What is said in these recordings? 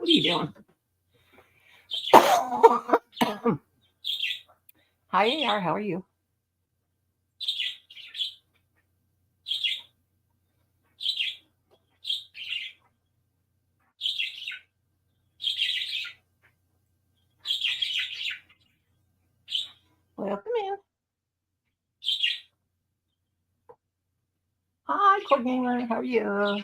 What are you doing? Hi, AR. How are you? Welcome in. Hi, Core Gamer. How are you?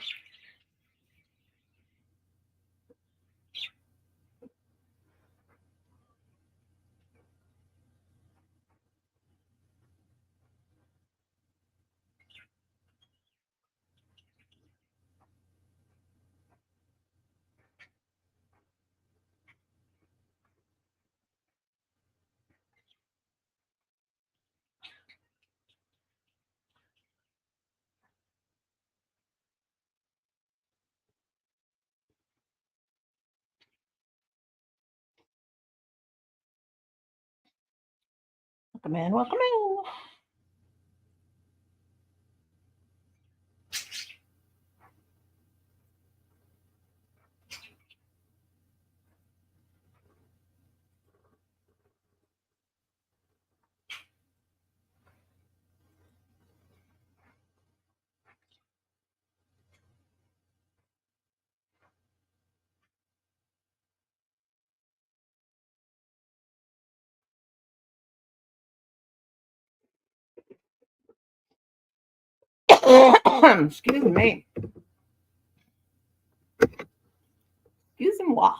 Welcome in. Welcome in. Excuse me. Excuse moi.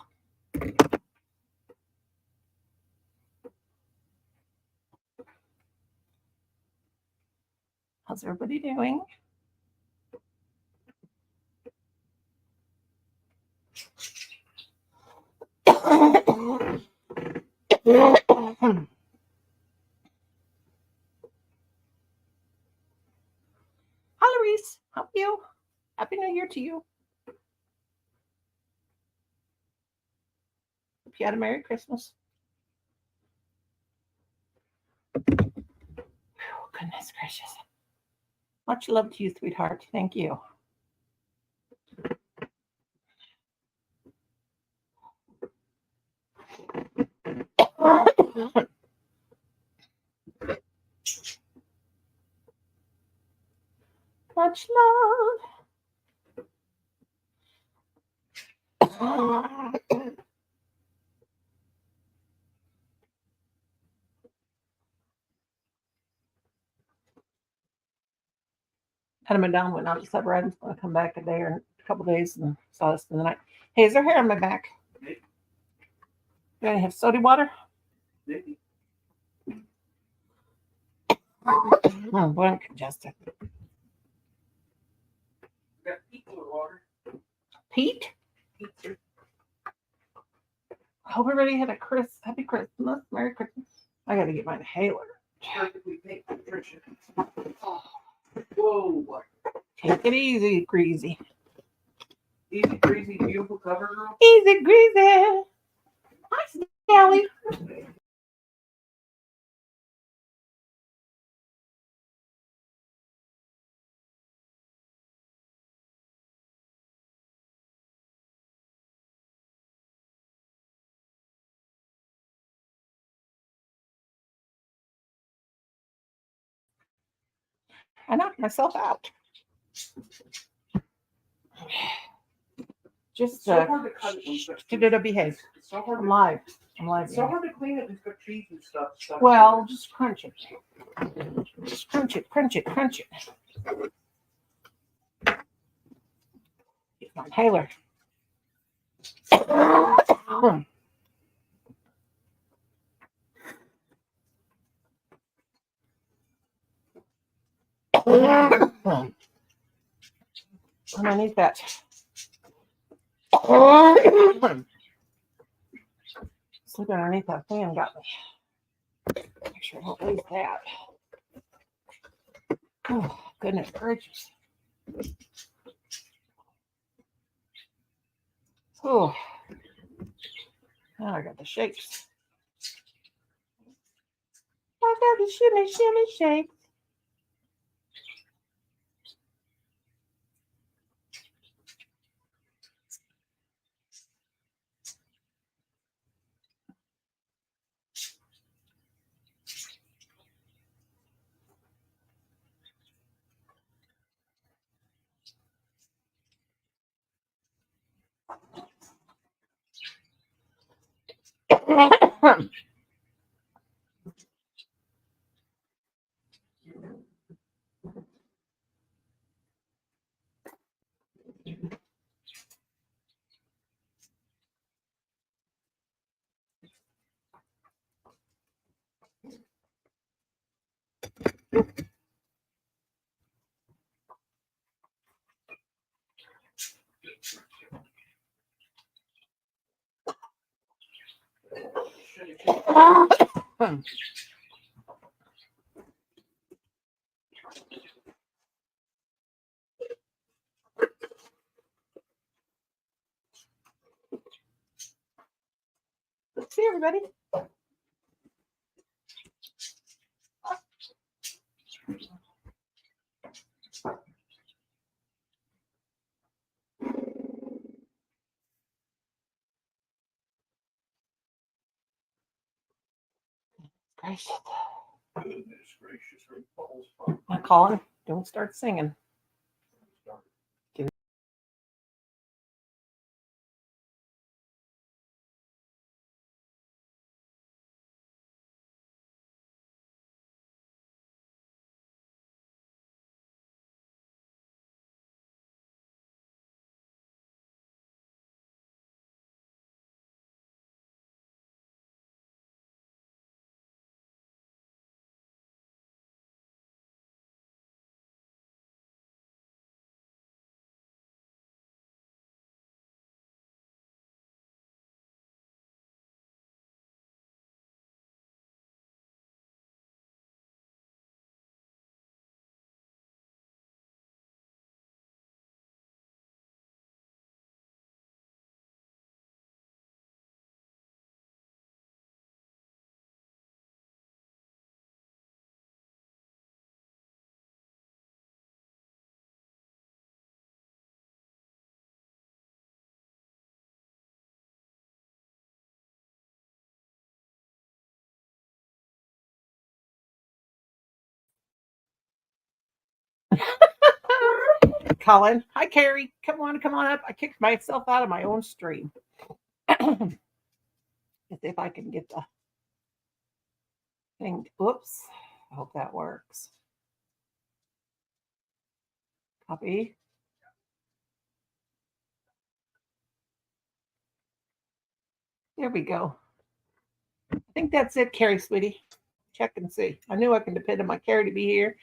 How's everybody doing? Hi, Reese. How are you? Happy New Year to you. Hope you had a Merry Christmas. Oh, goodness gracious. Much love to you, sweetheart. Thank you. Much love. Had him down, went out to supper. I'm going to come back a day or a couple days and saw us in the night. Hey, is there hair on my back? Do I have soda water? Oh, boy, I'm congested. Got Pete water. Pete? Hope everybody had a happy Christmas, Merry Christmas. I got to get my inhaler. Perfectly pink nutrition. Whoa. Take it easy, greasy. Easy, greasy, beautiful cover girl. Easy, greasy. Hi, Sally. I knocked myself out. Just So hard to cut it when it's got did it behave? It's so hard I'm to, live. I'm live. it's so hard to clean it when it's got cheese and stuff. Well, just crunch it. Just crunch it, crunch it, crunch it. Get my inhaler. Underneath that. Sleeping underneath that fan got me. Make sure I don't lose that. Oh, goodness gracious. Oh, now I got the shakes. I got the shimmy, shimmy shakes. Let's see everybody. Gracious. Goodness gracious, Rick Balls. Colin, don't start singing. Colin, hi Carrie, come on up. I kicked myself out of my own stream. Let's see if I can get the thing. Oops. I hope that works. Copy. There we go. I think that's it, Carrie, sweetie. Check and see. I knew I can depend on my Carrie to be here.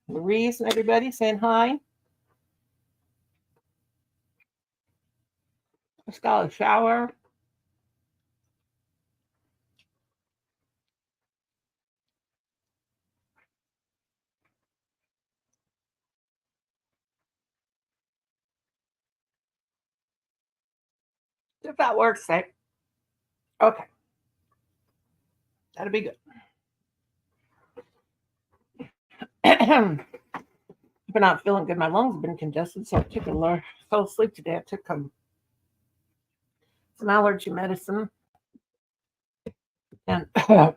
Maurice and everybody saying hi. Just got a shower. If that works, say. Okay. That'll be good. I've been not feeling good. My lungs have been congested, so I took fell asleep today. I took some allergy medicine, and my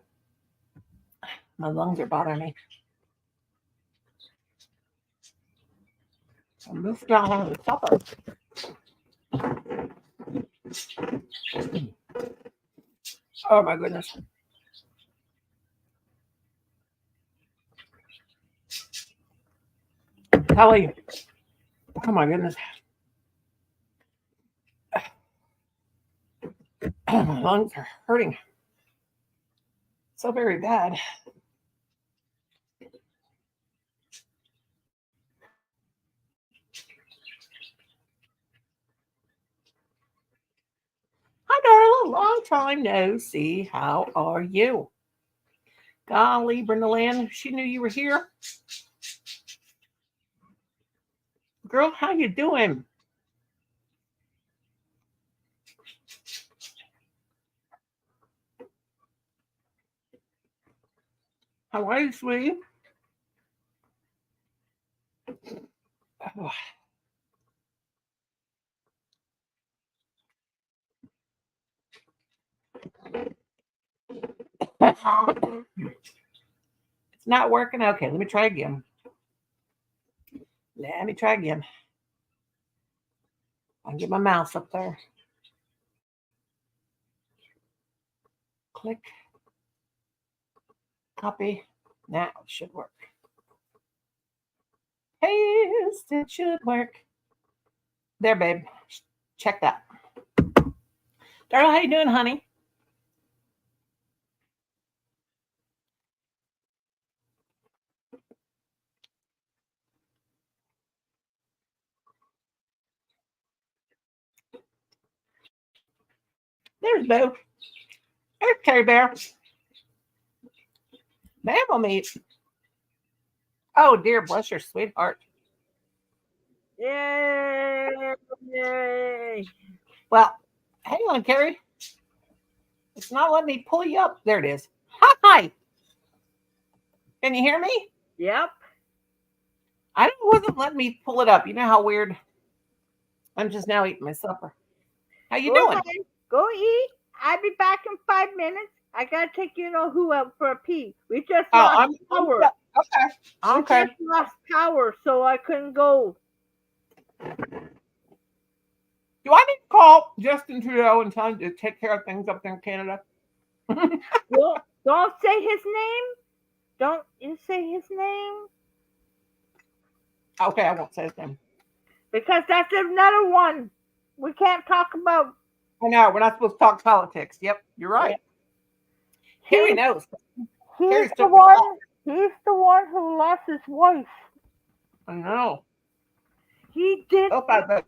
lungs are bothering me. I moved down on the supper. Oh my goodness. Kelly. Oh my goodness. My lungs are hurting so very bad. Hi, Darla. Long time no see. How are you? Golly, Brenda Land, she knew you were here. Girl, how you doing? How are you, sweetie? Oh. It's not working. Okay, let me try again. Let me try again. I can get my mouse up there. Click. Copy. Now it should work. Paste. It should work. There, babe. Check that. Darla, how you doing, honey? There's Boo. There's Terry Bear. Mammal meat. Oh dear, bless your sweetheart. Yay! Well, hang on, Carrie. It's not letting me pull you up. There it is. Hi. Can you hear me? Yep. I wasn't letting me pull it up. You know how weird. I'm just now eating my supper. How you Go doing? ahead. Go eat. I'll be back in 5 minutes. I gotta take you know who out for a pee. We just lost power. Okay. We Okay. just lost power, so I couldn't go. Do I need to call Justin Trudeau and tell him to take care of things up there in Canada? Don't say his name. Don't you say his name? Okay, I won't say his name. Because that's another one. We can't talk about. I know, we're not supposed to talk politics. Yep, you're right. Carrie knows. Carrie's He's the took the one. call. He's the one who lost his wife. I know. He did. Oh, I bet.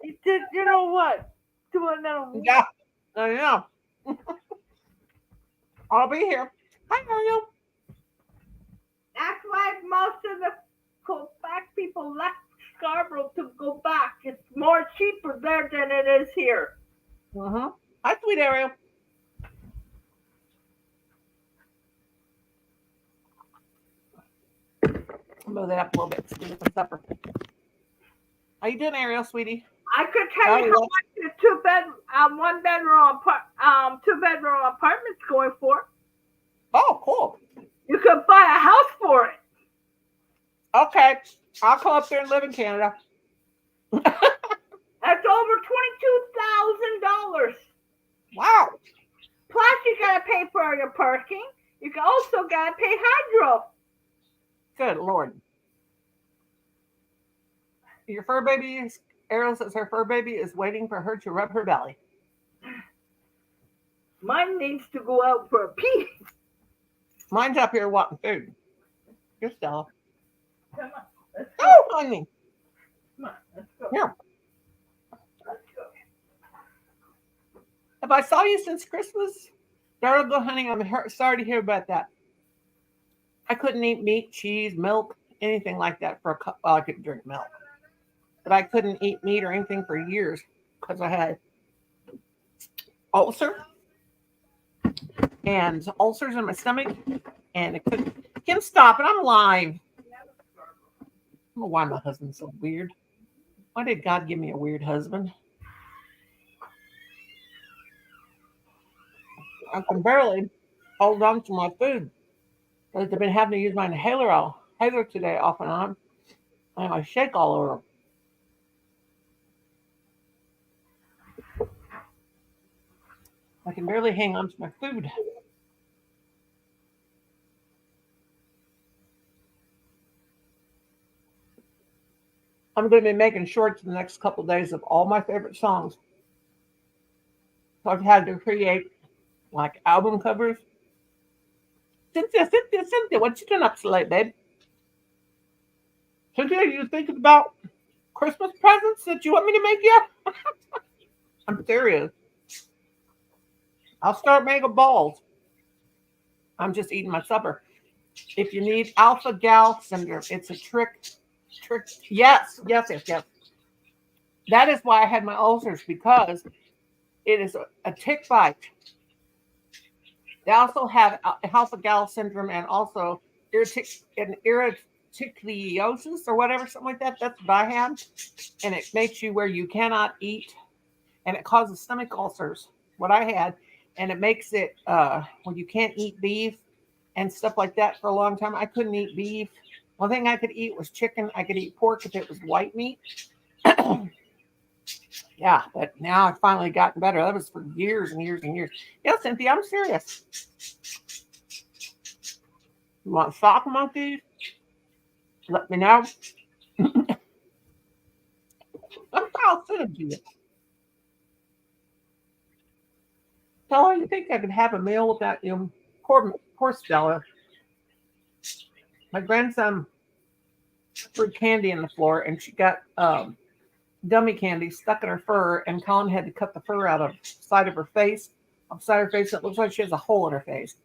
He did. You know what? To another. Yeah, I know. I'll be here. Hi, Mario. That's why most of the Quebec people left Scarborough to go back. It's more cheaper there than it is here. Uh-huh. Hi, sweet Ariel. Move that up a little bit so we get some supper. How you doing, Ariel, sweetie? I could tell you how much the two bedroom apartment's going for. Oh, cool. You could buy a house for it. Okay. I'll come up there and live in Canada. That's over $22,000. Wow. Plus, you gotta pay for your parking. You also gotta pay hydro. Good Lord. Your fur baby is, Ariel says her fur baby is waiting for her to rub her belly. Mine needs to go out for a pee. Mine's up here wanting food. You're Stella. Come on, let's go. Oh, honey. Come on, let's go. Here. Let's go. Have I saw you since Christmas? Darla, go, honey. I'm sorry to hear about that. I couldn't eat meat, cheese, milk, anything like that for a cup. Well, I could drink milk. But I couldn't eat meat or anything for years because I had ulcer and ulcers in my stomach, and it couldn't. Kim, stop it! I'm live. I don't know why my husband's so weird. Why did God give me a weird husband? I can barely hold on to my food because I've been having to use my inhaler today off and on, and I shake all over. I can barely hang on to my food. I'm going to be making shorts in the next couple of days of all my favorite songs. So I've had to create like album covers. Cynthia, what you doing up so late, babe? Cynthia, you thinking about Christmas presents that you want me to make you? I'm serious. I'll start making balls. I'm just eating my supper. If you need alpha gal syndrome, it's a trick. Yes. That is why I had my ulcers, because it is a tick bite. They also have alpha gal syndrome and also erythrocytosis or whatever, something like that. That's what I had. And it makes you where you cannot eat, and it causes stomach ulcers, what I had. And it makes it when you can't eat beef and stuff like that for a long time. I couldn't eat beef. One thing I could eat was chicken. I could eat pork if it was white meat. Yeah, but now I've finally gotten better. That was for years and years and years. Yeah, Cynthia, I'm serious. You want sock monkeys? Let me know. I'll send them to you. Tell her you think I could have a meal with that poor Stella. My grandson threw candy in the floor and she got gummy candy stuck in her fur, and Colin had to cut the fur out of the side of her face. Upside her face, it looks like she has a hole in her face.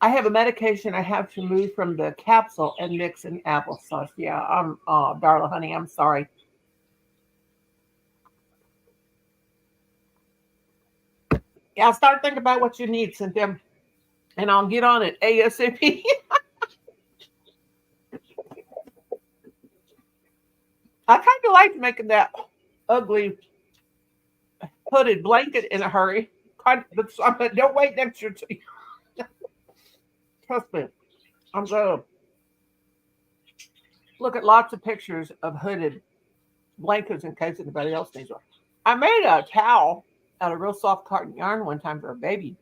I have a medication I have to move from the capsule and mix in applesauce. Yeah, Darla, honey, I'm sorry. Yeah, start thinking about what you need, Cynthia, and I'll get on it ASAP. I kind of like making that ugly hooded blanket in a hurry. But don't wait next year. Trust me, I'm going to look at lots of pictures of hooded blankets in case anybody else needs one. I made a towel out of real soft cotton yarn one time for a baby,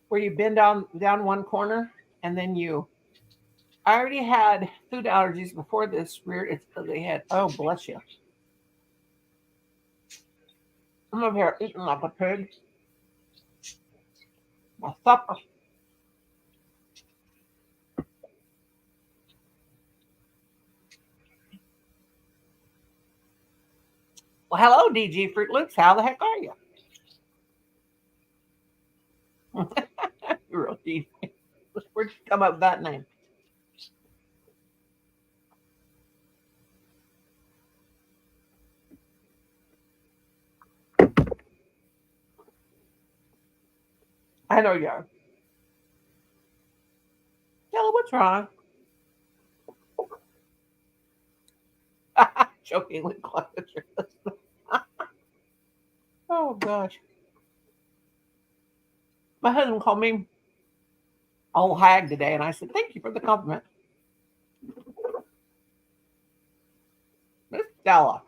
where you bend down one corner and then you. I already had food allergies before this reared its ugly head. Oh, bless you. I'm over here eating like a pig. My supper. Well, hello, DG Fruit Loops. How the heck are you? You're real DG. Where'd you come up with that name? I know you are. Hello, what's wrong? Jokingly closure. Oh gosh. My husband called me old hag today, and I said, "Thank you for the compliment, Miss Stella."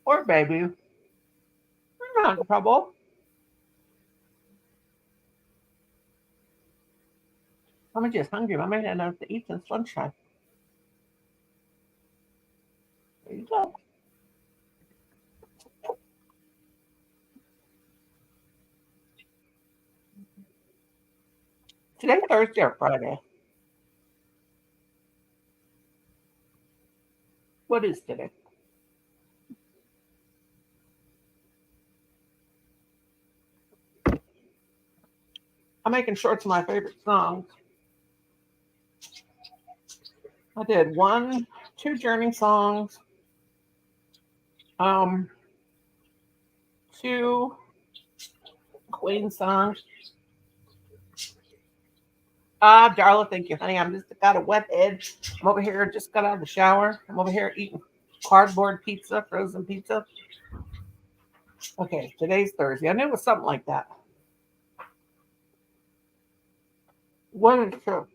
Or baby, you're not in trouble. I'm just hungry. I may not know to eat since lunchtime. There you go. Today Thursday or Friday? What is today? I'm making shorts of my favorite songs. I did two Journey songs, um, two Queen songs. Darla, thank you, honey. I'm just got a wet head. I'm over here, just got out of the shower. I'm over here eating cardboard pizza, frozen pizza. Okay, today's Thursday. I knew it was something like that. What is true?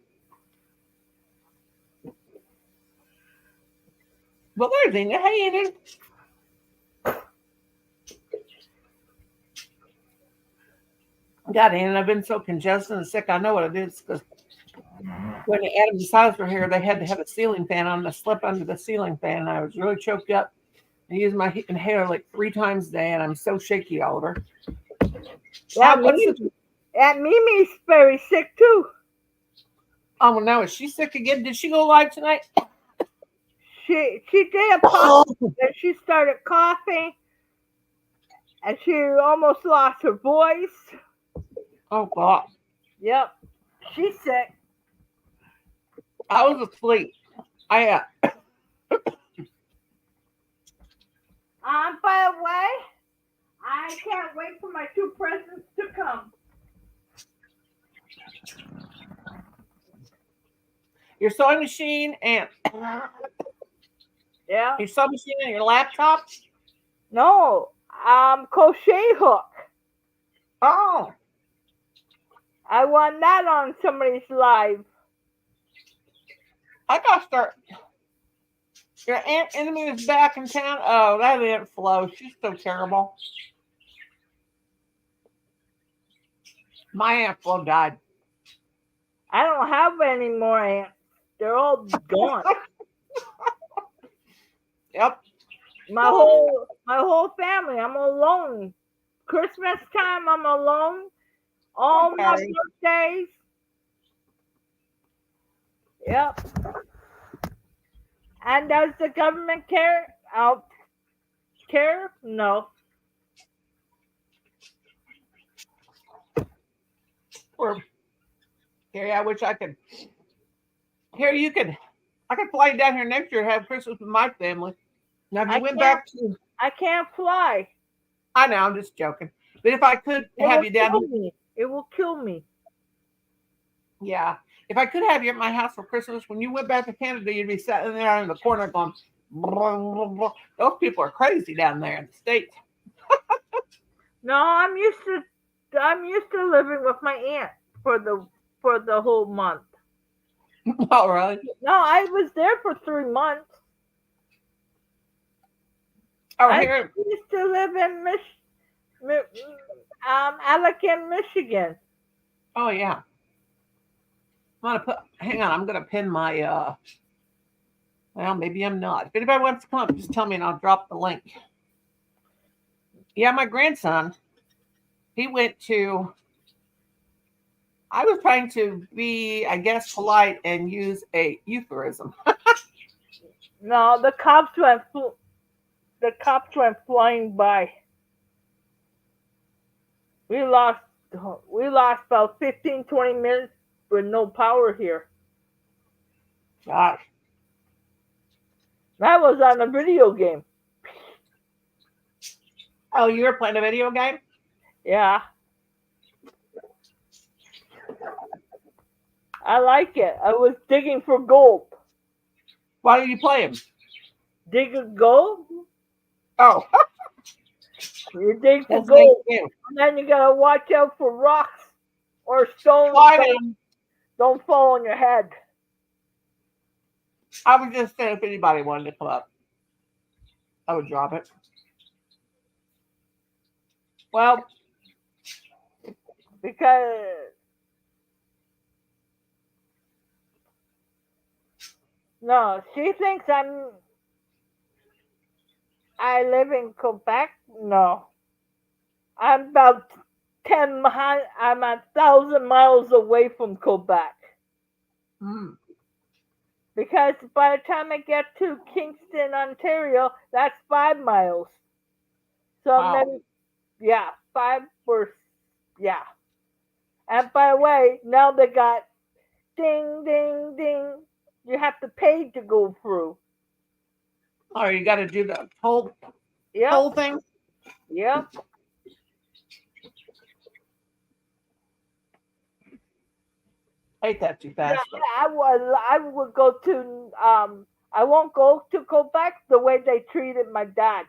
Well, there's Ina. Hey, Ina. God, Ina, I've been so congested and sick. I know what it is because when the Adams house were here, they had to have a ceiling fan on. I slept under the ceiling fan, and I was really choked up. I used my inhaler like 3 times a day, and I'm so shaky, Oliver. Yeah, Mimi's very sick too. Oh, well, now is she sick again? Did she go live tonight? She did a pop and she started coughing and she almost lost her voice. Oh, God. Yep. She's sick. I was asleep. By the way, I can't wait for my 2 presents to come. Your sewing machine and Yeah. your sewing machine and your laptop? No, crochet hook. Oh. I want that on somebody's live. I gotta start Your Aunt Enemy is back in town. Oh, that Aunt Flo. She's so terrible. My Aunt Flo died. I don't have any more aunts. They're all gone. Yep. My whole family. I'm alone. Christmas time, I'm alone. All my Okay. birthdays. Yep. And does the government care? Care? No. Or Harry, I wish I could. Harry, I could fly down here next year and have Christmas with my family. Now, if you I went can't- back to, I can't fly. I know, I'm just joking. But if I could have you down, kill me. It will kill me. yeah. If I could have you at my house for Christmas, when you went back to Canada, you'd be sitting there in the corner going, blah, blah, blah. Those people are crazy down there in the States. No, I'm used to living with my aunt for the whole month. Oh, really? No, I was there for 3 months. Oh, I here. used to live in Allegan, Michigan. Oh, yeah. Hang on, I'm going to pin my, well, maybe I'm not. If anybody wants to come, just tell me and I'll drop the link. Yeah, my grandson, he went to, I was trying to be, I guess, polite and use a euphemism. No, the cops went flying by. We lost about 15, 20 minutes with no power here. Gosh. That was on a video game. Oh, you were playing a video game? Yeah. I like it. I was digging for gold. Why did you play him? Digging gold? Oh, You dig for that's gold. thank you. And then you gotta watch out for rocks or stones Why that didn't- don't fall on your head. I was just saying if anybody wanted to come up, I would drop it. Well, Because no, she thinks I live in Quebec. No. I'm about 10 miles, I'm 1,000 miles away from Quebec. Because by the time I get to Kingston, Ontario, that's 5 miles. So Wow. maybe, yeah, 5 or, yeah. And by the way, now they got ding, ding, ding. You have to pay to go through. oh, you got to do the whole Yep, thing. yep. I hate that too Yeah, fast. but- I would go to I won't go to Quebec the way they treated my dad.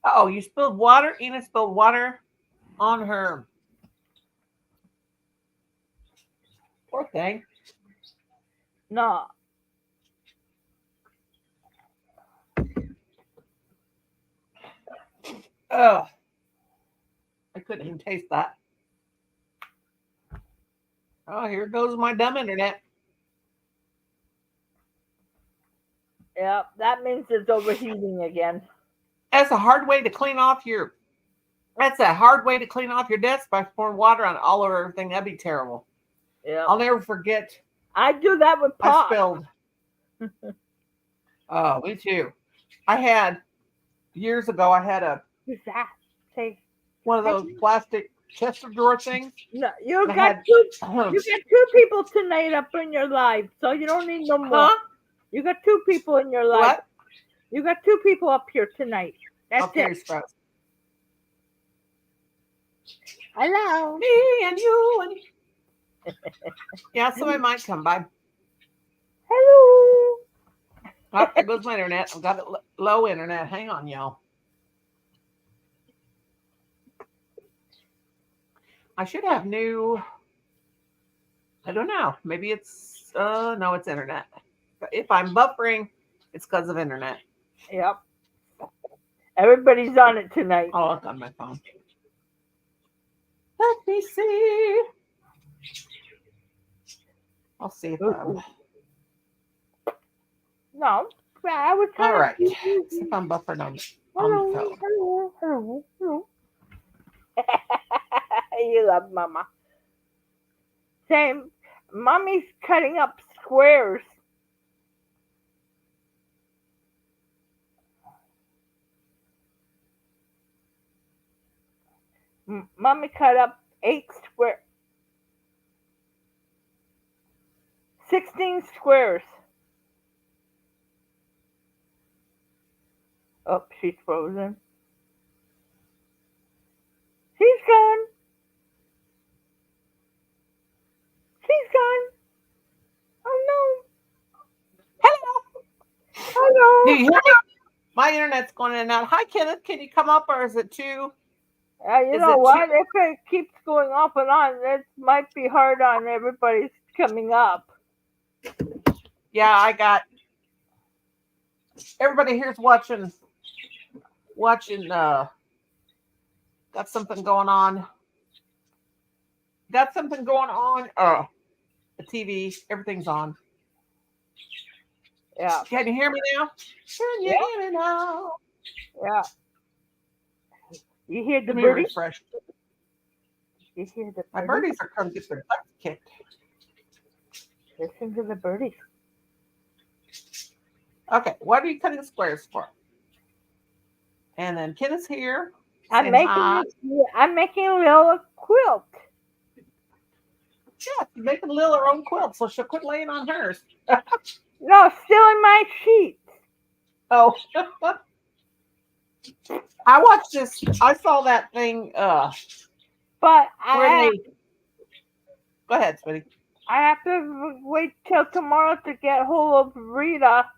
Oh, you spilled water. Ina spilled water on her. Poor thing. No. Oh, I couldn't even taste that. Oh, here goes my dumb internet. Yep, that means it's overheating again. That's a hard way to clean off your. That's a hard way to clean off your desk by pouring water on all over everything. That'd be terrible. Yeah. I'll never forget. I do that with I pop. spilled. Oh, me too. I had years ago. I had Who's that? Say one of those plastic chest of drawer things. no, you I got had- two people tonight up in your life, so you don't need no more. Huh? You got 2 people in your life. What? You got 2 people up here tonight. That's Okay, it. Sprouts. Hello. Me and you and yeah, somebody might come by. Hello. Oh, there goes my internet. I've got it low internet. Hang on, y'all. I should have new. I don't know. Maybe it's no, it's internet. If I'm buffering, it's because of internet. Yep. Everybody's on it tonight. I'll look on my phone. Let me see. I'll see if No, I was trying all right. to. See if I'm buffering on the phone. Hello. You love Mama. Same. Mommy's cutting up squares. Mommy cut up 16 squares. Oh, she's frozen. She's gone. She's gone. Oh Hello. no. Hello. Do you hear me? My internet's going in and out. Hi, Kenneth. Can you come up or is it too? You Is know it what? If it keeps going off and on, it might be hard on everybody's coming up. Yeah, I got everybody here's watching got something going on. Got something going on. The TV, everything's on. Yeah. Can you hear me now? Can you hear me now? Yeah. You hear the Let me birdies? refresh. You hear the My birdies? birdies are coming to get their butts kicked. Listen to the birdies. Okay, what are you cutting squares for? And then Kenneth's here. I'm saying hi. making a little quilt. Yeah, she's making Lil her own quilt, so she'll quit laying on hers. No, still in my sheets. Oh. I watched this. I saw that thing. But Where I they... Go ahead, sweetie. I have to wait till tomorrow to get hold of Rita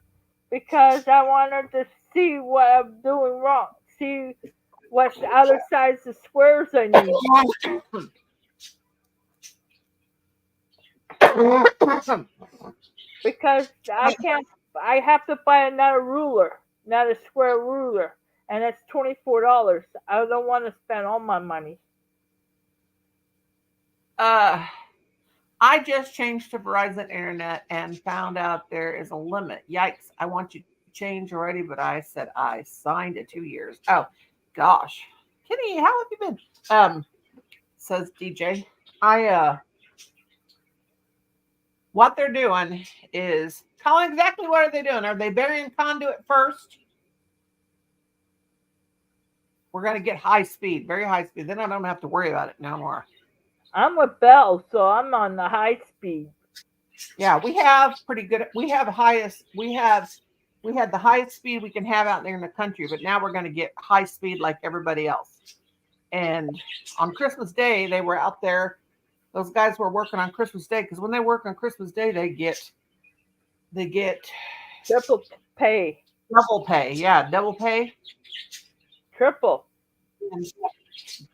because I want her to see what I'm doing wrong. See what other size of squares I need. Because I have to buy another ruler, not a square ruler. And it's $24. I don't want to spend all my money. I just changed to Verizon Internet and found out there is a limit. Yikes. I want you to change already, but I said I signed it 2 years. Oh, gosh. Kitty, how have you been? Says DJ. What they're doing is, Colin, exactly what are they doing? Are they burying conduit first? We're going to get high speed, very high speed. Then I don't have to worry about it no more. I'm with Belle, so I'm on the high speed. Yeah, we have pretty good. We had the highest speed we can have out there in the country, but now we're going to get high speed like everybody else. And on Christmas Day, they were out there. Those guys were working on Christmas Day because when they work on Christmas Day, they get Triple pay. double pay. Yeah, double pay. Triple. And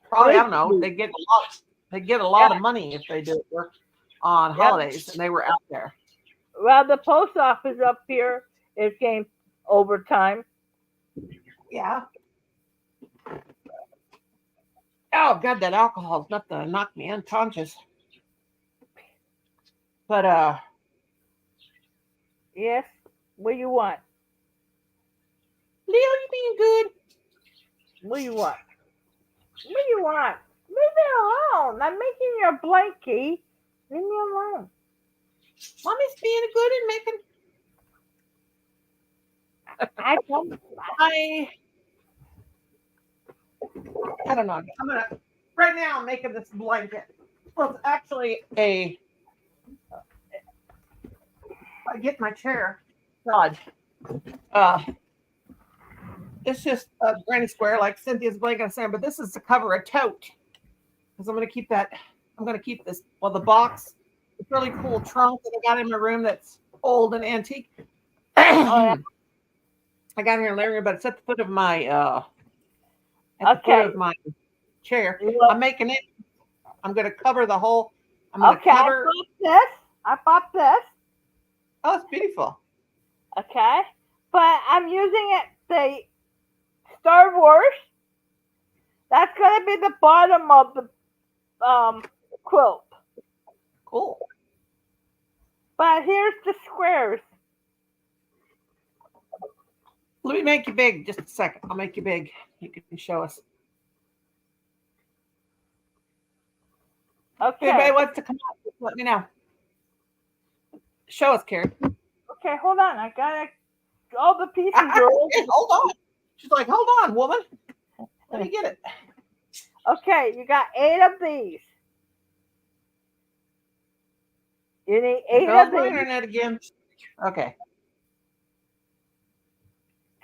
probably I don't know. They get a lot. They get a lot of money if they do work on holidays, and they were out there. Well, the post office up here is getting overtime. Yeah. Oh God, that alcohol is not to knock me unconscious. But Yes. What do you want? Leo, you being good? What do you want? What do you want? Leave me alone. I'm making your blankie. Leave me alone. Mommy's being good and making. I don't. I don't know. I'm gonna right now. I'm making this blanket. Well, it's actually a. I get my chair. God. It's just a granny square like Cynthia's blanket saying, but this is to cover a tote. Because I'm gonna keep that. I'm gonna keep this. Well, the box. It's really cool trunk that I got in my room that's old and antique. I got here in the living room, but it's at the foot of my at the foot of my chair. I'm making it. I'm gonna cover the whole. I'm gonna Okay, cover. I bought this. Oh, it's beautiful. Okay, but I'm using the Star Wars. That's gonna be the bottom of the quilt. Cool. But here's the squares. Let me make you big. Just a second. I'll make you big. You can show us. If Okay. anybody wants to come up, just let me know. Show us, Carrie. Okay, hold on. I gotta. All the pieces are. Hey, hold on. She's like, hold on, woman. Let me get it. Okay, you got 8 of these. You need 8 Goes of my these. internet again. Okay.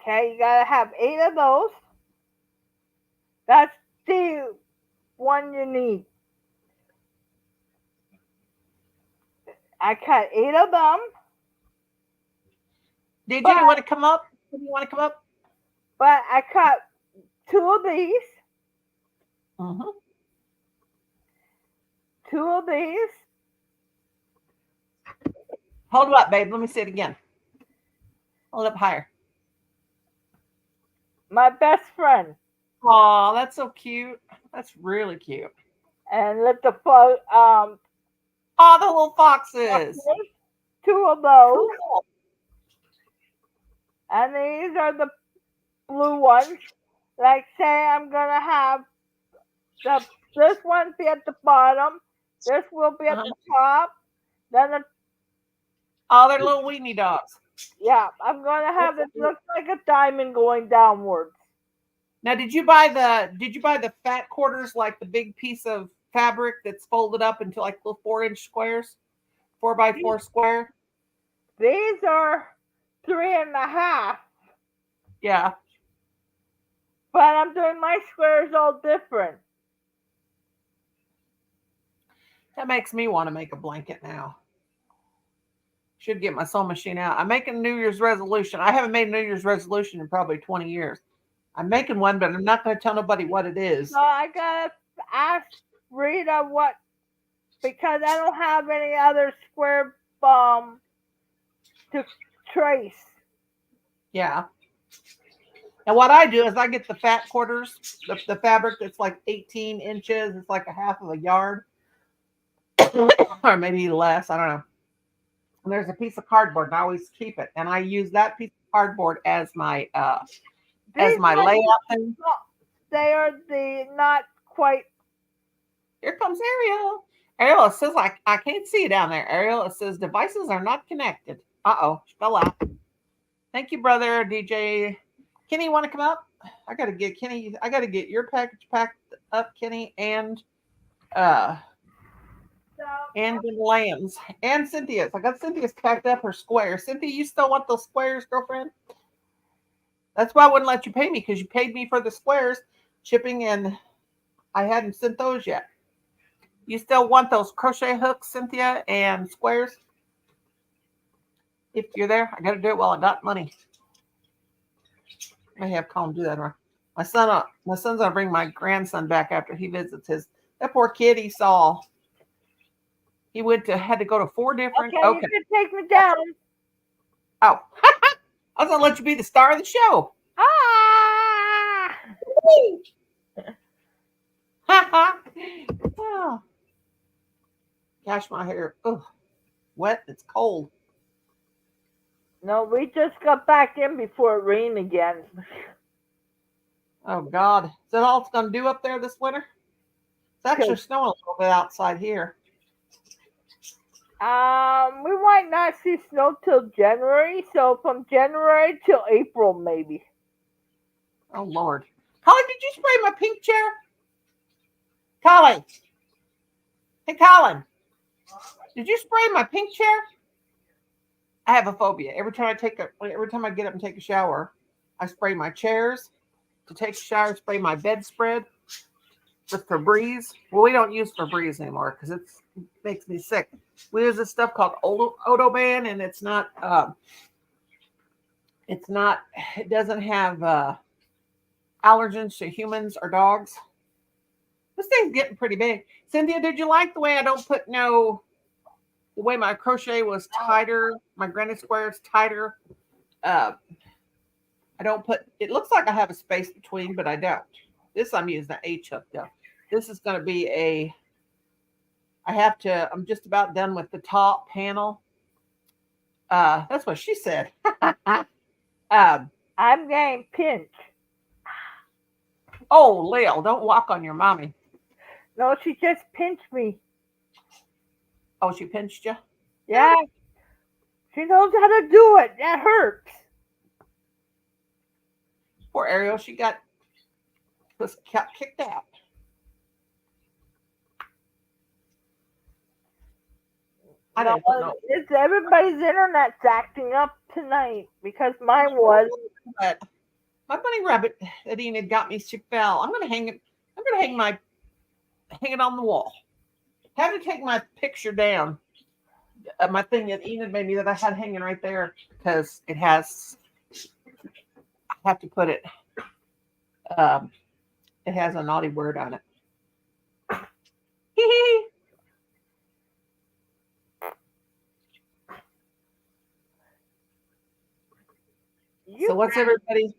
Okay, you gotta have 8 of those. That's the one you need. I cut 8 of them. Did But- you want to come up? Did you want to come up? But I cut 2 of these, Mm-hmm. 2 of these, Hold it up, babe. Let me see it again. Hold it up higher. my best friend, Oh, that's so cute. That's really cute. and let the Oh, the little foxes. 2 of those, Cool. and these are the blue ones. Like say I'm gonna have this one be at the bottom, this will be at the top, then the Oh, they're little weenie dogs. yeah, I'm gonna have it look like a diamond going downwards. Now, did you buy the fat quarters, like the big piece of fabric that's folded up into like little 4-inch squares, 4x4 square? These are 3.5, Yeah. but I'm doing my squares all different. That makes me want to make a blanket now. Should get my sewing machine out. I'm making a New Year's resolution. I haven't made a New Year's resolution in probably 20 years. I'm making one, but I'm not going to tell nobody what it is. So I gotta ask Rita what, because I don't have any other square to trace. Yeah. And what I do is I get the fat quarters, the fabric that's like 18 inches. It's like a half of a yard, or maybe less. I don't know. And there's a piece of cardboard, and I always keep it. And I use that piece of cardboard as my These ones, layout thing. they are not quite. Here comes Ariel. Ariel, it says I can't see you down there. Ariel, it says devices are not connected. Uh-oh, she fell out. Thank you, brother, DJ. Kenny, want to come up? I got to get your package packed up, Kenny, and the lambs and Cynthia's. I got Cynthia's packed up her squares. Cynthia, you still want those squares, girlfriend? That's why I wouldn't let you pay me, because you paid me for the squares, shipping, and I hadn't sent those yet. You still want those crochet hooks, Cynthia, and squares? If you're there, I got to do it while I got money. I have Colin do that. Or my son's gonna bring my grandson back after he visits that poor kid. He had to go to 4 different. Okay, you can take me down. Oh, I was gonna let you be the star of the show. Ah! Oh. Gosh, my hair. Ugh. Wet. It's cold. No, we just got back in before it rained again. Oh God. Is that all it's gonna do up there this winter? It's actually snowing a little bit outside here. We might not see snow till January, so from January till April maybe. Oh Lord. Colin, did you spray my pink chair? Colin. Hey Colin. Did you spray my pink chair? I have a phobia. Every time I get up and take a shower, I spray my chairs to take a shower, spray my bedspread with Febreze. Well, we don't use Febreze anymore because it makes me sick. We use this stuff called Odoban, and it doesn't have allergens to humans or dogs. This thing's getting pretty big. Cynthia, did you like the way I don't put the way my crochet was tighter, my granny square is tighter. I don't put, it looks like I have a space between, but I don't. This I'm using an H hook though. This is going to be I'm just about done with the top panel. That's what she said. I'm getting pinched. Oh, Lil, don't walk on your mommy. No, she just pinched me. Oh, she pinched you? Yeah. She knows how to do it. That hurts. Poor Ariel, she got kicked out. I didn't know. It's everybody's internet's acting up tonight because mine was. But my bunny rabbit that Enid got me, she fell. I'm gonna hang it. I'm gonna hang it on the wall. Had to take my picture down. My thing that Enid made me that I had hanging right there because it has. I have to put it. It has a naughty word on it. So what's everybody?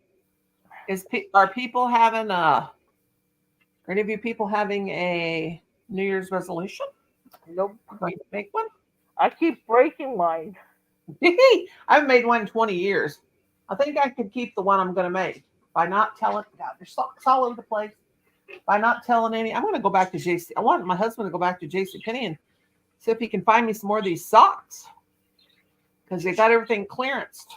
Are people having are any of you people having a New Year's resolution? Nope. Going to make one? I keep breaking mine. I've made one in 20 years. I think I could keep the one I'm going to make by not telling. God, there's socks all over the place. By not telling any. I'm going to go back to JC. I want my husband to go back to JCPenney and see if he can find me some more of these socks because they got everything clearanced.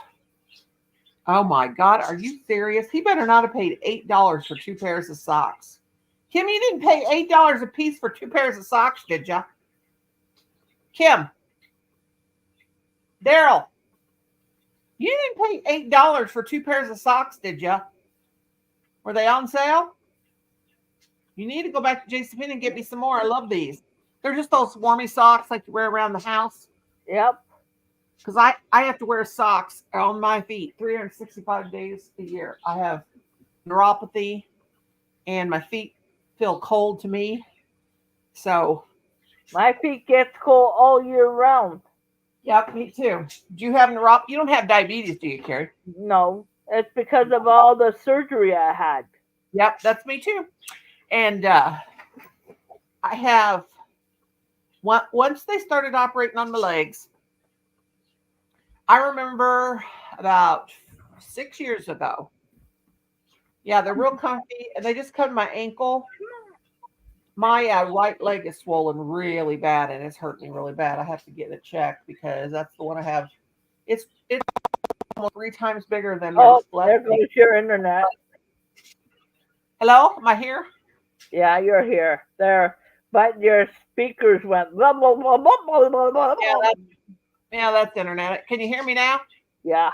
Oh my God, are you serious? He better not have paid $8 for 2 pairs of socks. Kim, you didn't pay $8 a piece for 2 pairs of socks, did ya? Kim. Daryl. You didn't pay $8 for 2 pairs of socks, did ya? Were they on sale? You need to go back to JCPenney and get me some more. I love these. They're just those swarmy socks like you wear around the house. Yep. Because I have to wear socks on my feet 365 days a year. I have neuropathy and my feet feel cold to me. So my feet get cold all year round. Yep, me too. Do you have neuropathy? You don't have diabetes, do you, Carrie? No, it's because of all the surgery I had. Yep, that's me too. And I have, once they started operating on my legs, I remember about 6 years ago. Yeah, they're real comfy, and they just come to my ankle. My right leg is swollen really bad, and it's hurt me really bad. I have to get it checked because that's the one I have. It's almost 3 times bigger than my left. There goes your internet. Hello, am I here? Yeah, you're here. There, but your speakers went. Blah, blah, blah, blah, blah, blah, blah. Yeah, that's internet. Can you hear me now? Yeah.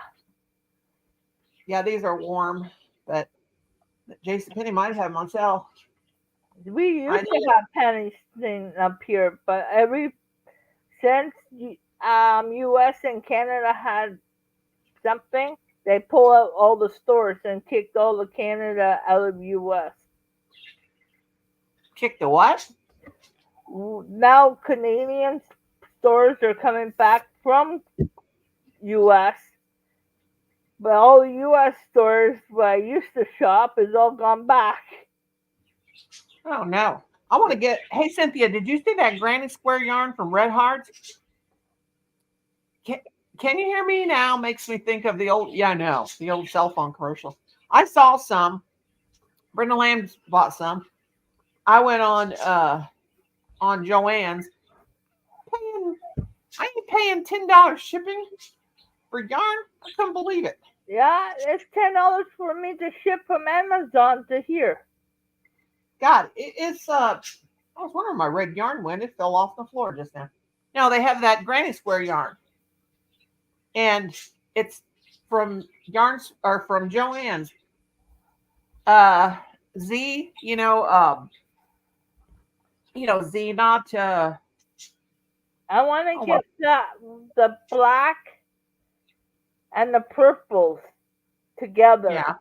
Yeah, these are warm, but JCPenney might have them on sale. We used to have pennies thing up here, but since U.S. and Canada had something, they pull out all the stores and kicked all the Canada out of U.S. Kicked the what? Now Canadian stores are coming back from U.S., but all the U.S. stores where I used to shop is all gone back. Oh no! I want to get. Hey Cynthia, did you see that Granny Square yarn from Red Hearts? Can you hear me now? Makes me think of the old. Yeah, I know the old cell phone commercial. I saw some. Brenda Lamb bought some. I went on Joann's. I ain't paying $10 shipping for yarn. I couldn't believe it. Yeah, it's $10 for me to ship from Amazon to here. God, it's I was wondering my red yarn went. It fell off the floor just now. No, they have that Granny Square yarn, and it's from yarns or from Joann's. Z, Z, not. I want to get the black and the purples together. Yeah.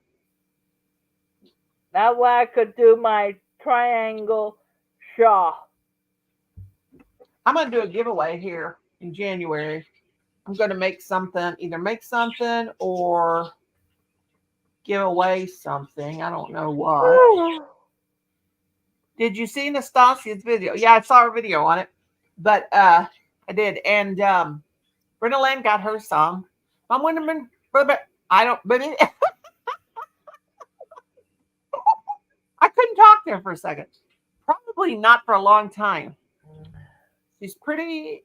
That way I could do my triangle jaw. I'm gonna do a giveaway here in January. I'm gonna make something, either make something or give away something. I don't know what. Did you see Nastasia's video? Yeah, I saw her video on it, but I did. And Brenda Lynn got her song. I'm wondering, but I don't. But it, I couldn't talk to her for a second. Probably not for a long time. She's pretty.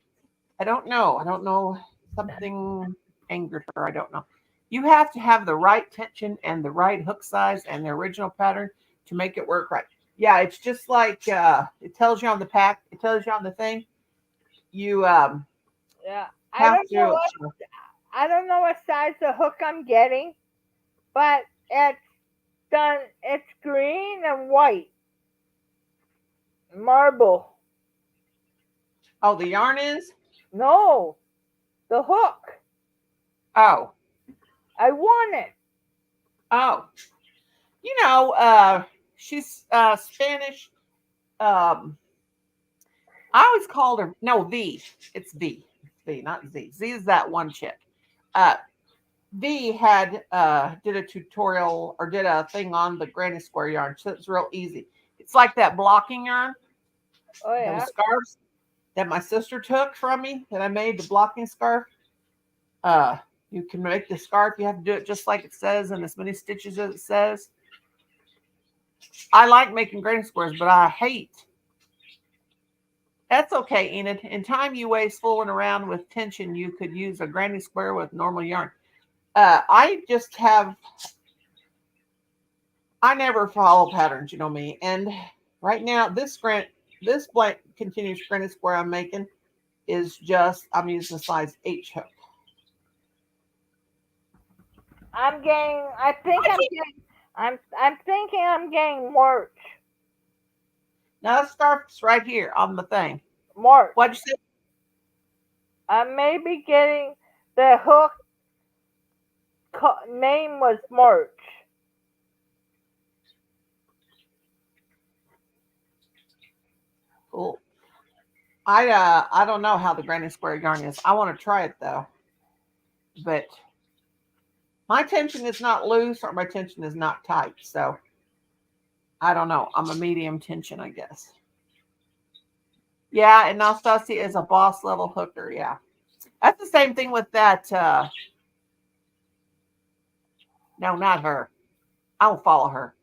I don't know. I don't know. Something angered her. I don't know. You have to have the right tension and the right hook size and the original pattern to make it work right. Yeah, it's just like it tells you on the pack. It tells you on the thing. You Yeah. have I don't know what size of hook I'm getting, but it's done. It's green and white marble. Oh, the yarn is. No, the hook. Oh, I want it. oh. She's Spanish. I always called her V. It's V. It's V, not Z. Z is that one chick. V had did a tutorial or did a thing on the granny square yarn, so it's real easy. It's like that blocking yarn, Oh yeah. those scarves that my sister took from me that I made the blocking scarf. You can make the scarf. You have to do it just like it says and as many stitches as it says. I like making granny squares, but I hate. That's okay, Enid. In time you waste fooling around with tension, you could use a granny square with normal yarn. I never follow patterns, you know me. And right now, this blank continuous granny square I'm making is just, I'm using a size H hook. I'm thinking I'm getting March. Now the scarf's right here on the thing. March. What'd you say? I may be getting the hook. Name was March. Cool. I don't know how the granny square yarn is. I want to try it though. But my tension is not loose or my tension is not tight. So I don't know. I'm a medium tension, I guess. Yeah, and Nastasia is a boss level hooker. Yeah. That's the same thing with that. No, not her. I don't follow her.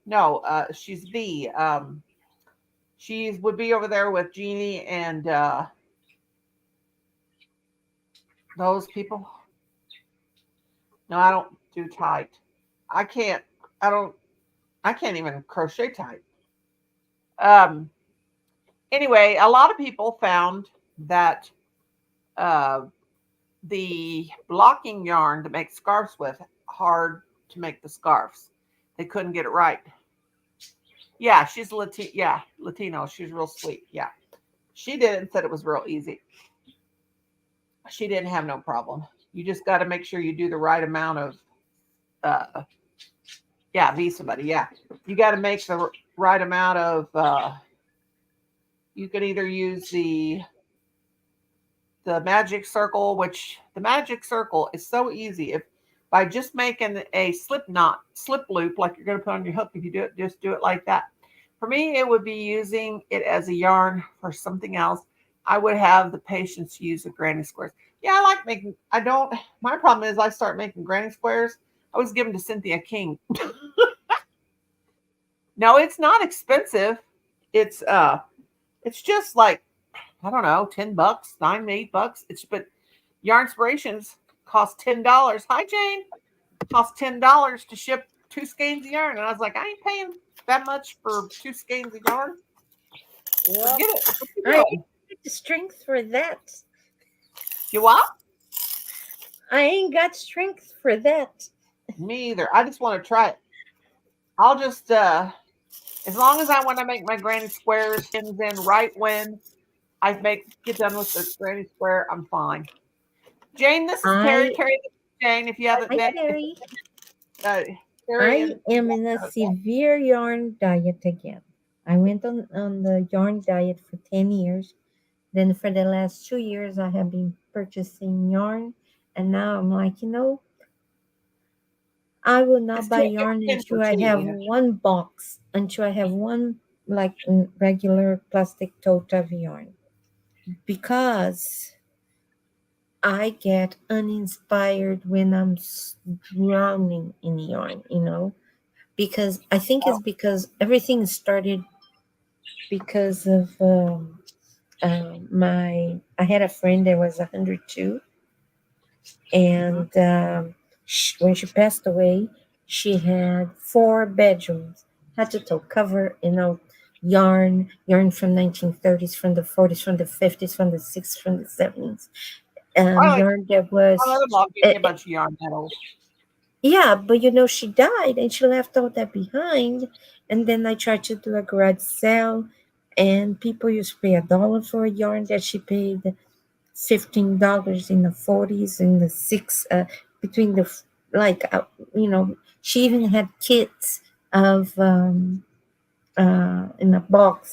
No, she's V. She would be over there with Jeannie and those people. No, I don't do tight. I can't even crochet tight. Anyway, a lot of people found that the blocking yarn to make scarves with hard to make the scarves. They couldn't get it right. Yeah, she's Latino. Yeah, Latino. She's real sweet. Yeah, she did it and said it was real easy. She didn't have no problem. You just got to make sure you do the right amount of. Be somebody. Yeah, you got to make the right amount of. You could either use the magic circle, which the magic circle is so easy. If by just making a slip loop, like you're going to put on your hook, if you do it, just do it like that. For me, it would be using it as a yarn for something else. I would have the patience to use the granny squares. Yeah, I like making, my problem is I start making granny squares. I was given to Cynthia King. No, it's not expensive. It's just like, I don't know, $10, $9, $8. But Yarn Inspirations cost $10. Hi, Jane. Cost $10 to ship 2 skeins of yarn. And I was like, I ain't paying that much for 2 skeins of yarn. Yep. Forget it. I ain't got the strength for that. You what? I ain't got strength for that. Me either. I just want to try it. I'll just, as long as I want to make my granny squares pins in right when I get done with the granny square, I'm fine. Jane, this is Terry. Terry, this is Jane. If you haven't Hi, met Terry. Terry I am in a severe yarn diet again. I went on the yarn diet for 10 years. Then for the last 2 years, I have been purchasing yarn. And now I'm like, I will not buy yarn It's until I have routine. one box, until I have one like regular plastic tote of yarn. Because I get uninspired when I'm drowning in yarn. Because I think it's because everything started because of I had a friend that was 102, and when she passed away, she had 4 bedrooms, had to toe cover, yarn from 1930s, from the 40s, from the 50s, from the 60s, from the 70s, I like yarn that my was mother-in-law gave me a bunch of yarn medals. yeah, but she died and she left all that behind. And then I tried to do a garage sale, and people used to pay $1 for a yarn that she paid $15 in the 40s, in the six, between the like, she even had kits of in a box.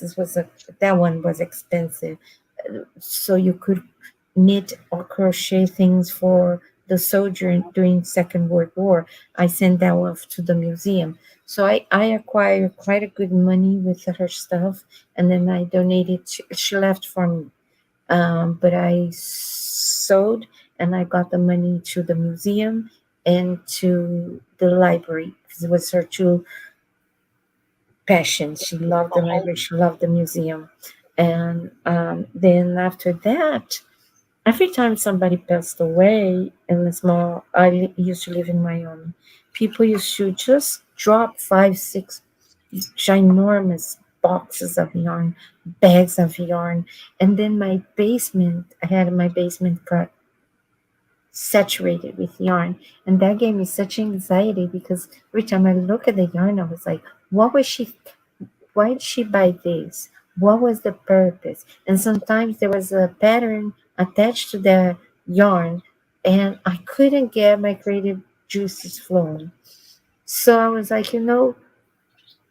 That one was expensive, so you could knit or crochet things for the soldier during Second World War. I sent that off to the museum. So I acquired quite a good money with her stuff, and then I donated. She left for me, but I sewed, and I got the money to the museum and to the library, because it was her true passion. She loved the library, she loved the museum. And then after that, every time somebody passed away in the small, used to live in Miami, people used to just drop 5, 6 ginormous boxes of yarn, bags of yarn. And then I had my basement got saturated with yarn. And that gave me such anxiety, because every time I look at the yarn, I was like, why did she buy this? What was the purpose? And sometimes there was a pattern attached to the yarn, and I couldn't get my creative juices flowing. So I was like, the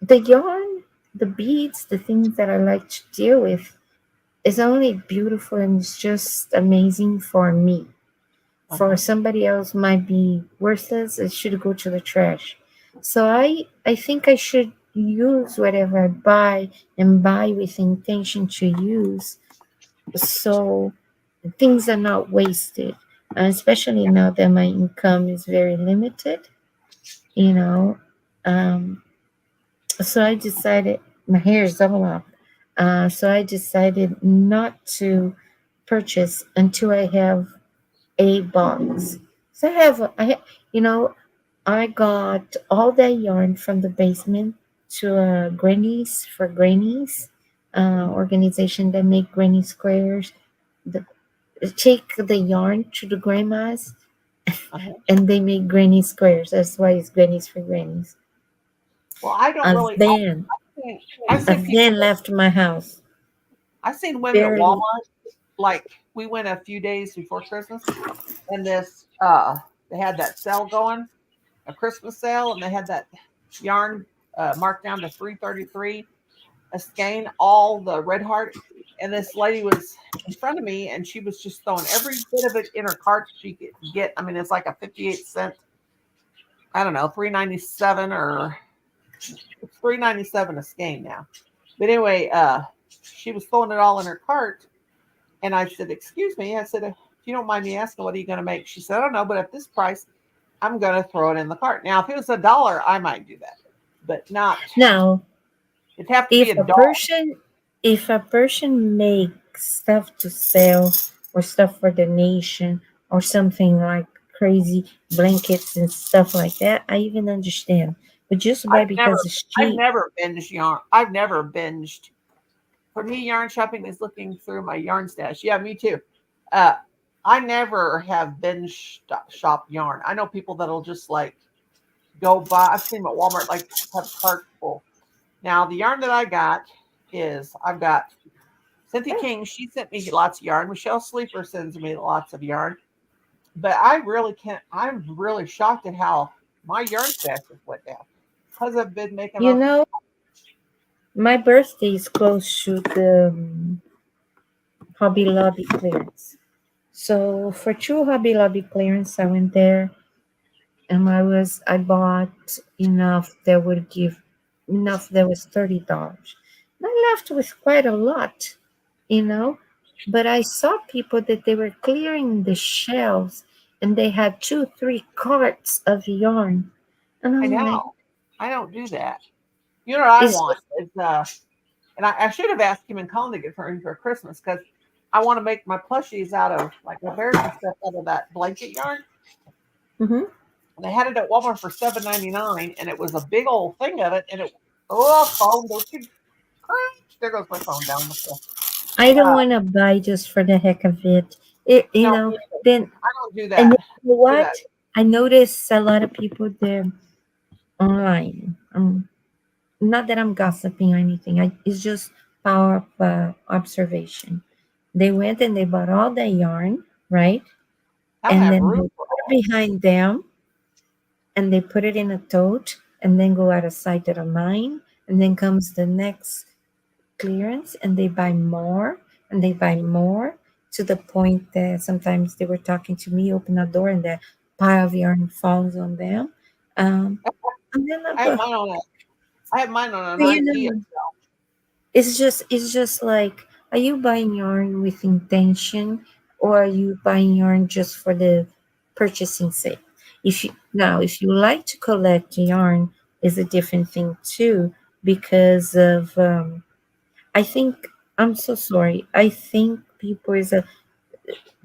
yarn, the beads, the things that I like to deal with is only beautiful, and it's just amazing for me. For somebody else might be worthless, it should go to the trash. So I think I should use whatever I buy, and buy with intention to use, so things are not wasted. Especially now that my income is very limited, you know. Um, so I decided, my hair is all up. So I decided not to purchase until I have a box. So I got all that yarn from the basement to Grannies organization that make granny squares. The, take the yarn to the grandmas, Uh-huh. and they make granny squares. That's why it's Grannies for Grannies. Well, I don't A really. van, I've a seen people. van left my house. I've seen women at Barely. Walmart. Like we went a few days before Christmas, and they had that sale going, a Christmas sale, and they had that yarn marked down to 333 a skein, all the red heart. And this lady was in front of me, and she was just throwing every bit of it in her cart she could get. I mean, it's like a 58 cent. I don't know, 3.97 or 3.97 a skein now. But anyway, she was throwing it all in her cart, and I said, "Excuse me," I said, "If you don't mind me asking, what are you going to make?" She said, "I don't know, but at this price, I'm going to throw it in the cart." Now, if it was $1, I might do that, but not. Now, It'd have to be if a a dollar. person if a person makes stuff to sell, or stuff for donation, or something like crazy blankets and stuff like that, I even understand. But just buy I've never, because it's I've cheap. never binged yarn. I've never binged. For me, yarn shopping is looking through my yarn stash. Yeah, me too. Uh, I never have binge shop yarn. I know people that'll just like go buy. I've seen them at Walmart like have carts full. Now the yarn that I got is I've got Cynthia King. She sent me lots of yarn. Michelle Sleeper sends me lots of yarn. But I really can't. I'm really shocked at how my yarn stash has went down because I've been making You a. know, My birthday is close to the Hobby Lobby clearance. So for true Hobby Lobby clearance, I went there and I bought enough that would give enough that was $30. I left with quite a lot, you know. But I saw people that they were clearing the shelves and they had 2, 3 carts of yarn. And I I'm like, know. I don't do that. You know what I it's want is and I should have asked him and Colin to get for him for Christmas because I want to make my plushies out of like my bears and stuff out of that blanket yarn. hmm And they had it at Walmart for $7.99, and it was a big old thing of it. And it phone, don't you crash? There goes my phone down the floor. I don't want to buy just for the heck of it. You No, know, then I don't do and that. you know Do that. what? I notice a lot of people there online. Not that I'm gossiping or anything. It's just power of observation. They went and they bought all the yarn, right? I don't And have then they room for put all. it behind them and they put it in a tote and then go out of sight at a line. And then comes the next clearance and they buy more and they buy more to the point that sometimes they were talking to me, open a door and the pile of yarn falls on them. Um, and then I I have go, mine on a. I have mine on an you IKEA. know, it's just like, are you buying yarn with intention or are you buying yarn just for the purchasing sake? If you like to collect yarn, is a different thing too, because of I think I'm so sorry. I think people is a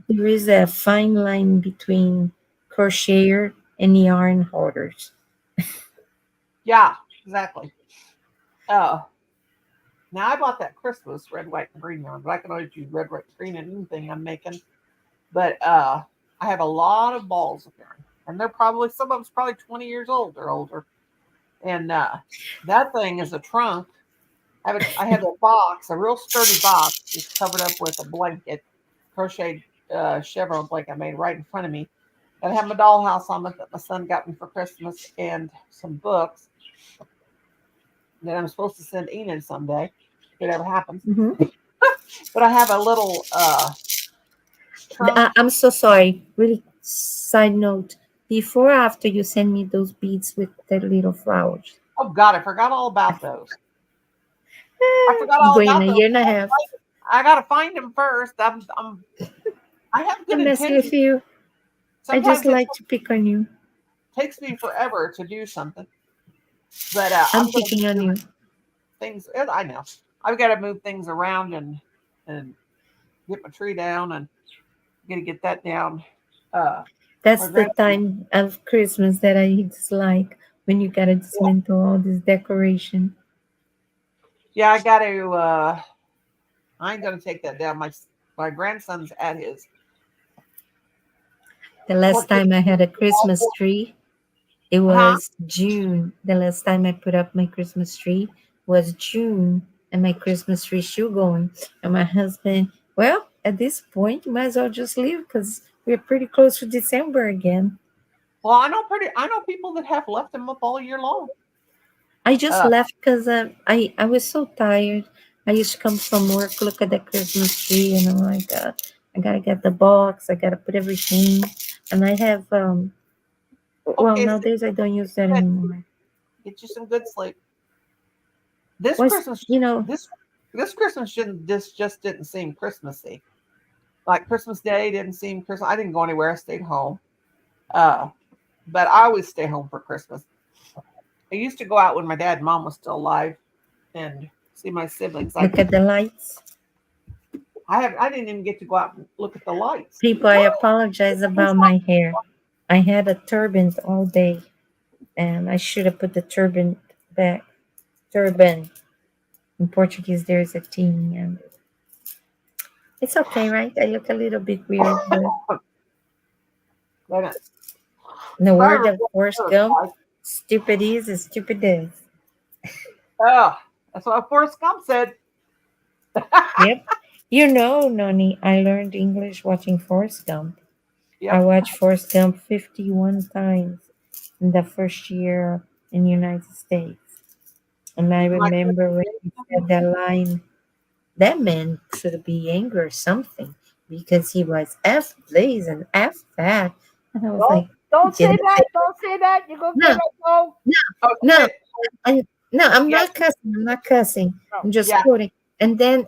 there is a fine line between crocheter and yarn hoarders. Yeah, exactly. Uh, Now I bought that Christmas red, white, and green yarn, but I can always use red, white, and green in anything I'm making. But I have a lot of balls of yarn, and they're probably some of them's probably 20 years old or older. And that thing is a trunk. I have a box, a real sturdy box, just covered up with a blanket, crocheted chevron blanket I made right in front of me. And I have my dollhouse on it that my son got me for Christmas, and some books that I'm supposed to send Enid someday, if it ever happens. Mhm. But I have a little trunk. I'm so sorry. Really, side note. Before or after you send me those beads with the little flowers? Oh God, I forgot all about those. I forgot all Going about a those. year and a half. I gotta find them first. I have good I'm messing with intentions. you. I just Sometimes it like to pick on you. takes me forever to do something, but I'm I'm gonna picking on do you. things. I know I've got to move things around and get my tree down and got to get that down. Uh, my That's the grandson. time of Christmas that I dislike when you gotta dismantle all this decoration. Yeah, I got to. I ain't gonna take that down. My grandson's at his The last 14th. time I had a Christmas tree, it Huh? was June. The last time I put up my Christmas tree was June, and my Christmas tree is still going. And my husband, well, at this point, you might as well just leave because we're pretty close to December again. Well, I know people that have left them up all year long. I just Uh, left because I was so tired. I used to come from work, look at the Christmas tree, and I'm like, I gotta get the box. I gotta put everything, and I have well, okay, so nowadays I don't use that anymore. get you some good sleep. This Was Christmas, you know this this Christmas shouldn't. This just didn't seem Christmassy. Like Christmas Day didn't seem Christmas. I didn't go anywhere. I stayed home. Uh, but I always stay home for Christmas. I used to go out when my dad and mom was still alive and see my siblings. look at the lights? I didn't even get to go out and look at the lights. People, I apologize about my hair. I had a turban all day, and I should have put the turban back. Turban in Portuguese, there is a T, and it's okay, right? I look a little bit weird, but But, the if I word ever of go Forrest to Gump, stupid is stupid is. oh, that's what Forrest Gump said. Yep. You know, Noni, I learned English watching Forrest Gump. I Yep. watched Forrest Gump 51 times in the first year in the United States. And I My remember when he said cousin, that line, that man should be angry or something because he was F this and F that. And I was Don't like, he don't say didn't that. say, Don't say that. You're gonna get no, us all. no, no, okay, I, no, I'm yeah, not cussing. I'm not cussing. No. I'm just yeah, quoting. And then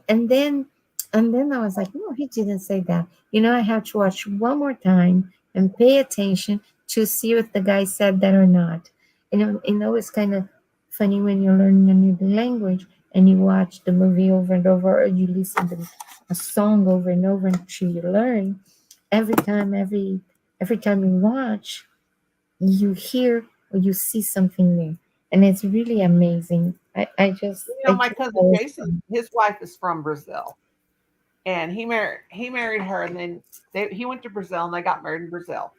I was like, no, he didn't say that. I have to watch one more time and pay attention to see if the guy said that or not. It's kind of funny when you're learning a new language and you watch the movie over and over, or you listen to a song over and over until you learn. Every time you watch, you hear or you see something new, and it's really amazing. my I just cousin always Jason, his wife is from Brazil, and he married her, and then he went to Brazil, and they got married in Brazil,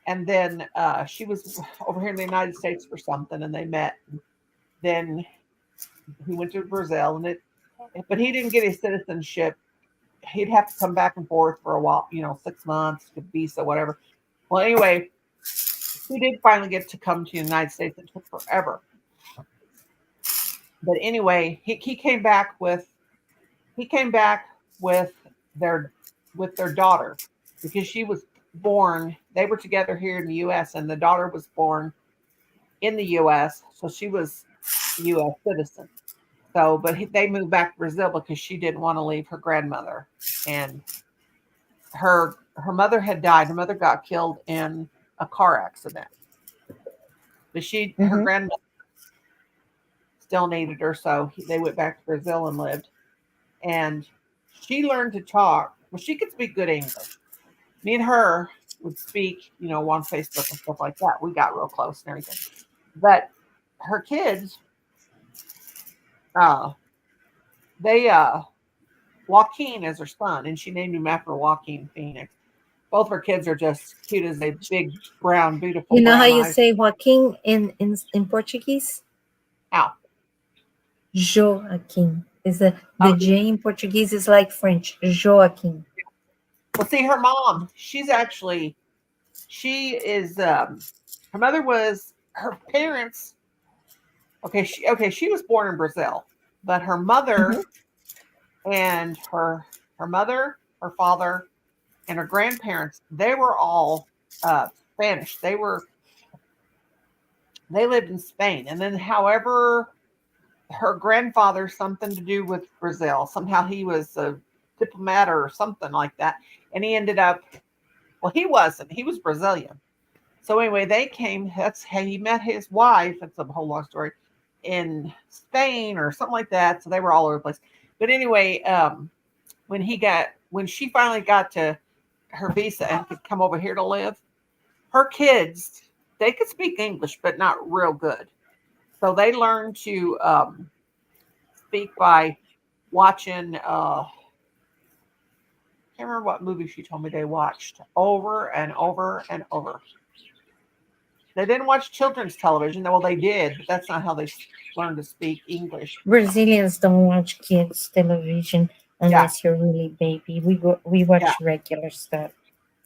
and then she was over here in the United States for something, and they met. Then he went to Brazil, but he didn't get his citizenship. He'd have to come back and forth for a while, 6 months, visa, whatever. Well, anyway, he did finally get to come to the United States. It took forever, but anyway, he came back with their with their daughter because she was born. They were together here in the U.S. and the daughter was born in the U.S. So she was a U.S. citizen. So, but they moved back to Brazil because she didn't want to leave her grandmother, and her mother had died. Her mother got killed in a car accident, but her hmm grandmother still needed her, so they went back to Brazil and lived. And she learned to talk. Well, she could speak good English. Me and her would speak, on Facebook and stuff like that. We got real close and everything. But her kids, uh, they Joaquin is her son, and she named him after Joaquin Phoenix. Both her kids are just cute as they big brown, beautiful You know how brown you eyes. say Joaquin in Portuguese? Ow. Joaquim. Is the Oh, J in Portuguese is like French. Joaquim. well, see, her mom, she is, her mother was, her parents, she was born in Brazil, but her hmm mother and her mother, her father, and her grandparents, they were all Spanish. They lived in Spain, and then however her grandfather something to do with Brazil. Somehow he was a diplomat or something like that, and he ended up. Well, he wasn't. He was Brazilian. So anyway, they came. That's how he met his wife. That's a whole long story in Spain or something like that. So they were all over the place. But anyway, when she finally got to her visa and could come over here to live, her kids they could speak English, but not real good. So they learned to speak by watching. Can't remember what movie she told me they watched over and over and over. They didn't watch children's television. Well, they did, but that's not how they learned to speak English. Brazilians don't watch kids television Yeah, unless you're really baby. We yeah, watch regular stuff.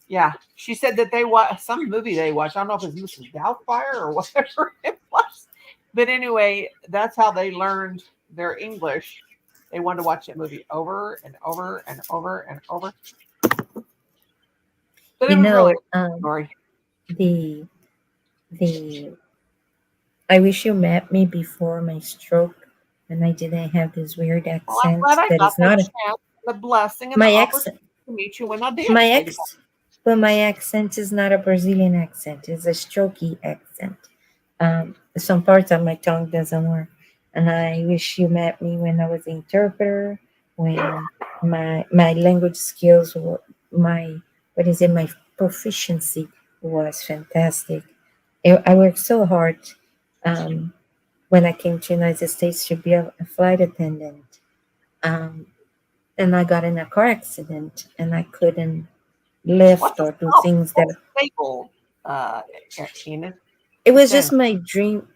yeah. She said that they watched some movie they watched. I don't know if it was Mrs. Doubtfire or whatever it was. But anyway, that's how they learned their English. They wanted to watch that movie over and over and over and over. But it You was really a know, good story. the the I wish you met me before my stroke, and I didn't have this weird Well, I'm glad accent I that got is the not chance, the blessing, and the my opportunity accent. to meet you when I did, My sweetheart. ex, but my accent is not a Brazilian accent. It's a strokey accent. Some parts of my tongue doesn't work, and I wish you met me when I was an interpreter, when my language skills were my what is it my proficiency was fantastic. I worked so hard um, when I came to United States to be a flight attendant. Um, and I got in a car accident and I couldn't lift What's a or do self things that stable, uh, Enid? it Just was just saying.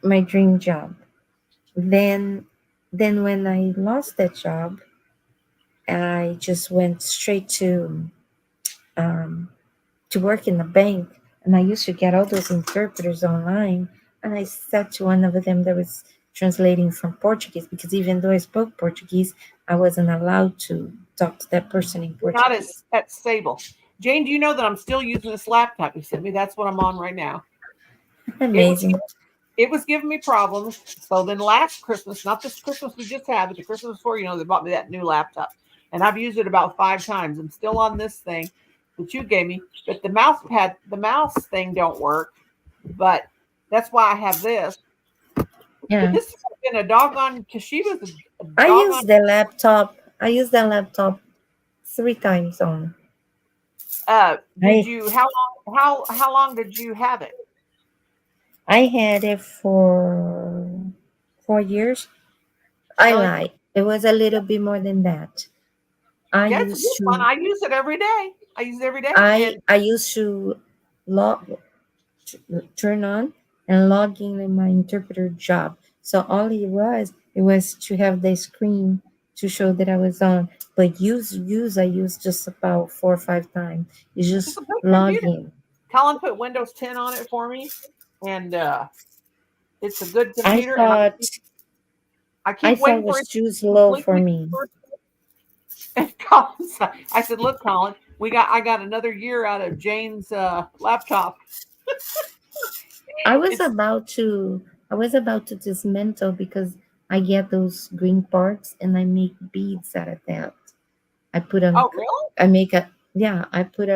my dream job. Then when I lost that job, I just went straight um, to work in the bank, and I used to get all those interpreters online. And I said to one of them that was translating from Portuguese, because even though I spoke Portuguese, I wasn't allowed to talk to that person in You're not Portuguese. at Sable. Jane, do you know that I'm still using this laptop you sent me? That's what I'm on right now. Amazing. It was giving me problems. So then last Christmas, not this Christmas we just had, but the Christmas before, they bought me that new laptop. And I've used it about 5 times. I'm still on this thing that you gave me. But the mouse thing don't work. But that's why I have this. Yeah. But this has been a doggone Toshiba's a I doggone. used the laptop. I used the laptop 3 times on. Did you how long did you have it? I had it for 4 years. I Really? lied. It was a little bit more than that. I Yeah, it's a used good one. to I use it every day. I use it every day. I used to log turn on and log in my interpreter job. So all it was to have the screen to show that I was on. But I used just about 4 or 5 times. You It's just a good log computer. in. Colin put Windows 10 on it for me, and it's a good I computer. thought I I keep thought it waiting for was it to too slow for completely. me. And Colin said, I said, "Look, Colin, I got another year out of Jane's laptop." I was It's about to dismantle because I get those green parts and I make beads out of that. I put oh really? I make a yeah, I put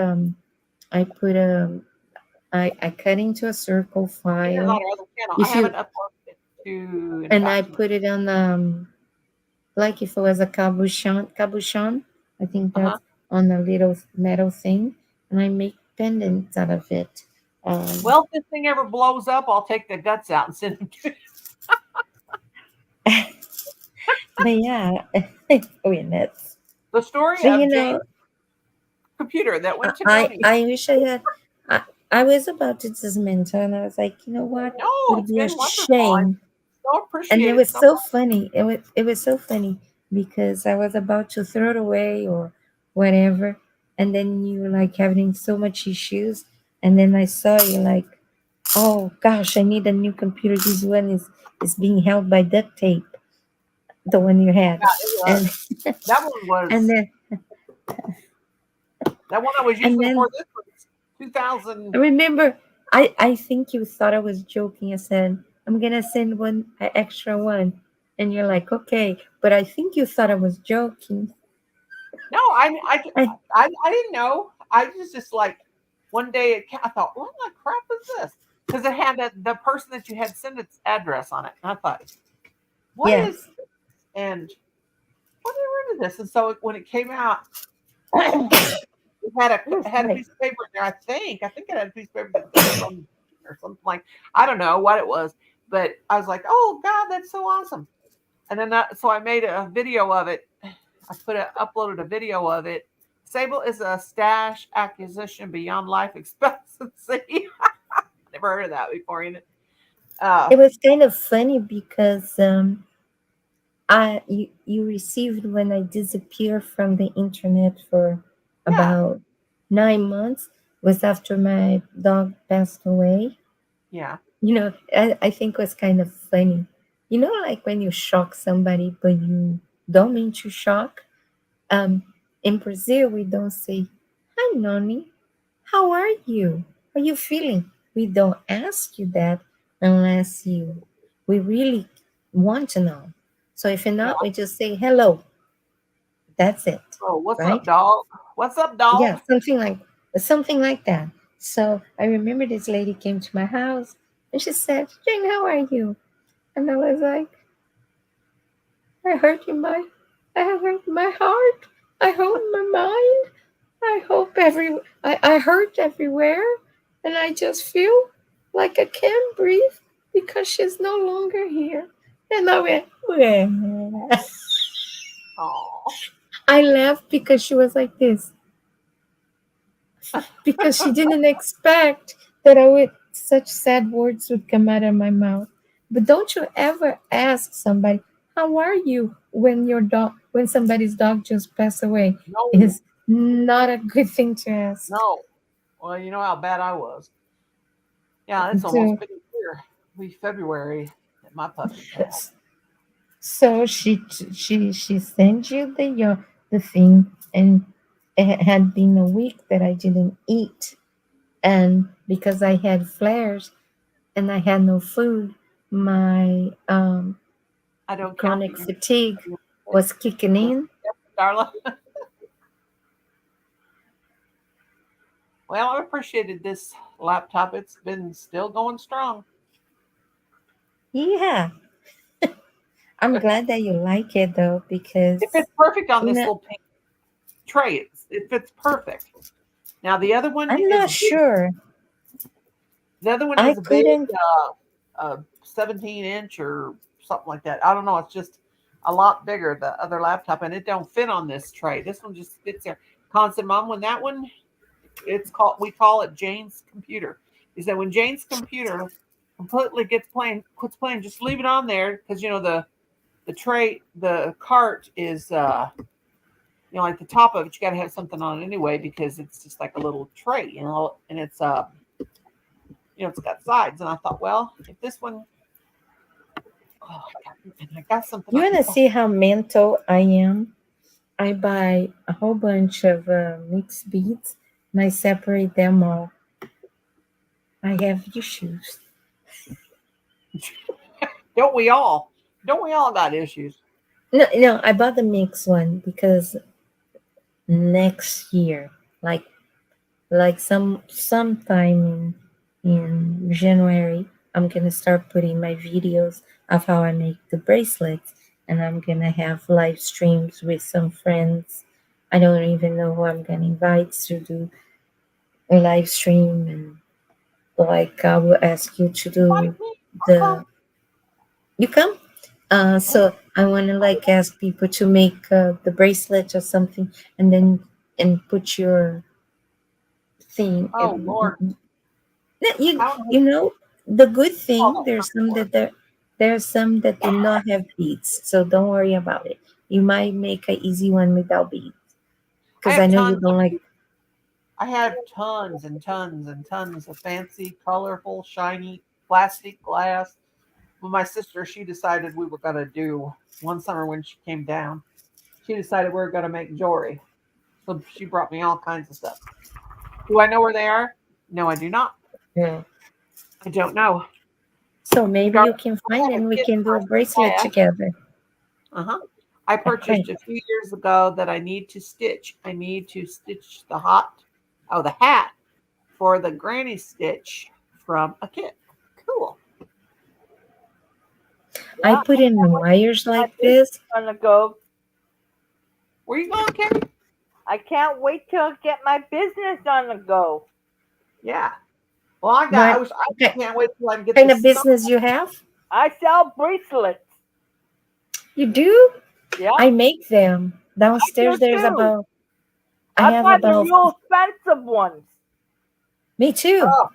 I cut into a circle It is on file. our other channel. I If haven't you uploaded it to and I Enfaction. put it on like if it was a cabochon, I think Uh huh. that's on a little metal thing, and I make pendants out of it. Well, if this thing ever blows up, I'll take the guts out and send them to. But yeah, oh yeah, that's. The story But of you Jane's know, computer that went to I Noni. I wish I had. I, I was about to dismantle, and I was like, you know what? It No, would it's be a been wonderful. I shame. so And it appreciate it was so so much. funny. It was so funny because I was about to throw it away or whatever, and then you were like having so much issues, and then I saw you like, oh gosh, I need a new computer. This one is being held by duct tape, the one you had, Yeah, it was. and That one and was then that one I was and using then before this was 2000. I remember, I think you thought I was joking. I said, I'm gonna send an extra one. And you're like, okay. But I think you thought I was joking. No, I, I didn't know. I was just like one day I thought, what the crap is this? Because it had the person that you had sent its address on it. And I thought, what is? yes, And what is rid of this? And so when it came out, it had a right. piece of paper in there. I think it had a piece of paper that said from or something like I don't know what it was, but I was like, oh God, that's so awesome. And then so I made a video of it. Uploaded a video of it. Sable is a stash acquisition beyond life expectancy. Never heard of that before, ain't it? Uh, It was kind of funny because you received when I disappeared from the internet for yeah, about 9 months was after my dog passed away. yeah. I think was kind of funny. Like when you shock somebody, but you don't mean to shock. Um, in Brazil, we don't say, "Hi, Noni, how are you? How are you feeling?" We don't ask you that unless we really want to know. So if you're Yeah. not, we just say hello. That's it, Oh, what's up, right? dog? What's up, Yeah, dog? something like that. So I remember this lady came to my house and she said, "Jane, how are you?" And I was like, I hurt in my, I hurt my heart. I hurt my mind. I hurt everywhere. And I just feel like I can't breathe because she's no longer here. And I went, "Well." Oh, I laughed because she was like this, because she didn't expect that such sad words would come out of my mouth. But don't you ever ask somebody, how are you, when somebody's dog just passed away? no, It's not a good thing to ask. no. Well, you know how bad I was. Yeah, it's almost So been a year. We February. my puppy cat. So she sent you the thing, and it had been a week that I didn't eat, and because I had flares and I had no food, my I don't count chronic that fatigue was kicking in. Darla. Well, I appreciated this laptop. It's been still going strong. Yeah, I'm glad that you like it though, because It fits perfect on you this know, little pink tray. It fits perfect. Now the other one I'm is not sure. the other one I is a big couldn't. 17-inch or something like that. I don't know. It's just a lot bigger, the other laptop, and it don't fit on this tray. This one just fits there. Con said, Mom, when that one, we call it Jane's computer. He said when Jane's computer completely quits playing, just leave it on there because the tray, the cart is like the top of it, you got to have something on it anyway because it's just like a little tray, and it's it's got sides. And I thought, well, if this one, oh, I got something. You want to see how mental I am? I buy a whole bunch of mixed beads and I separate them all. I have issues. Don't we all? Don't we all got issues? No, I bought the mixed one because next year, like sometime in January, I'm gonna start putting my videos of how I make the bracelets, and I'm gonna have live streams with some friends. I don't even know who I'm gonna invite to do a live stream, and like I will ask you to do the you come. So I want to like ask people to make the bracelet or something, and then and put your thing. Oh Lord, No, how you know the good thing. oh, There's some that do not have beads, so don't worry about it. You might make an easy one without beads, I because I have know you tons. don't like. I have tons and tons and tons of fancy, colorful, shiny plastic glass. Well, my sister, she decided we were gonna do one summer when she came down. She decided we were gonna make jewelry, so she brought me all kinds of stuff. Do I know where they are? No, I do not. Yeah. I don't know. So maybe you can find and we can do a bracelet together. Uh-huh. I Okay. purchased a few years ago that I need to stitch. I need to stitch the hat for the granny stitch from a kit. Cool. I Yeah, put in wires like this. gonna go. Where you going, Carrie? I can't wait till I get my business on the go. Yeah. Well, I Okay. can't wait till I can get Kind this of business you have? I sell bracelets. You do? Yeah, I make them. I Downstairs do there's too. about I I have buy the about real expensive ones. me too. Oh,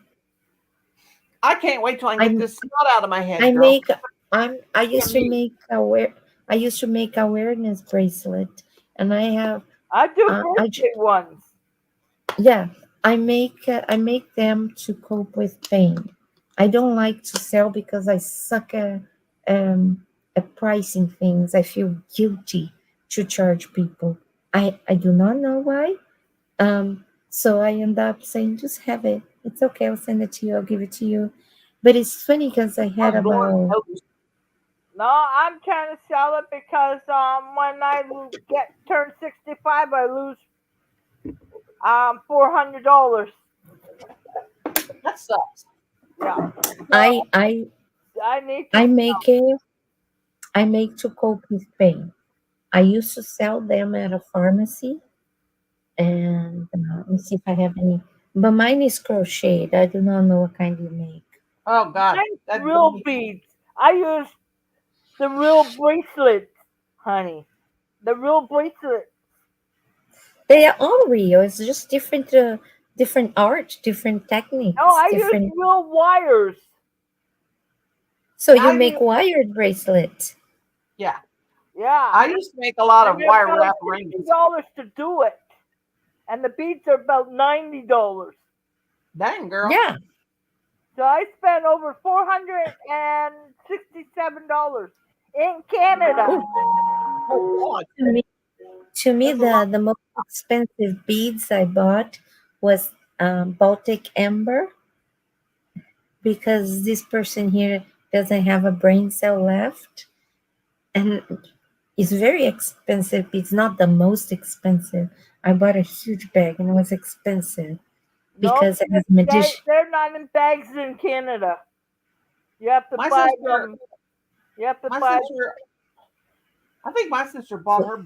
I can't wait till I can I get this snot out of my head, I girl. make I used to make awareness bracelet, and I have I do I birthday ones. yeah, I make them to cope with pain. I don't like to sell because I suck at pricing things. I feel guilty to charge people. I do not know why. So I end up saying, just have it. It's okay. I'll send it to you. I'll give it to you. But it's funny because I had I'm born about toast. No, I'm trying to sell it because when I turn 65, I lose $400. That sucks. Yeah, I I need to. I make it. I make to cope with pain. I used to sell them at a pharmacy, and let me see if I have any. But mine is crocheted. I do not know what kind you make. Oh God. Mine's real beads. I use the real bracelets, honey. The real bracelet. They are all real. It's just different art, different techniques, No, I use different. real wires. So Now you make wired bracelet. Yeah. Yeah. I used to make a lot of And they're wire about wrap rings. $60 to do it, and the beads are about $90. Dang, girl. Yeah. So I spent over $467 in Canada. Oh, God. To me, That's a lot. the most expensive beads I bought was Baltic Amber, because this person here doesn't have a brain cell left, and it's very expensive. It's not the most expensive. I bought a huge bag and it was expensive Nope, because it has medicinal. they're not in bags in Canada. You have to My buy sister, them. You have to my buy. sister, I think my sister got her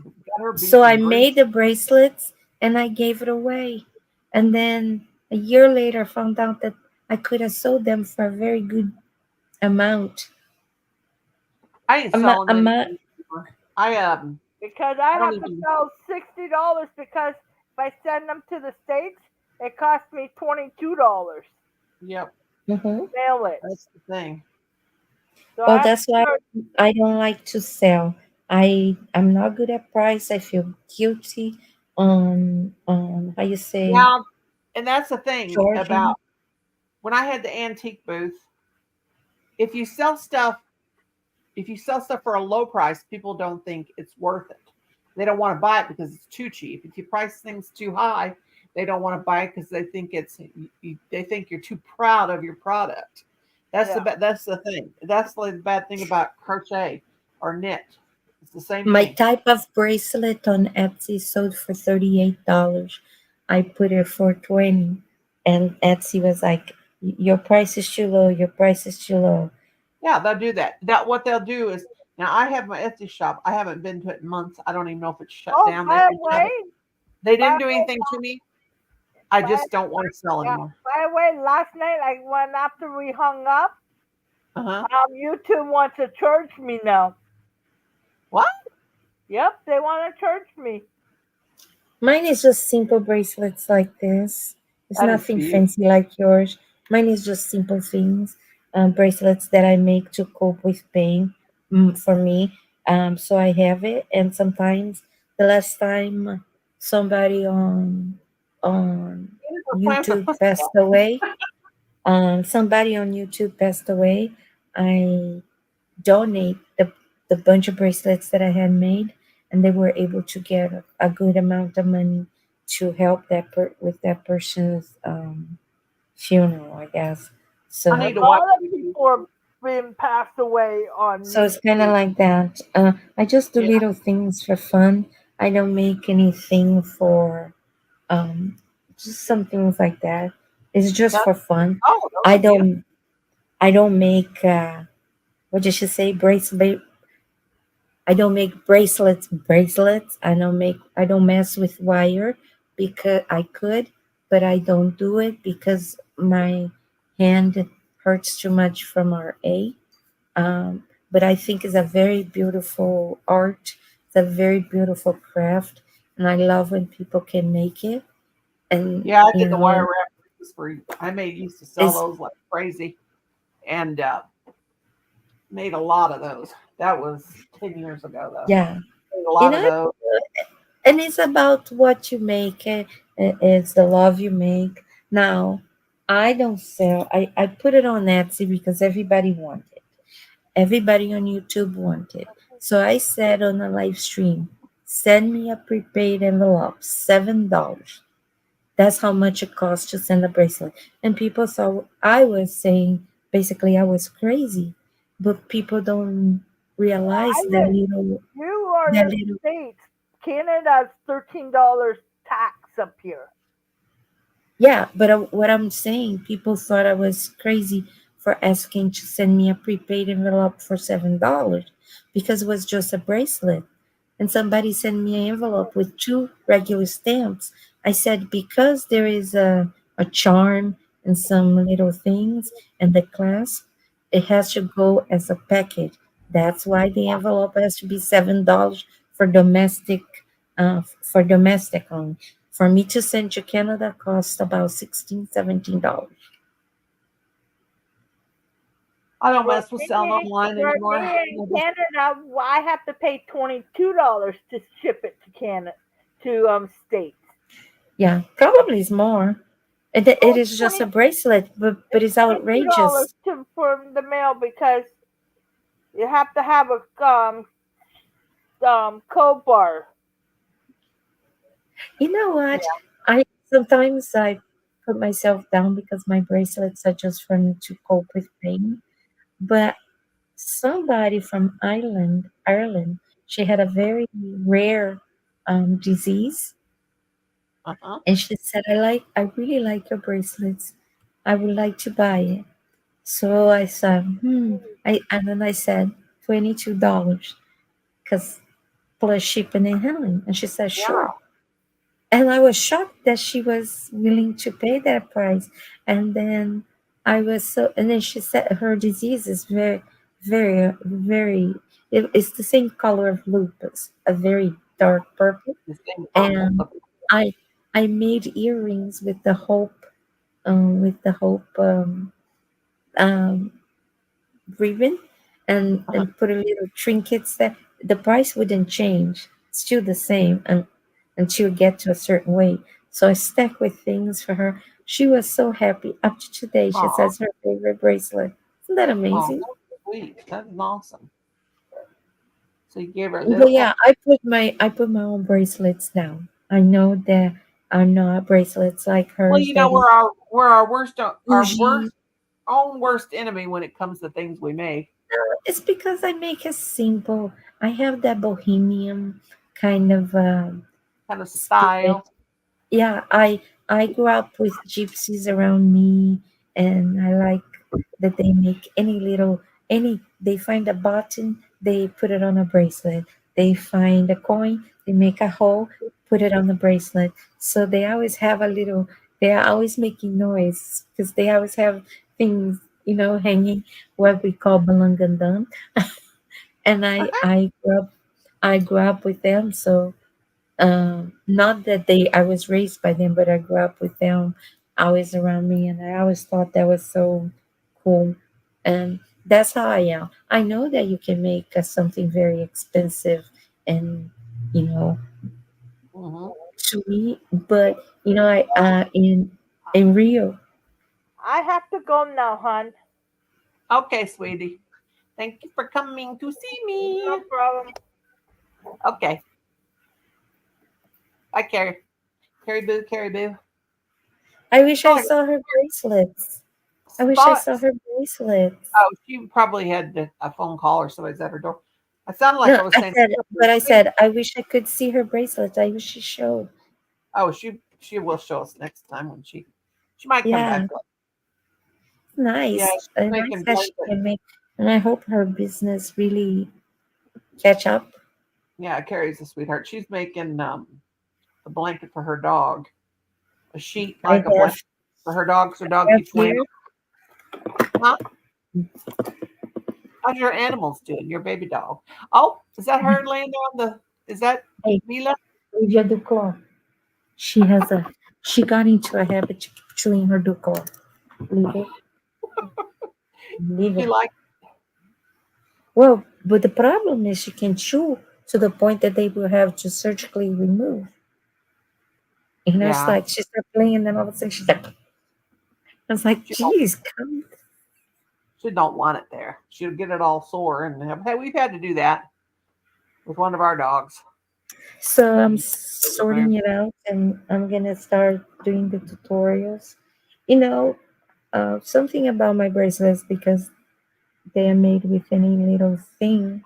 beads So I in Greece. made the bracelets and I gave it away. And then a year later, I found out that I could have sold them for a very good amount. I ain't selling any Ama, anymore. Because I I don't have to even. sell $60 because if I send them to the States, it costs me $22 Yep, mhm. to mail it. that's the thing. So Well, I have to that's why charge. I don't like to sell. I'm not good at price. I feel guilty on how you say Yeah, and that's the thing charging. about when I had the antique booth. If you sell stuff, if you sell stuff for a low price, people don't think it's worth it. They don't want to buy it because it's too cheap. If you price things too high, they don't want to buy it because they think they think you're too proud of your product. Yeah. That's the thing. That's like the bad thing about crochet or knit. It's the same My thing. type of bracelet on Etsy sold for $38. I put it for 20, and Etsy was like, "Your price is too low. Your price is too low." Yeah, they'll do that. That what they'll do is now I have my Etsy shop. I haven't been to it in months. I don't even know if it's shut Oh, down. by the way, They by didn't do anything to me. I by just don't want to sell yeah. anymore. By the way, last night, like when after we hung up, Uh huh. YouTube wants to charge me now. What? Yep, they want to charge me. Mine is just simple bracelets like this. It's That is nothing cute. fancy like yours. Mine is just simple things, bracelets that I make to cope with pain, for me. So I have it, and sometimes the last time somebody on We're playing with YouTube the passed away, somebody on YouTube passed away. I donate the bunch of bracelets that I had made, and they were able to get a good amount of money to help with that person's funeral, I guess. I A need So to watch lot of YouTube. people have been passed away on it's kind of YouTube. like that. I just do Yeah. little things for fun. I don't make anything for um, just some things like that. It's just That's for fun. oh, those I are beautiful. don't I don't make what did she say, bracelet. I don't make bracelets. I don't mess with wire because I could, but I don't do it because my hand hurts too much from RA. But I think it's a very beautiful art. It's a very beautiful craft, and I love when people can make it. And Yeah, I you did the wire know, wrap for. I made used to sell it's those like crazy, and made a lot of those. That was 10 years ago though. yeah, Made a you lot of know, those. and it's about what you make. It's the love you make. Now, I don't sell. I put it on Etsy because everybody wanted. Everybody on YouTube wanted. So I said on a live stream, send me a prepaid envelope, $7. That's how much it costs to send a bracelet. And people thought I was saying basically I was crazy, but people don't realize I live. You are that in the little. States. Canada's $13 tax up here. Yeah, but what I'm saying, people thought I was crazy for asking to send me a prepaid envelope for $7 because it was just a bracelet. And somebody sent me an envelope with two regular stamps. I said, because there is a charm and some little things and the clasp, it has to go as a package. That's why the envelope has to be $7 for domestic only. For me to send to Canada cost about $16, $17. I don't For mess with selling me, online for anymore. me in Canada, I have to pay $22 to ship it to Canada to States. Yeah, probably is more. it is just a bracelet, but it's $20 outrageous. for the mail because you have to have a code bar. You know what? I sometimes I put myself down because my bracelets are just for me to cope with pain. But somebody from Ireland, she had a very rare disease, Uh-huh. and she said, I really like your bracelets. I would like to buy it. So I said, and then I said $22 because plus shipping and handling. And she said, Yeah. sure. And I was shocked that she was willing to pay that price. And then and then she said her disease is very, very, very, it's the same color of lupus, a very dark purple. The same purple. And I, I made earrings with the hope, um, ribbon Uh-huh. and put a little trinkets there. The price wouldn't change, still the same until you get to a certain weight. So I stuck with things for her. She was so happy. Up to today, she Aw. says her favorite bracelet. Isn't that Oh, amazing? that's sweet. That's awesome. So you gave her But this. yeah, I put my own bracelets down. I know that are not bracelets like Well, hers you know, that is we're our bougie. own worst enemy when it comes to things we make. It's because I make it simple. I have that bohemian kind of Kind of spirit. style. Yeah, I grew up with gypsies around me, and I like that they make any they find a button, they put it on a bracelet. They find a coin, they make a hole, put it on the bracelet. So they always have a little. They are always making noise because they always have things, hanging what we call balangandang. And I grew up with them, so not that I was raised by them, but I grew up with them always around me, and I always thought that was so cool. And that's how I am. I know that you can make something very expensive and, you know, Hmm. sweet, but in Rio, I have to go now, hon. Okay, sweetie. Thank you for coming to see No me. problem. Okay. Bye, Carrie. Carrie Boo, Carrie Boo. I wish I Oh, saw her bracelets. I wish I saw spots. her bracelets. Oh, she probably had a phone call or somebody's at her door. I sounded like No, I was saying, I said, I wish I could see her bracelets. I wish she showed. oh, she will show us next time when she might come Yeah, back. Yeah, nice. she's Nice making that she blanket. can make, and I hope her business really catch up. Yeah, Carrie's a sweetheart. She's making a blanket for her dog, a sheet I like a have, blanket for her dog. So her dog I have keeps laying. here. Huh? How's your animals doing? Your baby dog? Oh, is that her laying there on the? Is that Hey, Mila? Olivia Duclaw. She has a. She got into a habit of chewing her Duclaw. Leave it. Leave She it. like? Well, but the problem is she can chew to the point that they will have to surgically remove. It's Yeah. like she started playing, and then all of a sudden she's like, I was like, She don't. geez, come. She don't want it there. She'll get it all sore, and hey, we've had to do that with one of our dogs. So I'm sorting it out, and I'm gonna start doing the tutorials. Something about my bracelets because they are made with any little thing.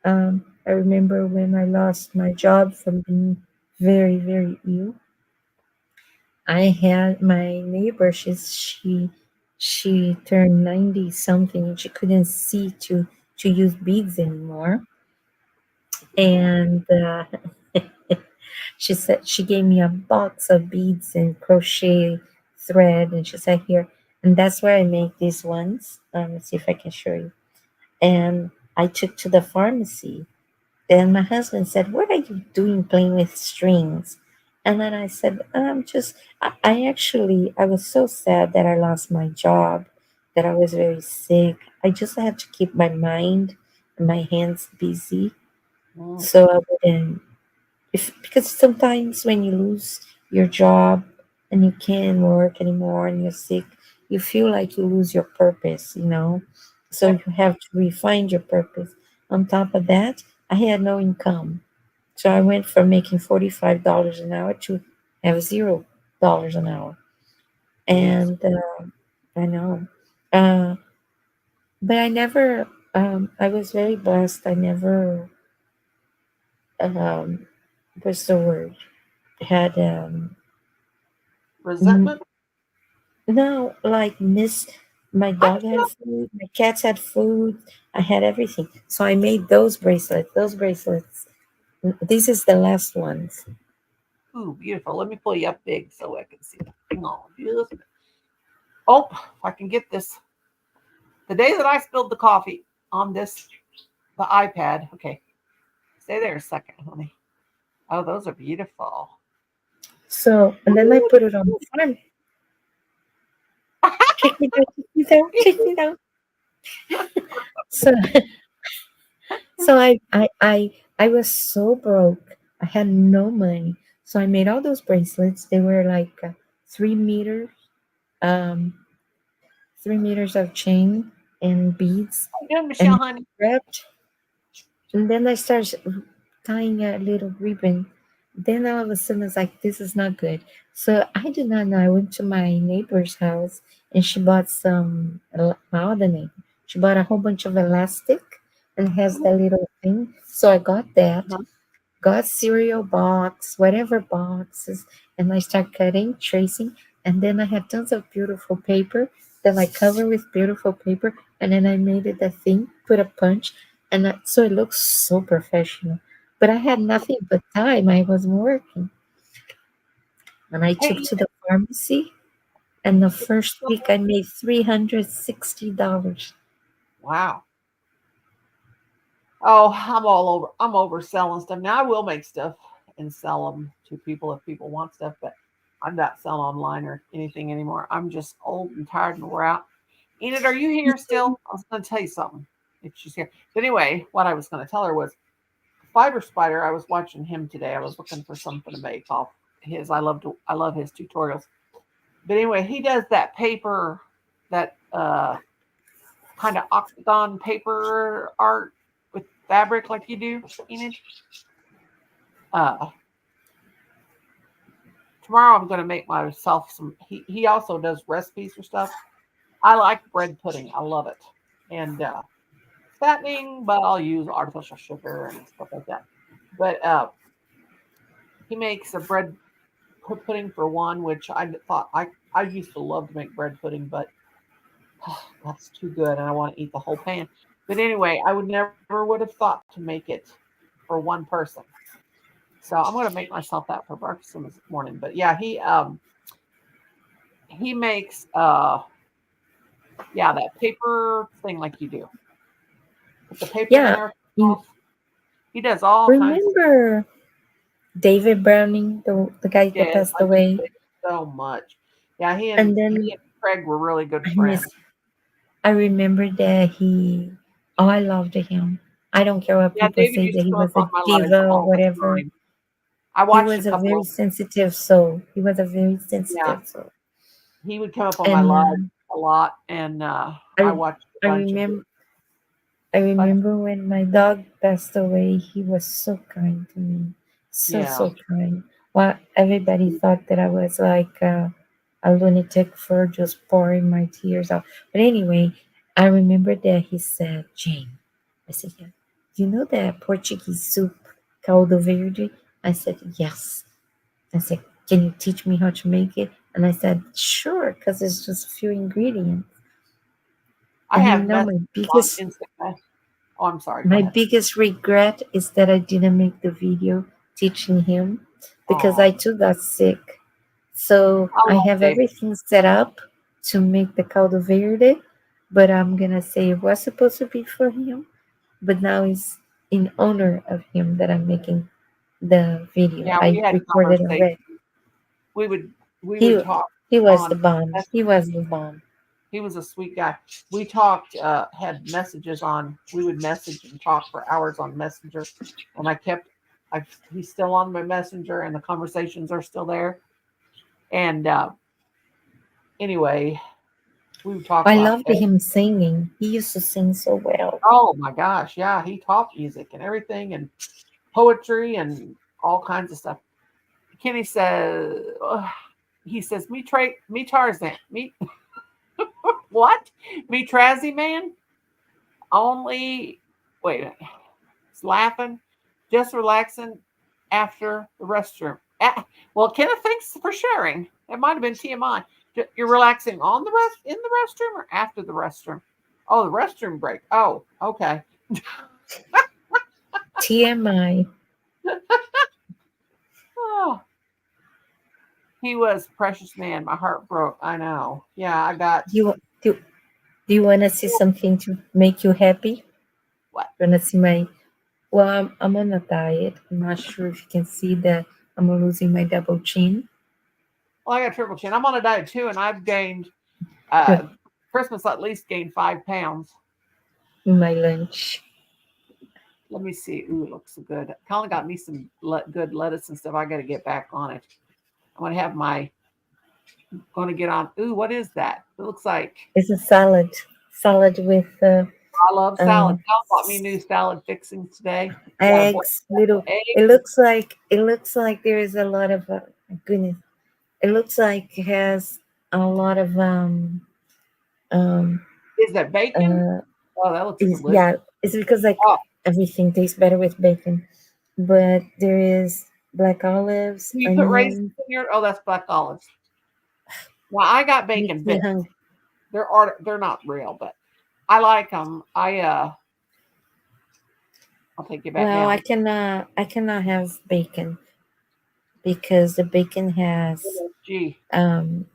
I remember when I lost my job from being very, very ill. I had my neighbor. She turned 90 something, and she couldn't see to use beads anymore. And she said she gave me a box of beads and crochet thread, and she said, "Here," and that's where I make these ones. Let's see if I can show you. And I took to the pharmacy. And my husband said, "What are you doing playing with strings?" And then I said, I was so sad that I lost my job, that I was very sick. I just had to keep my mind and my hands busy Mm. so I wouldn't, because sometimes when you lose your job, and you can't work anymore and you're sick, you feel like you lose your purpose, you know? So Yep. you have to refine your purpose. On top of that, I had no income. So I went from making $45 an hour to have $0 an hour. Jeez. And I know. Uh, but I never, I was very blessed. I never, um, what's the word? Had, Resentment? no, like miss my I dog had food, my cats had food, I had everything. So I made those bracelets. Those bracelets. This is the last ones. Ooh, beautiful. Let me pull you up big so I can see. Hang on. Just a minute. Oh, if I can get this. The day that I spilled the coffee on the iPad. Okay. Stay there a second, honey. Oh, those are beautiful. So and then I put it on the farm. Kick me down, kick me down, kick me down. So so I was so broke. I had no money. So I made all those bracelets. They were like 3 meters, um, 3 meters of chain and beads How you doing, Michelle, and honey? wrapped. And then I started tying a little ribbon. Then all of a sudden, it's like, this is not good. So I did not know. I went to my neighbor's house and she bought some, my other neighbor, she bought a whole bunch of elastic and has that little thing. So I got that, Uh-huh. got cereal box, whatever boxes, and I start cutting, tracing. And then I had tons of beautiful paper that I cover with beautiful paper. And then I made it a thing, put a punch, and so it looks so professional. But I had nothing but time. I was working. And I took Hey, to the pharmacy, and the first week I made $360. wow. Oh, I'm all over. I'm over selling stuff. Now I will make stuff and sell them to people if people want stuff, but I'm not selling online or anything anymore. I'm just old and tired and wore out. Enid, are you here still? I was going to tell you something if she's here. But anyway, what I was going to tell her was Fiber Spider. I was watching him today. I was looking for something to make off his. I love his tutorials. But anyway, he does that paper, that kind of octagon paper art with fabric like you do, Enid. Uh, Tomorrow I'm going to make myself some. He also does recipes for stuff. I like bread pudding. I love it. And fattening, but I'll use artificial sugar and stuff like that. But he makes a bread pudding for one, which I thought I used to love to make bread pudding, but that's too good, and I want to eat the whole pan. But anyway, I would never would have thought to make it for one person. So I'm going to make myself that for breakfast this morning. But yeah, he makes yeah, that paper thing like you do. Put the paper in Yeah, there. you He does all kinds of remember David Browning, the guy that yes. passed I miss away? it so much. Yeah, And then he and Craig were really good I friends. miss I remember that he, oh, I loved him. I don't care what Yeah, people David say used that to he come up was a on my live diva or all the whatever. time. I He watched a was a couple very of sensitive soul. He was a very yeah. sensitive soul. He would come up on my And live a lot, and I I, watched a I bunch of remember, I but remember when my dog passed away. He was so kind to me, yeah. so kind. Well, everybody thought that I was like a lunatic for just pouring my tears out. But anyway, I remember that he said, "Jane," I said, "Yeah, you know that Portuguese soup, caldo verde?" I said, "Yes." I said, "Can you teach me how to make it?" And I said, "Sure," because it's just a few ingredients. I And you have know, messages on Instagram. Oh, I'm sorry. Go my ahead. biggest regret is that I didn't make the video teaching him because Oh, I too got sick. So I I love have David. everything set up to make the caldo verde, but I'm gonna say it was supposed to be for him, but now it's in honor of him that I'm making the video. Yeah, we I had recorded conversations. already. We would we would He talk he was the on bomb. mess- He was the bomb. he was a sweet guy. We talked, had messages on. We would message and talk for hours on Messenger, and I he's still on my Messenger, and the conversations are still there. And anyway, we talked I about loved that. him singing. He used to sing so well. Oh my gosh, yeah, he taught music and everything and poetry and all kinds of stuff. Kenny says, he says, me Tarzan, me what? Me Trazzy man? Only wait a minute. He's laughing, just relaxing after the restroom. Well, Kenneth, thanks for sharing. It might have been TMI. You're relaxing on the in the restroom or after the restroom? Oh, the restroom break. Oh, okay. TMI. Oh, he was a precious man. My heart broke. I know. Yeah, I got Do you want to see something to make you happy? what? Want to see my? Well, I'm on a diet. I'm not sure if you can see that I'm losing my double chin. Well, I got triple chin. I'm on a diet too, and I've gained Good. Christmas at least gained 5 pounds. My lunch. Let me see. Ooh, it looks so good. Colin got me some good lettuce and stuff. I got to get back on it. I'm gonna have my. Going to get on. Ooh, what is that? It looks like It's a salad. Salad with I love salad. Colin bought me new salad fixings today. Got a eggs. Little. egg. It looks like there is a lot of my goodness. It looks like it has a lot of um Is that bacon? uh Oh, that looks is delicious. yeah, it's because like Oh, everything tastes better with bacon. But there is black olives, do you put raisins onion. in your? Oh, that's black olives. Well, I got Makes bacon me bits. hungry. They're not real, but I like them. I'll take you back Well, down. I cannot have bacon because the bacon has Gee, um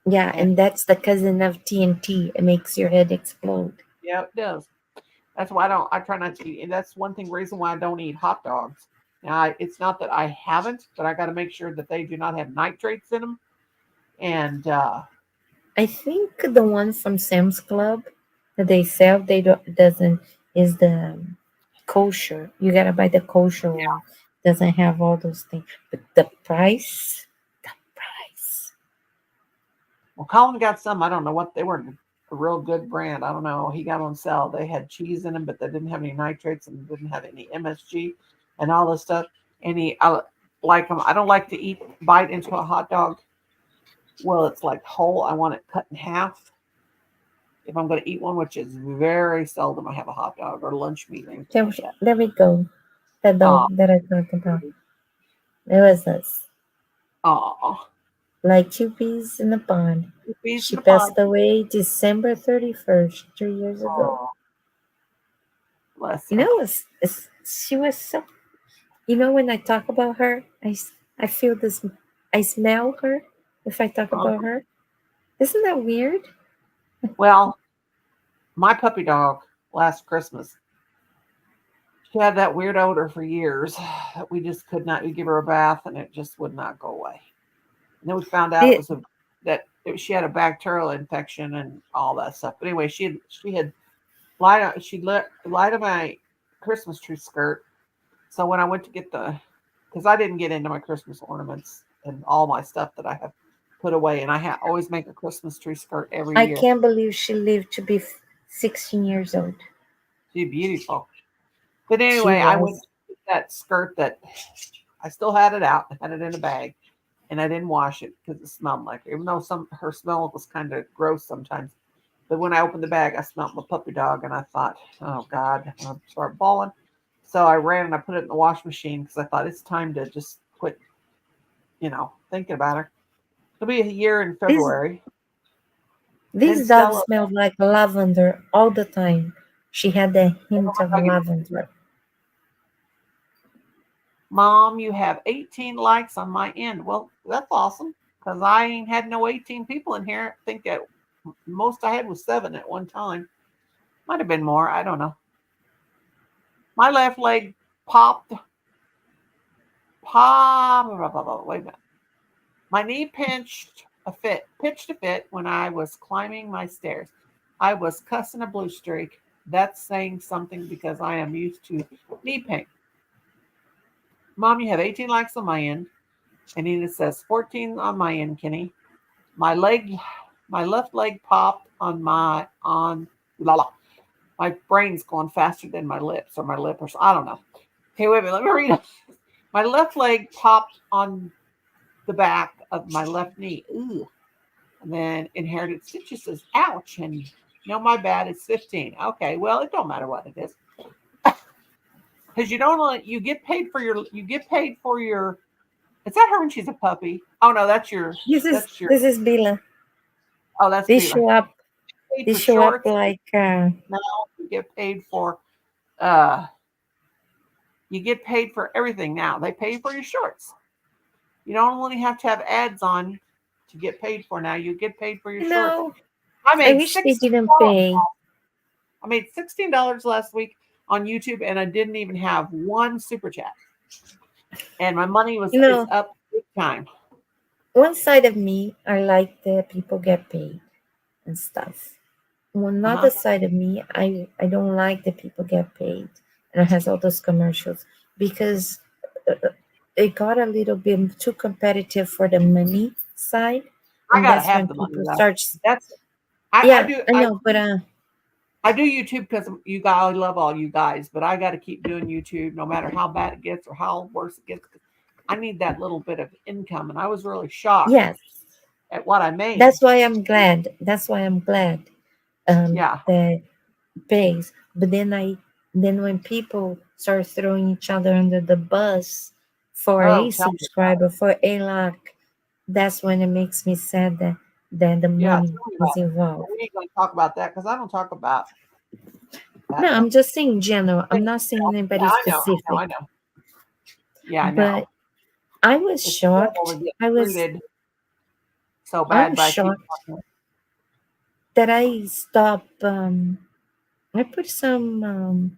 yeah, and and that's the cousin of TNT. It makes your head explode. yeah, it does. That's why I don't. I try not to eat. And that's one thing reason why I don't eat hot dogs. Now, it's not that I haven't, but I got to make sure that they do not have nitrates in them. And I think the one from Sam's Club that they sell they don't doesn't is the kosher. You gotta buy the kosher one. Doesn't have all those things. But the price. well, Colin got some. I don't know what they were. A real good brand. I don't know. He got on sale. They had cheese in them, but they didn't have any nitrates and didn't have any MSG and all this stuff. I like them. I don't like to bite into a hot dog. Well, it's like whole. I want it cut in half. If I'm going to eat one, which is very seldom, I have a hot dog or lunch meat or anything There, like that. there we go. The Oh, dog that I talked about. There was this. oh, Like two peas in a pond. peas in She the pod. passed away December 31st, 3 years ago. Oh, bless You her. know, she was so. You know, when I talk about her, I feel this. I smell her if I talk Oh, about her. Isn't that weird? well, my puppy dog last Christmas, she had that weird odor for years that we just could not. We give her a bath and it just would not go away. And then we found out It, she had a bacterial infection and all that stuff. But anyway, she had lied on my Christmas tree skirt. So when I went to get because I didn't get into my Christmas ornaments and all my stuff that I have put away, and always make a Christmas tree skirt every I year. can't believe she lived to be 16 years old. She's beautiful. But She anyway, I went was. to get that skirt that I still had it out, had it in a bag, and I didn't wash it because it smelled like her, even though her smell was kind of gross sometimes. But when I opened the bag, I smelled my puppy dog, and I thought, "Oh God!" And I started bawling. So I ran and I put it in the wash machine because I thought it's time to just quit, thinking about her. It'll be a year in This February. And this dog Stella, smelled like lavender all the time. She had a oh hint of my God, lavender. Mom, you have 18 likes on my end. Well, that's awesome because I ain't had no 18 people in here. I think that most I had was 7 at one time. Might have been more. I don't know. My left leg popped. Wait a minute. My knee pitched a fit when I was climbing my stairs. I was cussing a blue streak. That's saying something because I am used to knee pain. Mom, you have 18 likes on my end. And then it says 14 on my end, Kenny. My left leg popped on la la. My brain's going faster than my lips or my lip or so. I don't know. Okay, wait a minute. Let me read it. My left leg popped on the back of my left knee. Ooh. And then inherited stitches says, ouch. And no, my bad. It's 15. Okay, well, it don't matter what it is. Because you get paid for your, is that her when she's a puppy? Oh no, that's your, This is Bila. oh, that's They Bila. show up. Paid They for show up shorts. like. Now you get paid for everything now. They pay for your shorts. You don't only have to have ads on to get paid for now. You get paid for your shorts. No, I I made wish they $16. didn't pay. I made $16 last week on YouTube, and I didn't even have one super chat. And my money was No. is up big time. One side of me, I like that people get paid and stuff. Another side of me, I don't like that people get paid and it has all those commercials because it got a little bit too competitive for the money side. I And gotta that's have when the money. people Though. start. That's I know, but I do YouTube because you guys, I love all you guys, but I got to keep doing YouTube no matter how bad it gets or how worse it gets. I need that little bit of income, and I was really shocked yes, at what I made. that's why I'm glad. That's why I'm glad. Yeah. That pays. But then when people start throwing each other under the bus for Oh, a tell me. subscriber, for a like, that's when it makes me sad that the Yeah, money tell me is about it. involved. We ain't gonna talk about that because I don't talk about that. No, I'm just saying general. I'm not saying anybody Yeah, specific. I know. Yeah, I know. But I was It's shocked. terrible to get I was treated so I bad was by shocked people. that I stopped. I put some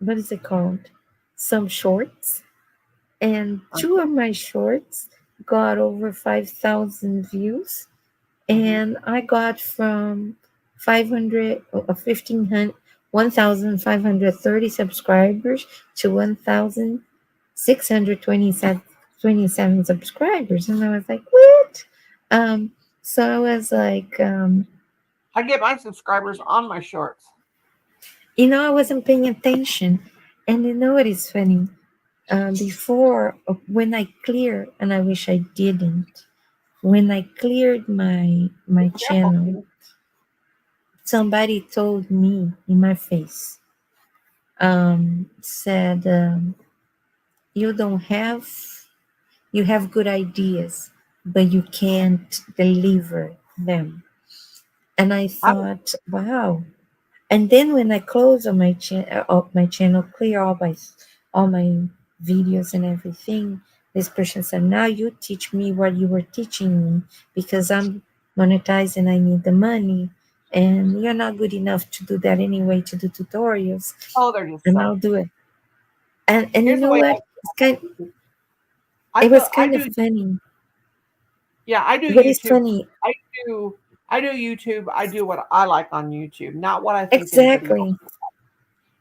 what is it called? Some shorts, and two of my shorts got over 5,000 views, and I got from 500 or 1,500 1,530 subscribers to 1,627 subscribers, and I was like, what? So I was like, I get my subscribers on my shorts. I wasn't paying attention, and you know what is funny? Before, when I clear, and I wish I didn't, when I cleared my channel, somebody told me in my face, said, you don't have, you have good ideas, but you can't deliver them. And I thought, wow. And then when I close on my channel, clear all my videos and everything, this person said, now you teach me what you were teaching me because I'm monetized and I need the money. And you're not good enough to do that anyway, to do tutorials. Oh, they're just And so. I'll do it. And you Here's the know way what? I It was do- I kind of do- funny. Yeah, I do But it's YouTube. funny. I do YouTube. I do what I like on YouTube, not what I think anybody Exactly. else.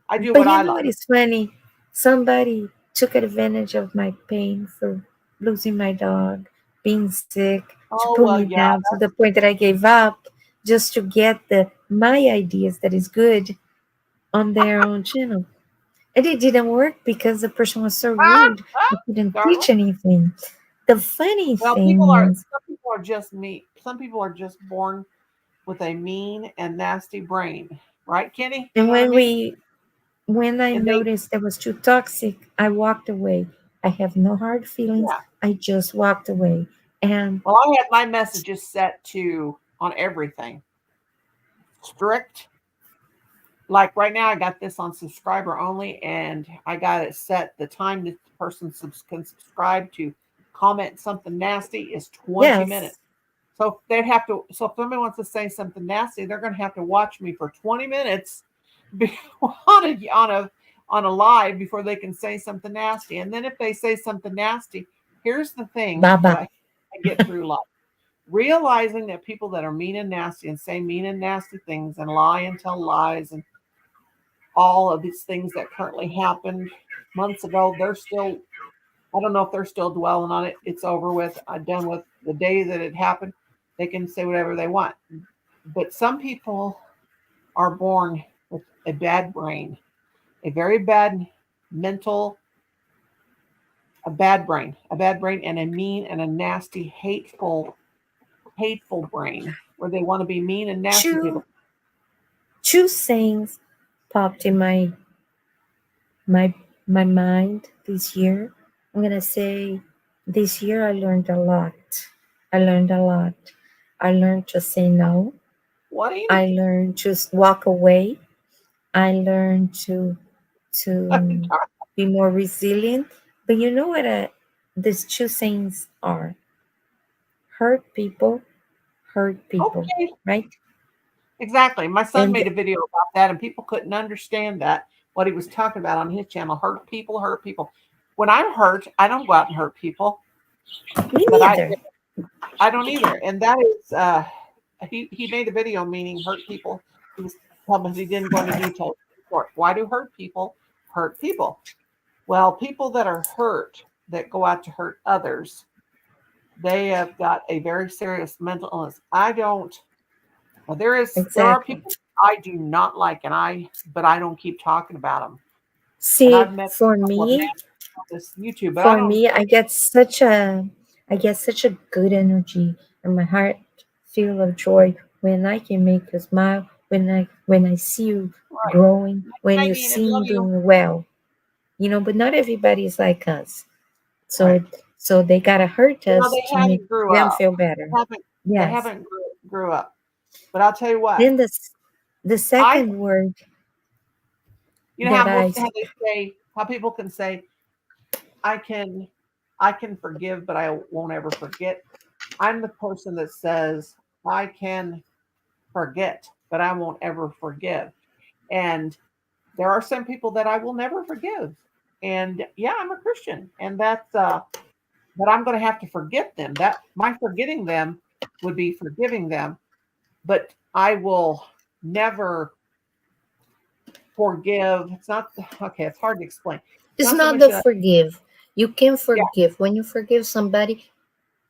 I do But what you I know like. what is funny? Somebody took advantage of my pain for losing my dog, being sick, to Oh, put well, me yeah. down to the point that I gave up just to get my ideas that is good on their own channel. And it didn't work because the person was so rude. I couldn't Darn teach anything. The funny Well, thing is, some people are just mean. Some people are just born with a mean and nasty brain, right, Kenny? You and know what I mean? when I And they, noticed that was too toxic, I walked away. I have no hard feelings. yeah. I just walked away. And Well, I had my messages set to on everything strict. Like right now, I got this on subscriber only, and I got it set. The time that the person can subscribe to comment something nasty is 20 minutes. yes, So they'd have to. So if somebody wants to say something nasty, they're going to have to watch me for 20 minutes on a live before they can say something nasty. And then if they say something nasty, here's the thing that Baba. I get through life: realizing that people that are mean and nasty and say mean and nasty things and lie and tell lies and all of these things that currently happened months ago, they're still I don't know if they're still dwelling on it. It's over with. I'm done with the day that it happened. They can say whatever they want. But some people are born with a bad brain, a very bad mental, a bad brain, and a mean and a nasty, hateful brain where they want to be mean and nasty people. Two sayings popped in my mind this year. I'm gonna say this year I learned a lot. I learned a lot. I learned to say no. What do you I learned to walk away. I learned to be more resilient. But you know what these two things are? Hurt people, Okay. right? Exactly. My son And made a video about that, and people couldn't understand that what he was talking about on his channel. Hurt people, hurt people. When I'm hurt, I don't go out and hurt people. me But neither. I don't either. And that is he made a video meaning hurt people. He was telling he didn't go into detail. Why do hurt people hurt people? Well, people that are hurt that go out to hurt others, they have got a very serious mental illness. Well, there are Exactly. people I do not like, but I don't keep talking about them. And See, I've met for a couple of me, men on this YouTube, but I don't. I get such a good energy, and my heart feel of joy when I can make you smile, when I see you Right. growing, when you Nadine, I see love me you. doing well. But not everybody is like us. So Right. so they gotta hurt Well, us they to make haven't grew them up. feel better. They Yes. haven't grew up. But I'll tell you what. Then the second word You know that how I they say, how people can say, I can forgive, but I won't ever forget. I'm the person that says I can forget, but I won't ever forgive. And there are some people that I will never forgive. And yeah, I'm a Christian, and that's but I'm going to have to forget them. That my forgetting them would be forgiving them, but I will never forgive. It's not okay. It's hard to explain. it's Not so not much the that forgive. You can yeah, forgive. When you forgive somebody,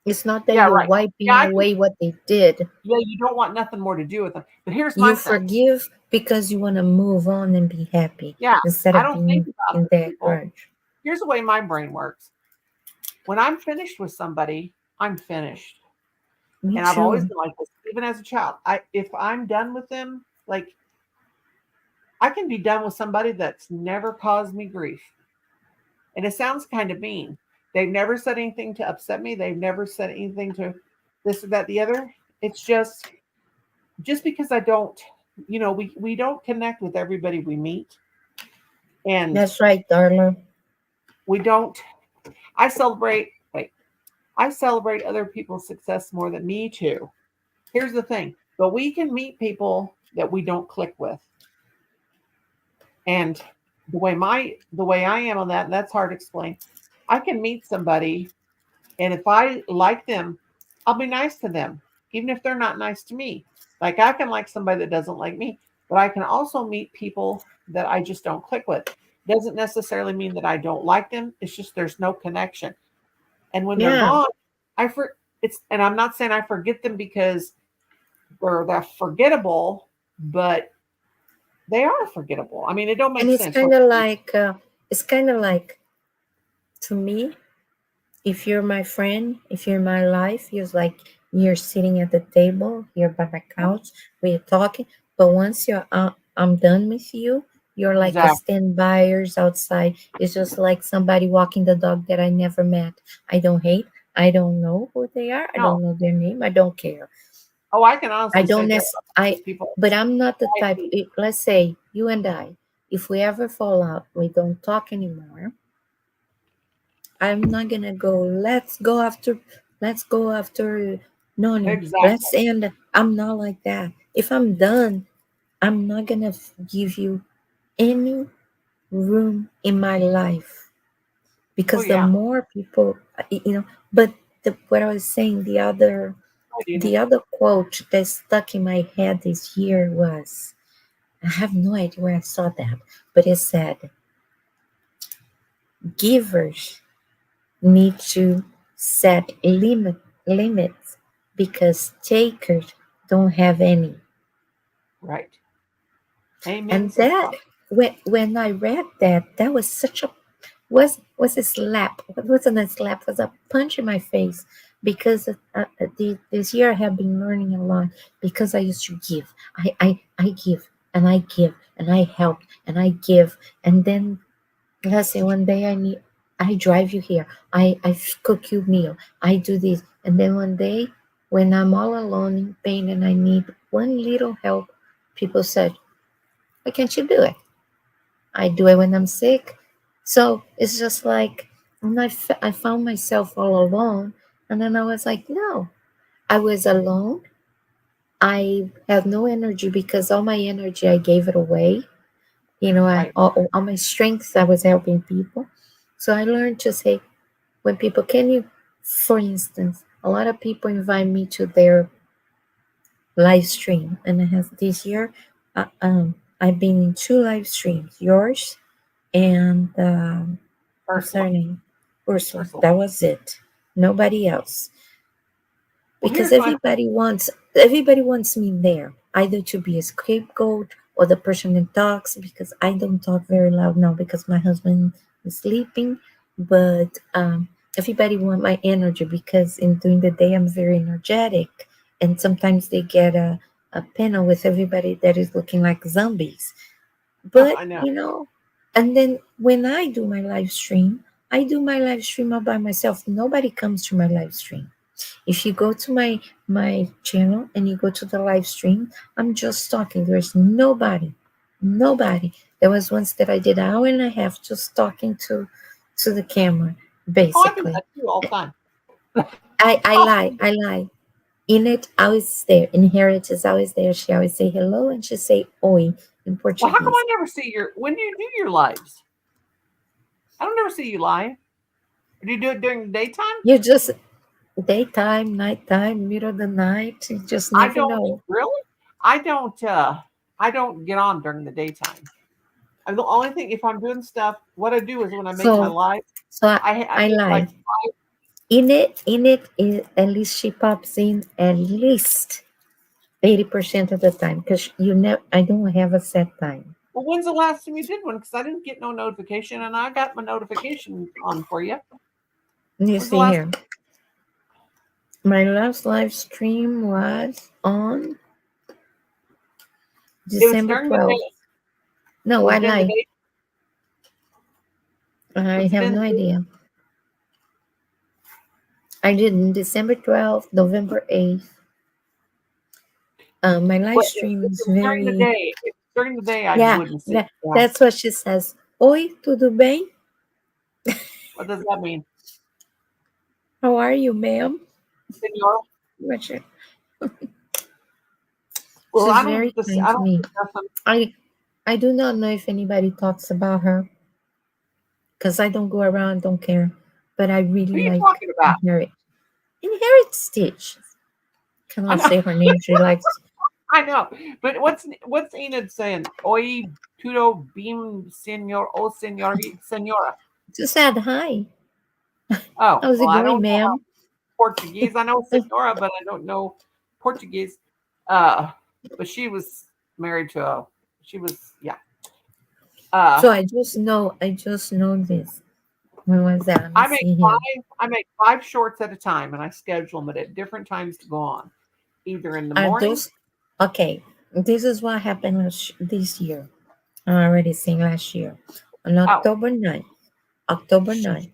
it's not that yeah, you're right. wiping Yeah, away what they did. yeah, you don't want nothing more to do with them. But here's my You thing. forgive because you want to move on and be happy Yeah, instead I of don't think being about in the that people. grudge. Here's the way my brain works. When I'm finished with somebody, I'm finished. Me And I've always too. been like this, even as a child. If I'm done with them, like I can be done with somebody that's never caused me grief. And it sounds kind of mean. They've never said anything to upset me. They've never said anything to this or that, the other. It's just because I don't, we don't connect with everybody we meet. And That's right, Darla. we don't, I celebrate, I celebrate other people's success more than me too. Here's the thing, but we can meet people that we don't click with. And the way I am on that, and that's hard to explain. I can meet somebody, and if I like them, I'll be nice to them, even if they're not nice to me. Like I can like somebody that doesn't like me, but I can also meet people that I just don't click with. Doesn't necessarily mean that I don't like them. It's just there's no connection. And when they're Yeah. gone, and I'm not saying I forget them because they're forgettable, but they are forgettable. I mean, it don't make And it's sense. kind of like to me, if you're my friend, if you're my life, you're sitting at the table, you're by my couch, we're talking. But once I'm done with you, you're like a Exactly. standbyers outside. It's just like somebody walking the dog that I never met. I don't hate. I don't know who they are. I No. don't know their name. I don't care. Oh, I can honestly I don't say that I people. but I'm not the I type. hate- Let's say you and I, if we ever fall out, we don't talk anymore. I'm not gonna go. Let's go after. Let's go after. No, no. Exactly. Let's end. I'm not like that. If I'm done, I'm not gonna give you any room in my life Oh because the yeah. more people, But what I was saying, the other quote that stuck in my head this year was, I have no idea where I saw that, but it said, givers need to set limits because takers don't have any. Right. Amen, And sister. that when I read that, that was such a was a slap. It wasn't a slap. It was a punch in my face because this year I have been learning a lot because I used to give. I give and I give and I help and I give and then let's say one day I drive you here. I cook you meal. I do this and then one day when I'm all alone in pain and I need one little help, people said, "Why can't you do it?" I do it when I'm sick. So it's just like, and I found myself all alone. And then I was like, no, I was alone. I had no energy because all my energy, I gave it away. Right. All my strengths, I was helping people. So I learned to say, when people, for instance, a lot of people invite me to their live stream. And it has this year, I've been in 2 live streams, yours and what's her Ursula. name? Ursula. Ursula. That was it. Nobody else. Well, Because here's my everybody wants me there, either to be a scapegoat or the person that talks. Because I don't talk very loud now because my husband is sleeping. But everybody want my energy because during the day I'm very energetic, and sometimes they get a panel with everybody that is looking like zombies. But I know. and then when I do my live stream, I do my live stream all by myself. Nobody comes to my live stream. If you go to my channel and you go to the live stream, I'm just talking. There's nobody. There was once that I did an hour and a half just talking to the camera, Oh, I do basically. that too all the time. I lie. In it, I was there. In Heritage, I was there. She always say hello and she say oi in Well, how come Portuguese. I never see when do you do your lives? I don't ever see you live. Do you do it during the daytime? You just daytime, nighttime, middle of the night. You just I never don't know. really. I don't get on during the daytime. And the only thing if I'm doing stuff, what I do is when I make my So live, so I I make like lie. In it, at least she pops in at least 80% of the time because I don't have a set time. well, when's the last time you did one? Because I didn't get no notification, and I got my notification on for you. You When's the see last? here, my last live stream was on It was December during the 12th. day. No, Was I it in the lie. day? I Was it have in no the day? idea. I did in December 12th, November 8th. My live But stream if is it was during the very, day, if it's during the day, I yeah, wouldn't see. Yeah. that's what she says. Oi, tudo bem? What does that mean, How are you, ma'am? Senora? Richard. Well, She's very kind I to don't me. do nothing. I do not know if anybody talks about her because I don't go around, don't care. But I Who really are you like talking about? Inherit Stitch. I Cannot know, say her name. She likes. I know. But what's Enid saying? Oi, tudo beam, senor, oh, senora. Just said hi. Oh, How's well, it I going, don't know ma'am? Portuguese. I know senora, but I don't know Portuguese. Uh, but she was married to a. She was yeah. Uh, So I just know this. When was that? Let me see here. I make 5 shorts at a time, and I schedule them at different times to go on, either in the Are morning. those okay? This is what happened this year. I already seen last year. On Oh, October 9th. October 9th.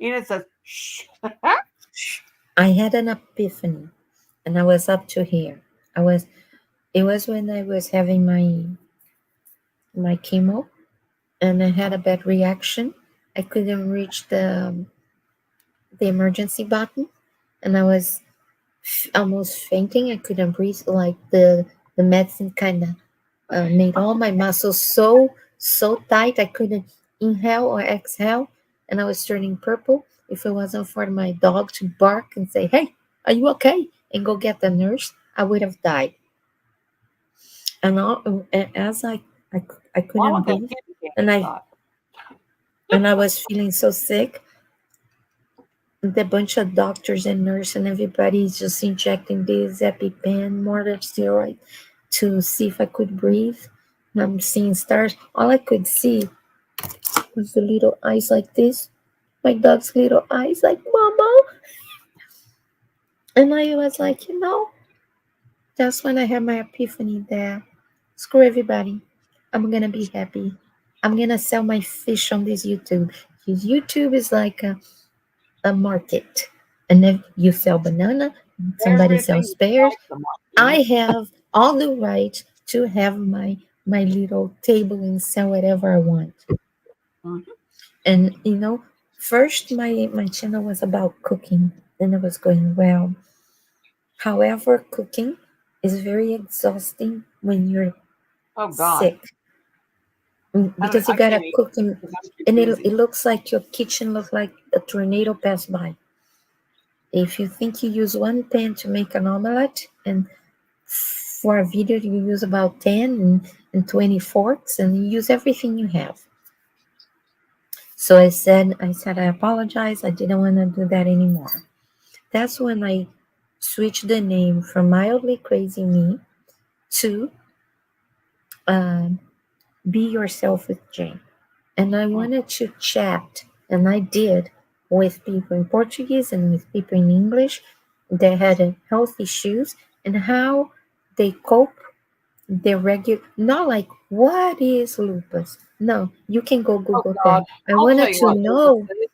Enid says, "Shh." I had an epiphany and I was up to here. It was when I was having my chemo and I had a bad reaction. I couldn't reach the emergency button and I was almost fainting. I couldn't breathe. Like the medicine kind of made all my muscles so tight I couldn't inhale or exhale, and I was turning purple. If it wasn't for my dog to bark and say, "Hey, are you okay?" and go get the nurse, I would have died. And as I Well, I couldn't want that breathe, kidney candy and I shot. and I was feeling so sick. the bunch of doctors and nurse and everybody's just injecting this EpiPen, more than steroid, to see if I could breathe. And I'm seeing stars. All I could see was the little eyes like this. My dog's little eyes like mama. And I was like, that's when I had my epiphany that screw everybody. I'm gonna be happy. I'm gonna sell my fish on this YouTube. Because YouTube is like a market. And if you sell banana, somebody Everything sells pears. else the market. I have all the right to have my little table and sell whatever I want. Mhm. And first my channel was about cooking, and it was going well. However, cooking is very exhausting when you're Oh God. sick. Because you I gotta can't eat cook and because I'm too it busy. looks like your kitchen looks like a tornado passed by. If you think you use one pan to make an omelette, and for a video you use about 10 and 20 forks, and you use everything you have. So I said I apologize. I didn't want to do that anymore. That's when I switched the name from Mildly Crazy Me to Be Yourself with Jane. And I wanted to chat, and I did, with people in Portuguese and with people in English that had health issues and how they cope. They're regular, not like what is lupus. No, you can go Oh Google God. that. I I'll tell wanted you to what know. lupus is.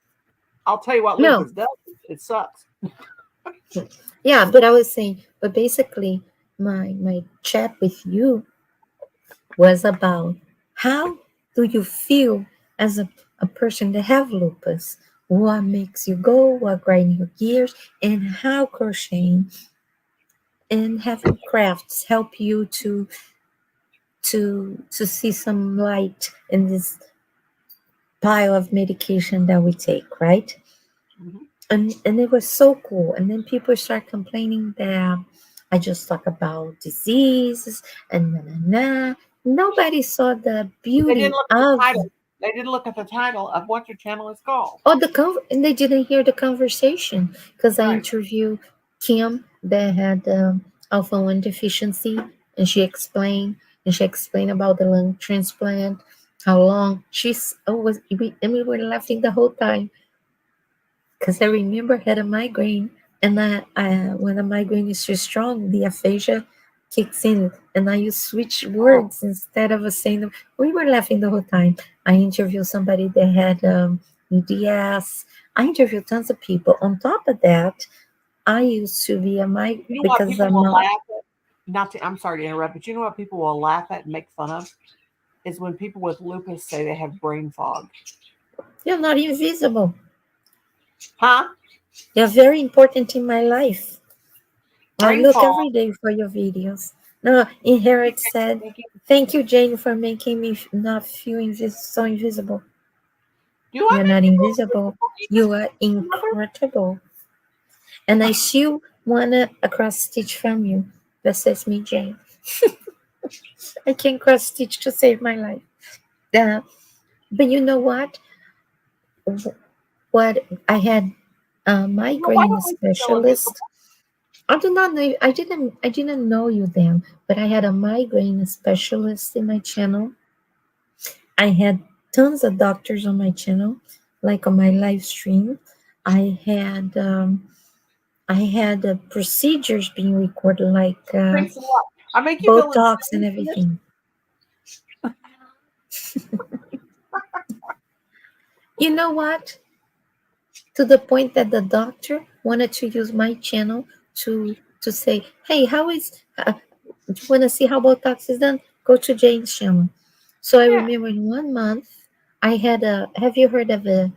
I'll tell you what No, lupus does. It sucks. yeah, but I was saying, but basically, my chat with you was about how do you feel as a person that have lupus? What makes you go? What grind your gears? And how crocheting and having crafts help you to see some light in this pile of medication that we take, right? Mhm. And it was so cool. And then people start complaining that I just talk about diseases and na. Nobody saw the They didn't beauty look at the of title. They didn't look at the title of what your channel is called. and they didn't hear the conversation because I Right. interviewed Kim that had alpha 1 deficiency, and she explained about the lung transplant, how long she's always and we were laughing the whole time because I remember I had a migraine, and when a migraine is too strong, the aphasia kicks in, and I use switch Oh, words instead of saying them. We were laughing the whole time. I interviewed somebody that had EDS. I interviewed tons of people. On top of that, I used to be you know what because people I'm will laugh at? I'm sorry to interrupt, but you know what people will laugh at and make fun of is when people with lupus say they have brain fog. you're not invisible. Huh? You're very important in my life. I Brain look fog. every day for your videos. No, Inherit said, "Thank you, Jane, for making me not feel so invisible. Do I You're make not people invisible. invisible? You are incredible. And I still wanna cross stitch from you." That says me, Jane. I can cross stitch to save my life. But you know what? What I had a Well, why migraine don't we feel invisible? specialist. I do not know. I didn't know you then, but I had a migraine specialist in my channel. I had tons of doctors on my channel, like on my live stream. I had procedures being recorded, like Thanks a lot. I make you feel Botox and invisible. everything. You know what? To the point that the doctor wanted to use my channel to say, "Hey, how is? Do you want to see how Botox is done? Go to Jane's channel." So I Yeah. remember in 1 month, I had a. Have you heard of a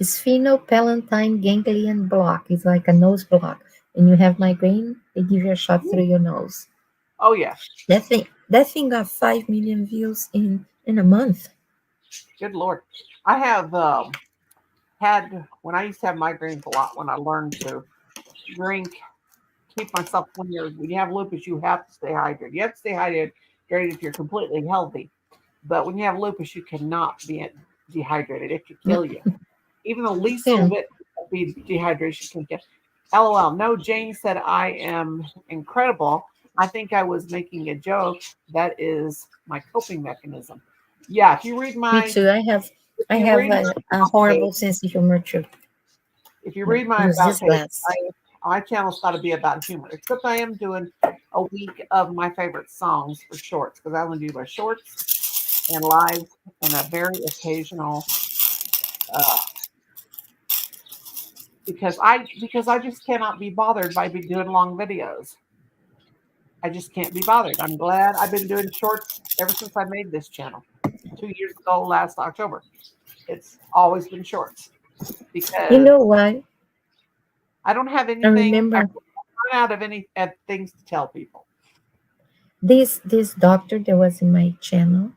sphenopalatine ganglion block? It's like a nose block, and you have migraine. They give you a shot through your nose. Oh yeah. That thing got 5 million views in a month. Good Lord. I have had when I used to have migraines a lot when I learned to drink, keep myself when you have lupus, you have to stay hydrated. You have to stay hydrated if you're completely healthy. But when you have lupus, you cannot be dehydrated. It could kill you. Even the least little Yeah. bit be dehydration can get. LOL. No, Jane said I am incredible. I think I was making a joke. That is my coping mechanism. Yeah, if you read Me my too. I you have read a horrible sense of humor too. if you read my Use about this page, glass. my channel's got to be about humor. Except I am doing a week of my favorite songs for shorts because I only do my shorts and live and a very occasional uh, because I just cannot be bothered by be doing long videos. I just can't be bothered. I'm glad I've been doing shorts ever since I made this channel 2 years ago last October. It's always been shorts You because know what? I don't have I anything. I've remember run out of any things to tell people. this doctor that was in my channel.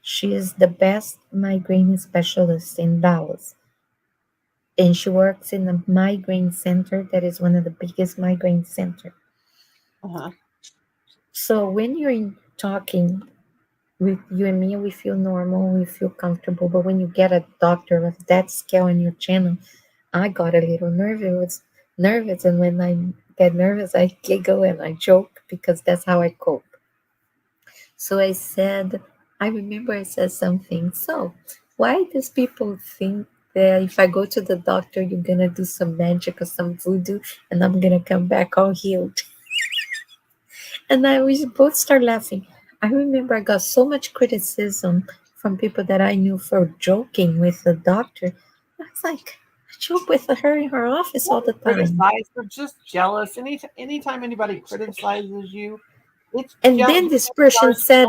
She is the best migraine specialist in Dallas, and she works in a migraine center that is one of the biggest migraine center. Uh-huh. So when you're talking with you and me, we feel normal, we feel comfortable. But when you get a doctor of that scale on your channel, I got a little nervous, and when I get nervous, I giggle and I joke because that's how I cope. So I remember I said something. So, why does people think that if I go to the doctor, you're gonna do some magic or some voodoo and I'm gonna come back all healed? And we both start laughing. I remember I got so much criticism from people that I knew for joking with the doctor. I was like, I joke with her in her office all the time. Criticize, they're just jealous. Anytime anybody criticizes you, it's And jealous. then this person said,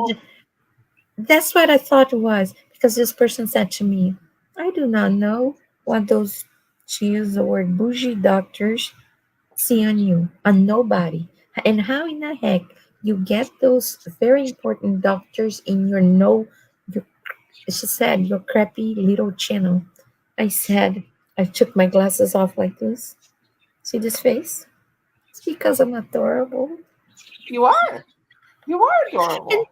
that's what I thought it was, because this person said to me, I do not know what those, she used the word bougie doctors see on you, on nobody. And how in the heck you get those very important doctors in your your, she said, your crappy little channel. I said, I took my glasses off like this. See this face? It's because I'm adorable. You are. You are And adorable.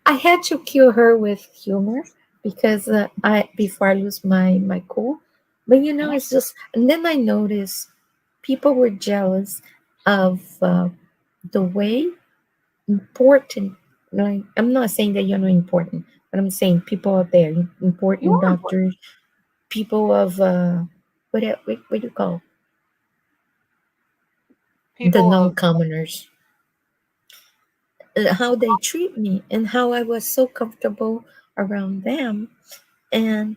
I had to kill her with humor because I before I lose my cool. But it's just. And then I noticed people were jealous of the way important. Like, I'm not saying that you're not important, but I'm saying people out there, You important are important. doctors, people of what do you call the People of non-commoners, how they treat me and how I was so comfortable around them. And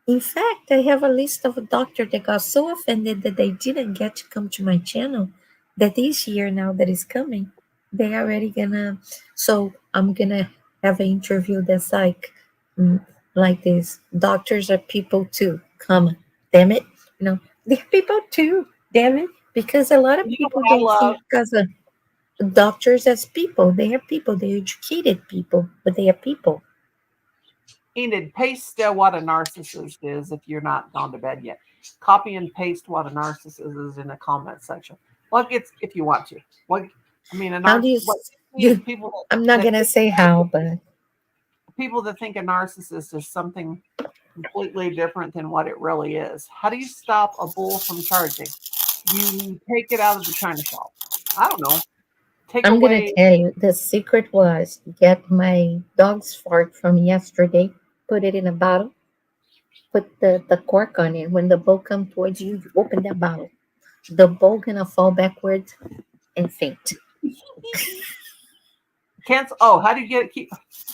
in fact, I have a list of a doctor that got so offended that they didn't get to come to my channel. That this year now that is coming, they already gonna. So I'm gonna have an interview that's mm, like this. Doctors are people too. Come on, damn it, they're people too. Damn it, because a lot of you know people what I don't see love? because of doctors as people. They are people. They're educated people, but they are people. Enid, paste what a narcissist is if you're not gone to bed yet. Copy and paste what a narcissist is in the comment section. Well, it's if you want to. What I mean, a How do narcissist. you What you see is you? people I'm not that gonna think say how, but people that think a narcissist is something completely different than what it really is. How do you stop a bull from charging? You take it out of the china shop. I don't know. Take I'm gonna away. tell you the secret was get my dog's fart from yesterday, put it in a bottle, put the cork on it. When the bull come towards you, you open that bottle. The bull gonna fall backwards and faint. Cancel. Oh, how do you get keep?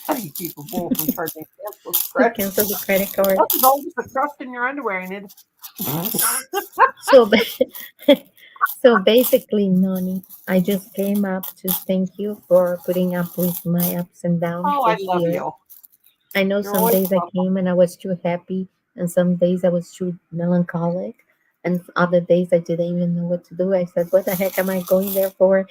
How do you keep a bull from charging? Cancel credit. Cancel the credit card. That's as old as the crust in your underwear, Enid. So, so basically, Noni, I just came up to thank you for putting up with my ups and downs Oh, I this love year. you. I know You're some always days I welcome. came and I was too happy, and some days I was too melancholic, and other days I didn't even know what to do. I said, "What the heck am I going there for?"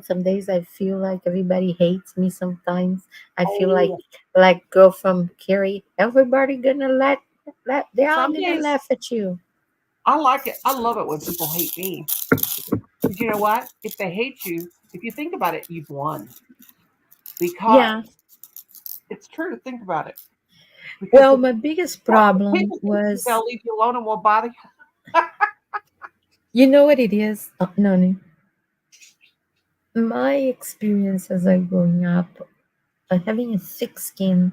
Some days I feel like everybody hates me. Sometimes I feel Oh, like girl from Carrie. Everybody gonna they're all some gonna days laugh at you. I like it. I love it when people hate me. Because you know what? If they hate you, if you think about it, you've won. Yeah, Because it's true. Think about it. Because Well, if my biggest problem people think was, they'll leave you alone and will bother you. you know what it is? No, no. My experience as I growing up, having a thick skin,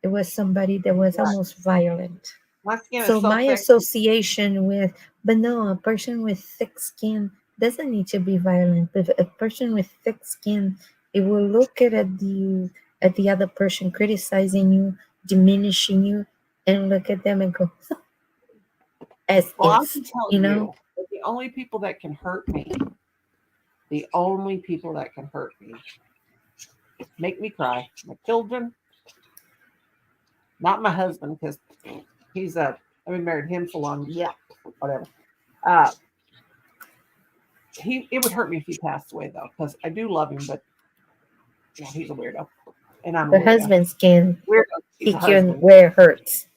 it was somebody that was Right. almost violent. My skin is So so my thick. association with, but no, a person with thick skin doesn't need to be violent. But a person with thick skin, it will look at the other person criticizing you, diminishing you, and look at them and go as Well, I if, can tell you know. you that the only people that can hurt me, the only people that can hurt me, make me cry, my children, not my husband, because he's I've been married to him so long. Yeah, whatever. Uh, it would hurt me if he passed away though, because I do love him, but he's a weirdo, and I'm a The weirdo. husbands can Weirdo. He's a kick you in husband. where it hurts.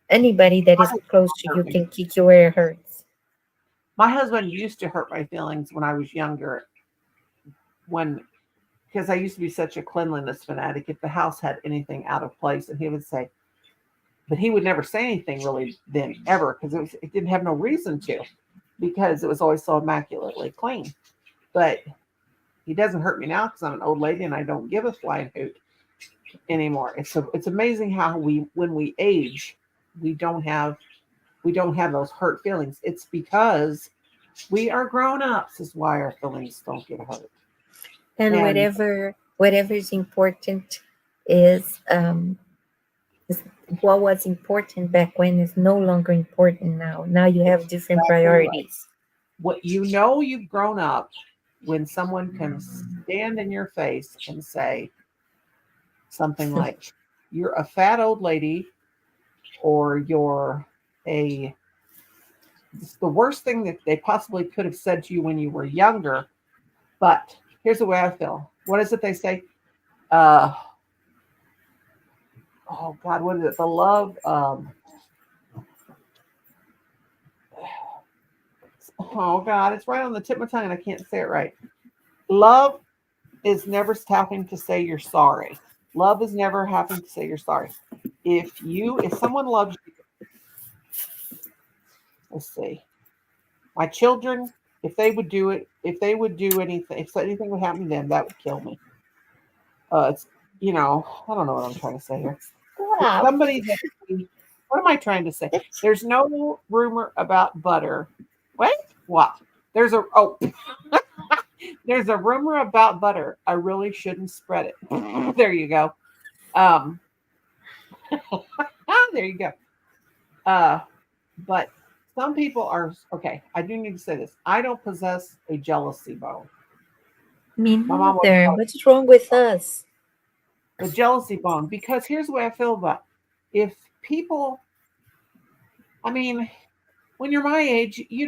Anybody that My is husband close to hurt you me. can kick you where it hurts. My husband used to hurt my feelings when I was younger, because I used to be such a cleanliness fanatic. If the house had anything out of place, and he would say, but he would never say anything really then ever, because it didn't have no reason to, because it was always so immaculately clean. But he doesn't hurt me now because I'm an old lady and I don't give a flying hoot anymore. It's amazing how when we age, we don't have those hurt feelings. It's because we are grown ups is why our feelings don't get hurt. And And whatever is important is, is what was important back when is no longer important now. Now you have different exactly right. priorities. What you've grown up when someone can stand in your face and say something like, "You're a fat old lady," or it's the worst thing that they possibly could have said to you when you were younger. But here's the way I feel. What is it they say? Oh God, what is it? The love. Oh God, it's right on the tip of my tongue and I can't say it right. Love is never having to say you're sorry. Love is never having to say you're sorry. If someone loves you, let's see, my children, if they would do anything, if anything would happen to them, that would kill me. It's I don't know what I'm trying to say here. Wow. Somebody what am I trying to say? There's no rumor about butter. What? There's a there's a rumor about butter. I really shouldn't spread it. There you go. There you go. But some people are okay. I do need to say this. I don't possess a jealousy bone. Me My mom always neither. called What's wrong with us? it the jealousy bone because here's the way I feel about it. If people, I mean, when you're my age, I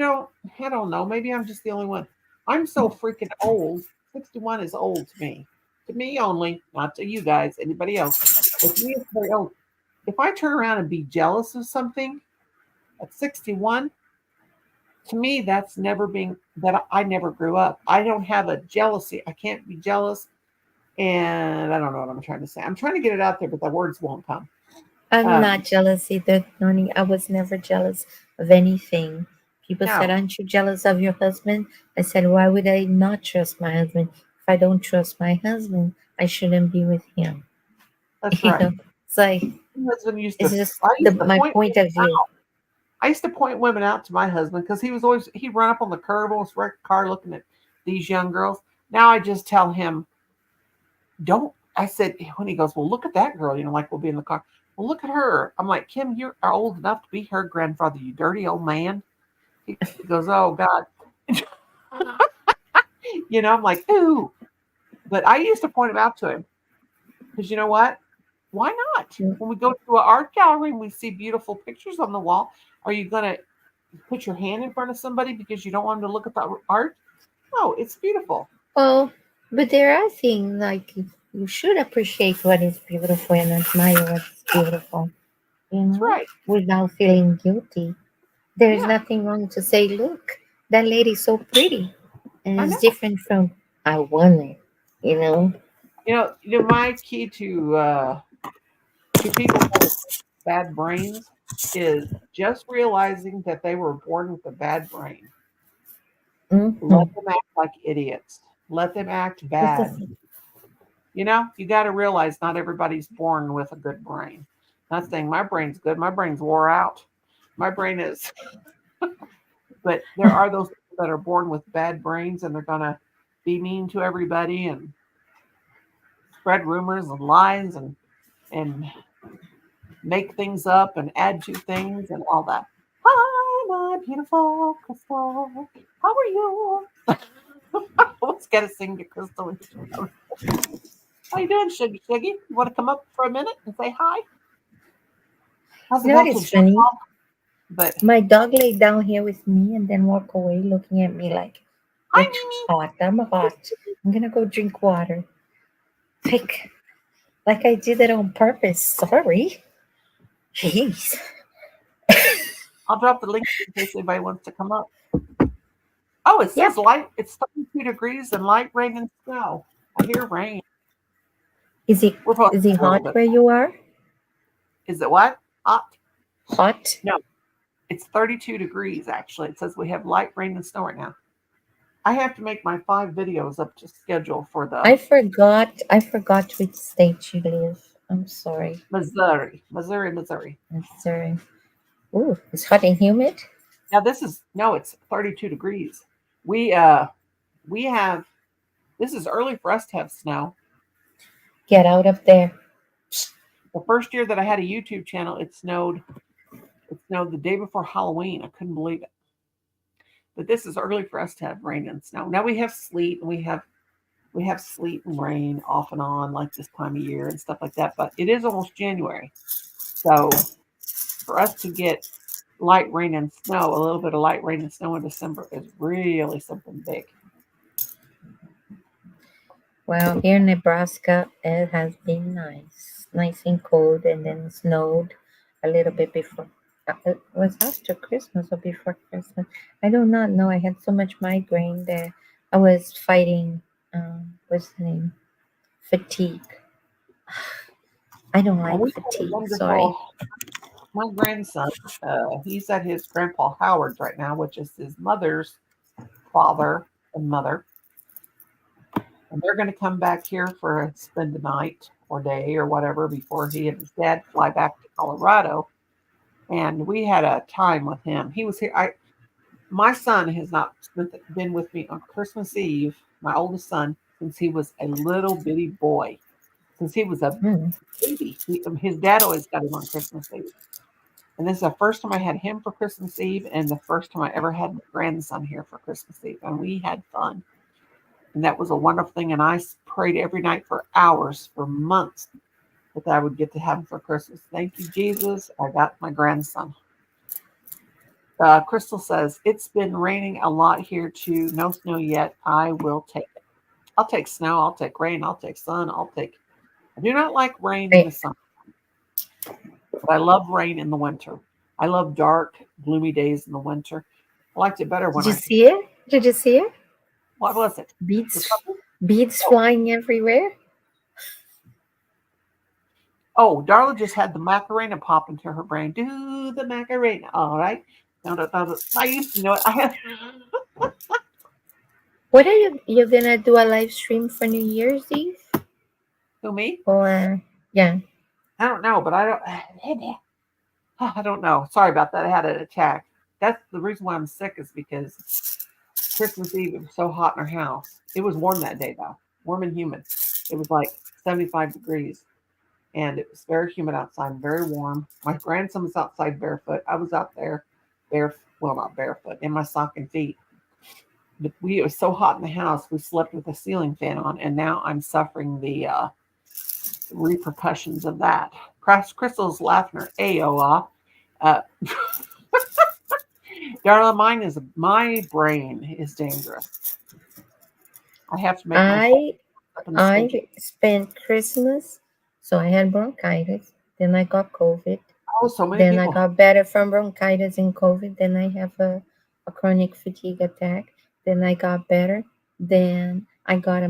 don't know, maybe I'm just the only one. I'm so freaking old. 61 is old to me. To me only, not to you guys, anybody else. But me, it's very old. If I turn around and be jealous of something at 61, to me, that's never being that I never grew up. I don't have a jealousy. I can't be jealous. And I don't know what I'm trying to say. I'm trying to get it out there, but the words won't come. I'm not jealous either, Noni. I was never jealous of anything. People said, No, aren't you jealous of your husband? I said, why would I not trust my husband? If I don't trust my husband, I shouldn't be with him. that's You right. know, it's like, My husband used it's to. just I used to my point point of view. I used to point women out to my husband because he'd run up on the curb, almost wreck the car looking at these young girls. Now I just tell him, don't. I said, when he goes, well, look at that girl, like we'll be in the car. Well, look at her. I'm like, Kim, you're old enough to be her grandfather, you dirty old man. He goes, oh, God. I'm like, ooh. But I used to point him out to him because you know what? Why not? When we go to an art gallery and we see beautiful pictures on the wall, are you going to put your hand in front of somebody because you don't want them to look at the art? No, it's beautiful. Well, but there are things like you should appreciate what is beautiful and admire what's beautiful, That's right. without feeling guilty. There's Yeah. nothing wrong to say, look, that lady's so pretty. And I it's know. different from, I want it, My key to people bad brains is just realizing that they were born with a bad brain. Mhm. Let them act like idiots. Let them act This bad. is You know, you got to realize not everybody's born with a good brain. Not saying my brain's good. My brain's wore out. My brain is, but there are those people that are born with bad brains and they're going to be mean to everybody and spread rumors and lies and make things up and add to things and all that. Hi, my beautiful Crystal. How are you? Let's get to sing to Crystal. How you doing, Shuggy Shuggy? You want to come up for a minute and say hi? How's You know what about to is jump funny? off? But My dog lay down here with me and then walk away looking at me like, hi, you're too hot. I'm hot. I'm going to go drink water. Like I did it on purpose. Sorry. Jeez. I'll drop the link in case anybody wants to come up. Oh, it says Yep. light. It's 32 degrees and light rain and snow. I hear rain. Is it We're supposed is to it have a little hot bit. where you are? Is it what? Hot? Hot? No, it's 32 degrees actually. It says we have light rain and snow right now. I have to make my 5 videos up to schedule for the I forgot which state you live. I'm sorry. Missouri. I'm sorry. Ooh, it's hot and humid. Now it's 32 degrees. We have this is early for us to have snow. Get out up there. The first year that I had a YouTube channel, it snowed the day before Halloween. I couldn't believe it. But this is early for us to have rain and snow. Now we have sleet and we have sleet and rain off and on like this time of year and stuff like that. But it is almost January. So for us to get light rain and snow, a little bit of light rain and snow in December is really something big. Well, here in Nebraska, it has been nice and cold, and then snowed a little bit before. It was after Christmas or before Christmas. I do not know. I had so much migraine that I was fighting. What's the name? Fatigue. I don't Well, like we had a fatigue. Sorry. wonderful. My grandson, he's at his grandpa Howard's right now, which is his mother's father and mother. And they're going to come back here for spend the night or day or whatever before he and his dad fly back to Colorado. And we had a time with him. He was here. My son has not been with me on Christmas Eve, my oldest son, since he was a little bitty boy. Since he was a Hmm. baby. His dad always got him on Christmas Eve. And this is the first time I had him for Christmas Eve and the first time I ever had my grandson here for Christmas Eve. And we had fun. And that was a wonderful thing. And I prayed every night for hours, for months, that I would get to have him for Christmas. Thank you, Jesus. I got my grandson. Crystal says, it's been raining a lot here too. No snow yet. I will take it. I'll take snow. I'll take rain. I'll take sun. I do not like rain in the summer, but I love rain in the winter. I love dark, gloomy days in the winter. I liked it better when Did you see it? Did you see it? what was it? Beads flying everywhere. Oh, Darla just had the Macarena pop into her brain. Do the Macarena. All right. No. I used to know it. What are you gonna do a live stream for New Year's Eve? Who, me? Or yeah. I don't know, but I don't know. Sorry about that. I had an attack. That's the reason why I'm sick is because Christmas Eve it was so hot in our house. It was warm that day though, warm and humid. It was like 75 degrees, and it was very humid outside, very warm. My grandson was outside barefoot. I was out there, not barefoot, in my stocking feet. But it was so hot in the house. We slept with a ceiling fan on, and now I'm suffering the repercussions of that. Crystal's laughing her AO off. Darla, my brain is dangerous. I have to make I spent Christmas, so I had bronchitis. Then I got COVID. so many Then people. I got better from bronchitis and COVID. Then I have a chronic fatigue attack. Then I got better. Then I got a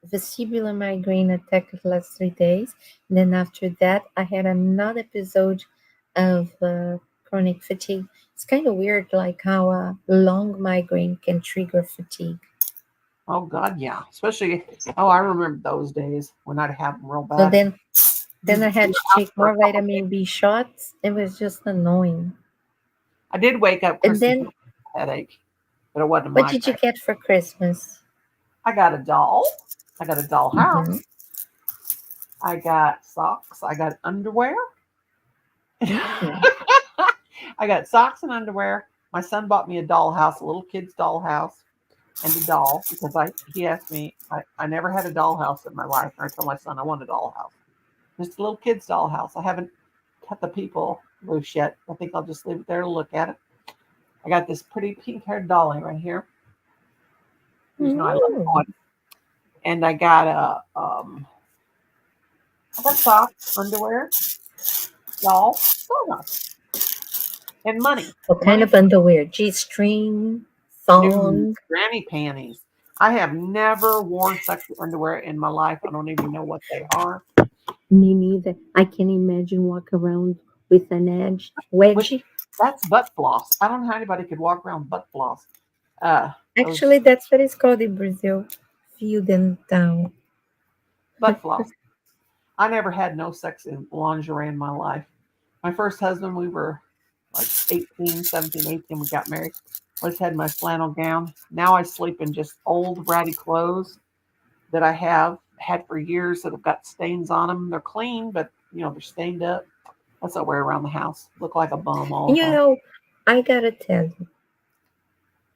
vestibular migraine attack that lasts 3 days. Then after that, I had another episode of chronic fatigue. It's kind of weird, like how a long migraine can trigger fatigue. Oh God, yeah. Especially, I remember those days when I'd have them real So bad. then I had to take more vitamin B shots. It was just annoying. I did wake up And Christmas then, with a headache, but it wasn't a what did you migraine. get for Christmas? I got a doll. I got a doll house. Mhm. I got socks. I got underwear. Mhm. I got socks and underwear. My son bought me a dollhouse, a little kid's dollhouse, and a doll because he asked me. I never had a dollhouse in my life, and I told my son I want a dollhouse. Just a little kid's dollhouse. I haven't cut the people loose yet. I think I'll just leave it there to look at it. I got this pretty pink-haired dolly right here. You know I love Mm. toys. And I got I got socks, underwear, doll, donuts, and money. What kind Money, of underwear? G-string, new thong. granny panties. I have never worn sexy underwear in my life. I don't even know what they are. Me neither. I can imagine walk around with an edge Which wedgie. that's butt floss. I don't know how anybody could walk around butt floss. Those Actually, that's what it's called in Brazil. Fio dental. butt floss. I never had no sexy lingerie in my life. My first husband, we were like 18, 17, 18, we got married. I always had my flannel gown. Now I sleep in just old ratty clothes that I have had for years that have got stains on them. They're clean, but they're stained up. That's what I wear around the house. Look like a bum all the You time. know, I gotta tell you,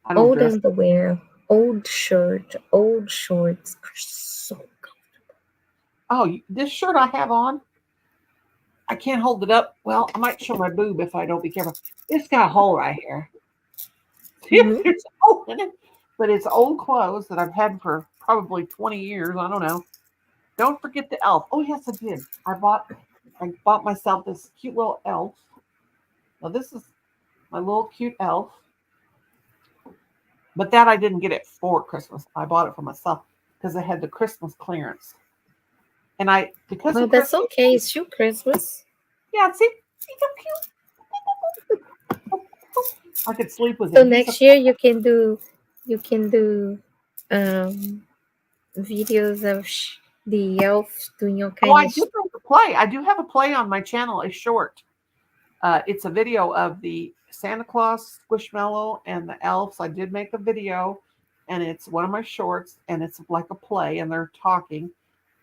I don't old dress. underwear, old shirt, old shorts are so good. Oh, this shirt I have on, I can't hold it up. Well, I might show my boob if I don't be careful. It's got a hole right here. Mhm. There's a hole in it. But it's old clothes that I've had for probably 20 years. I don't know. Don't forget the elf. Oh yes, I did. I bought myself this cute little elf. Now this is my little cute elf. But that I didn't get it for Christmas. I bought it for myself because they had the Christmas clearance. And because Well, of that's Christmas, okay. It's still Christmas. yeah, see how cute. I could sleep with So him. He's a next year you can do um videos of the elf doing all Oh, kind I of do have a play. I do have a play on my channel, a short. It's a video of the Santa Claus, Squishmallow, and the elves. I did make a video, and it's one of my shorts, and it's like a play, and they're talking.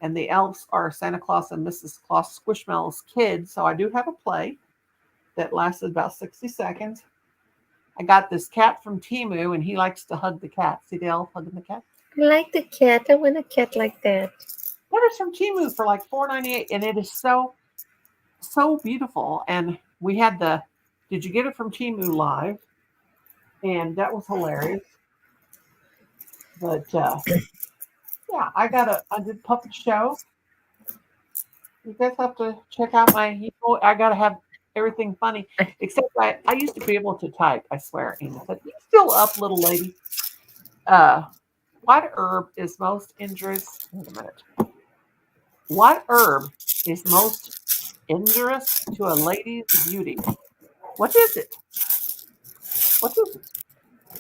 And the elves are Santa Claus and Mrs. Claus, Squishmallow's kids. So I do have a play that lasted about 60 seconds. I got this cat from Timu, and he likes to hug the cat. See the elf hugging the cat? I like the cat. I want a cat like that. That is from Timu for like $4.98, and it is so beautiful. And we had did you get it from Timu live? And that was hilarious. But yeah, I did puppet show. You guys have to check out I gotta have everything funny. Except I used to be able to type, I swear. Amy said, "You still up, little lady?" What herb is most injurious? Wait a minute. What herb is most injurious to a lady's beauty? What is it? What is it?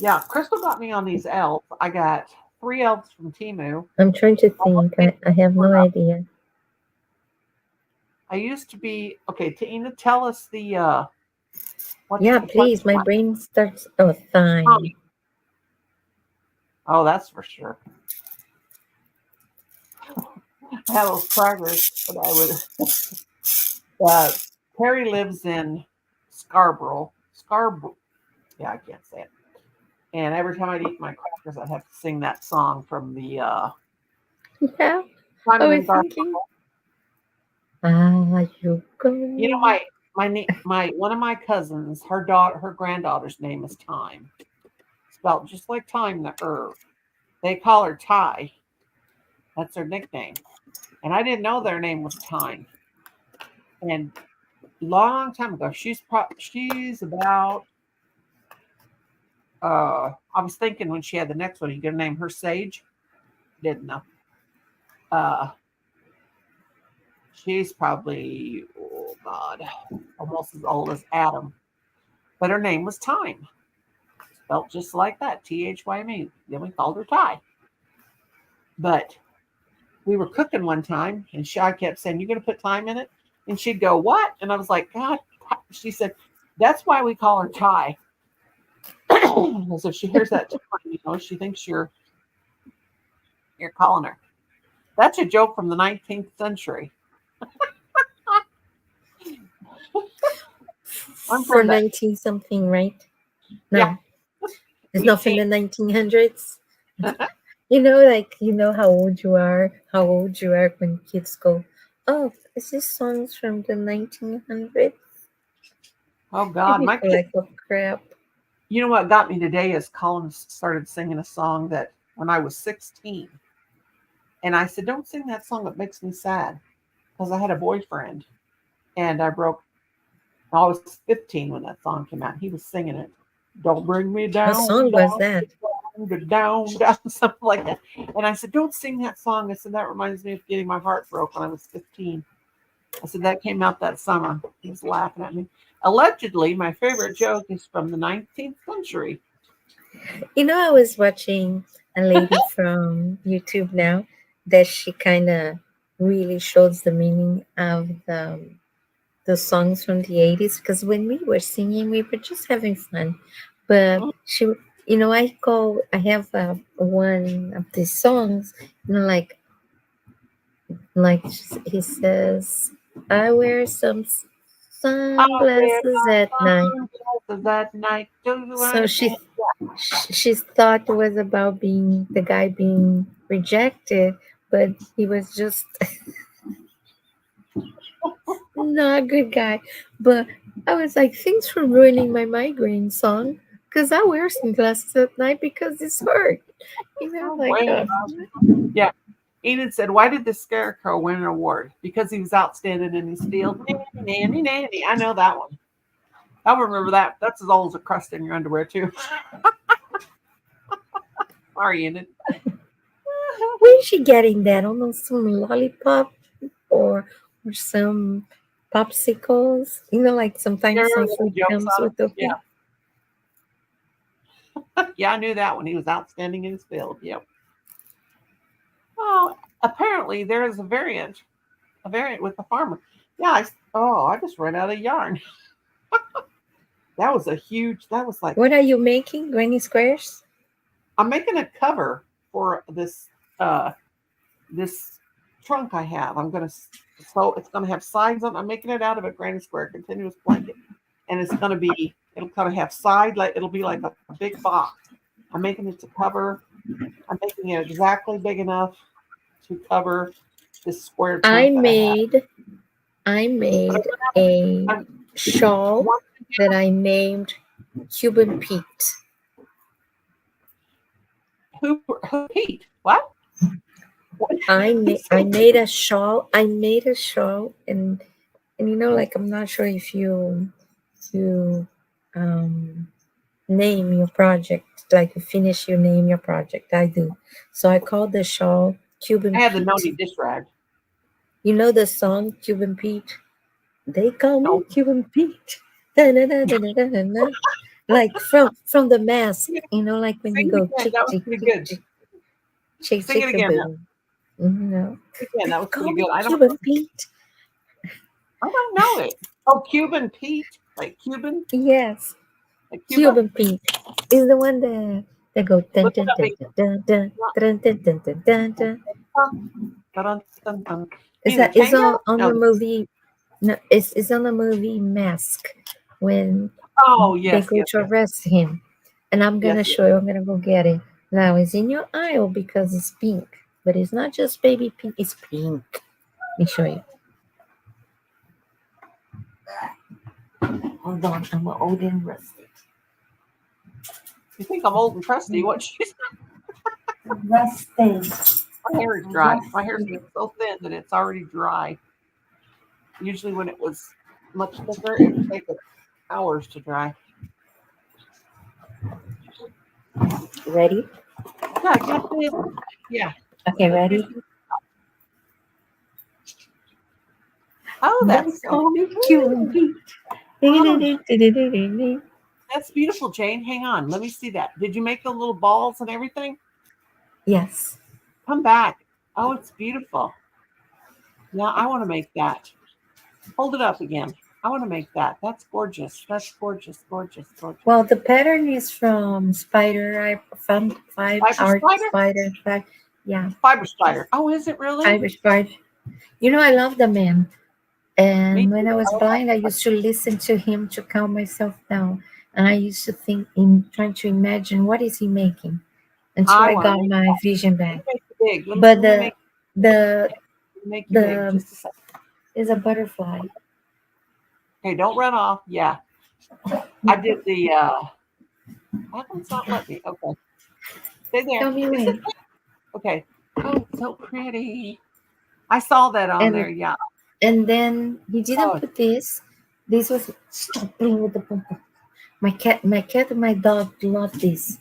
Yeah, Crystal got me on these elves. I got 3 elves from Timu. I'm trying to think. I have no idea. I used to be okay. Tina, tell us the Yeah, please. My brain starts. Oh, fine. Oh, that's for sure. I had those crackers, but I would. Terry lives in Scarborough. Scarborough. Yeah, I can't say it. And every time I'd eat my crackers, I'd have to sing that song from the Yeah. Simon I and was thinking. You go. my one of my cousins, her granddaughter's name is Time, spelled just like Time the herb. They call her Ty. That's her nickname, and I didn't know their name was Time. And long time ago, she's about. I was thinking when she had the next one, you gonna name her Sage? Didn't know. She's probably, oh God, almost as old as Adam. But her name was Time. Spelled just like that, Thyme. Then we called her Ty. But we were cooking one time, and I kept saying, "You gonna put thyme in it?" And she'd go, "What?" And I was like, "God." She said, "That's why we call her Ty." Because if she hears that time, she thinks you're calling her. That's a joke from the 19th century. I'm For from that. 19 something, right? No, Yeah. it's not from the 1900s. How old you are, when kids go, "Oh, is this songs from the 1900s?" Oh God, You my feel kid. like, oh crap. You know what got me today is Colin started singing a song that when I was 16. And I said, "Don't sing that song. It makes me sad." Because I had a boyfriend and I was 15 when that song came out. He was singing it. "Don't bring me What down, song was that? down, something like that." And I said, "Don't sing that song." I said, "That reminds me of getting my heart broke when I was 15. I said, "That came out that summer." He was laughing at me. Allegedly, my favorite joke is from the 19th century. I was watching a lady from YouTube now that she kind of really shows the meaning of the songs from the 80s, because when we were singing, we were just having fun. But she, I have one of these songs, like he says, "I wear some sunglasses at night." That night, do you So understand? she thought it was about being the guy being rejected, but he was just not a good guy. But I was like, "Thanks for ruining my migraine song, because I wear sunglasses at night because it's hurt." Oh, Like, wait. Yeah. Enid said, "Why did the Scarecrow win an award?" Because he was outstanding in his field. Nanny, nanny. I know that one. I remember that. That's as old as a crust in your underwear, too. Sorry, Enid. where's she getting that? Almost some lollipop or some popsicles. Like There sometimes some are food jokes comes on with the it. Yeah. Yeah, I knew that one. He was outstanding in his field. Yep. Oh, apparently there is a variant with the farmer. Yeah. I just ran out of yarn. That was like, What are you making? Granny squares? I'm making a cover for this trunk I have. So it's gonna have sides on. I'm making it out of a granny square continuous blanket, and it'll kind of have it'll be like a big box. I'm making it to cover. I'm making it exactly big enough to cover this square I trunk that I have. made But a I'm shawl that I named Cuban Pete. who Pete? What? I made a shawl. And like, I'm not sure if you name your project, like you name your project. I do. So I called the shawl Cuban I have the Pete. Noni dish rag. You know the song Cuban Pete? They call me No. Cuban Pete. Da-na-na-na-na-na-na. Like from the mask, like when you Sing it go again. chick That was chick pretty chick good. chick chick Sing it chick a again. boom. No. Again, that was Call pretty me good. Cuban Pete. I don't know it. Oh, Cuban Pete, like Cuban, Yes. like Cuba. Cuban Pete is the one that go dun Look it dun up. dun dun dun dun dun dun dun dun dun. Dun, dun, dun. Is He's a that is tango? on No. the movie? No, it's on the movie Mask when Oh, they yes, go yes, to yes, arrest him. And I'm gonna yes. show you. I'm gonna go get it. Now it's in your aisle because it's pink, but it's not just baby pink. It's pink. Let me show you. Hold on, I'm old and rusty. You think I'm old and crusty? What? She's Rusty. My hair is dry. My hair's getting so thin that it's already dry. Usually, when it was much thicker, it would take hours to dry. Ready? Yeah, I guess it. Yeah. Okay, ready? Oh, Don't that's so call me Cupid. that's beautiful, Jane. Hang on, let me see that. Did you make the little balls and everything? Yes. Come back. Oh, it's beautiful. Yeah, I want to make that. Hold it up again. I want to make that. That's gorgeous. That's gorgeous, gorgeous, gorgeous. Well, the pattern is from Spider. I found five Fiber art spider? spider. Five, yeah, Fiber spider. Oh, is it really? fiber spider. You know, I love the man. Me And when I too. was Oh, blind, I used to listen to him to calm myself down. And I used to think in trying to imagine what is he making until I I want to got my vision make back. it big. But Let me the make you big. the Just a second. is a butterfly. Okay, don't run off. Yeah. I did the how come it's not let me? Okay. Stay there. Tell me Is it when. okay? Oh, it's so pretty. I saw that on And there. Yeah. and then he didn't Oh, put this. This was stop playing with the pom-pom. My cat and my dog love this.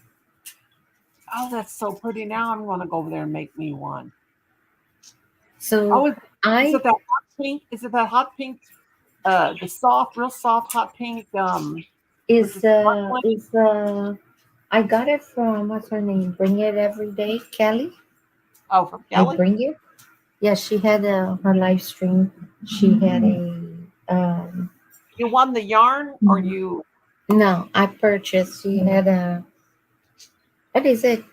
oh, that's so pretty. Now I'm going to go over there and make me one. So Oh, is I it that hot pink? Is it that hot pink? The soft, real soft hot pink. is Is it hot one? I got it from what's her name? Bring It Every Day, Kelly. Oh, from I Kelly. bring it. Yeah, she had her live stream. She had a You won the yarn, or you? no, I purchased. She had a what is it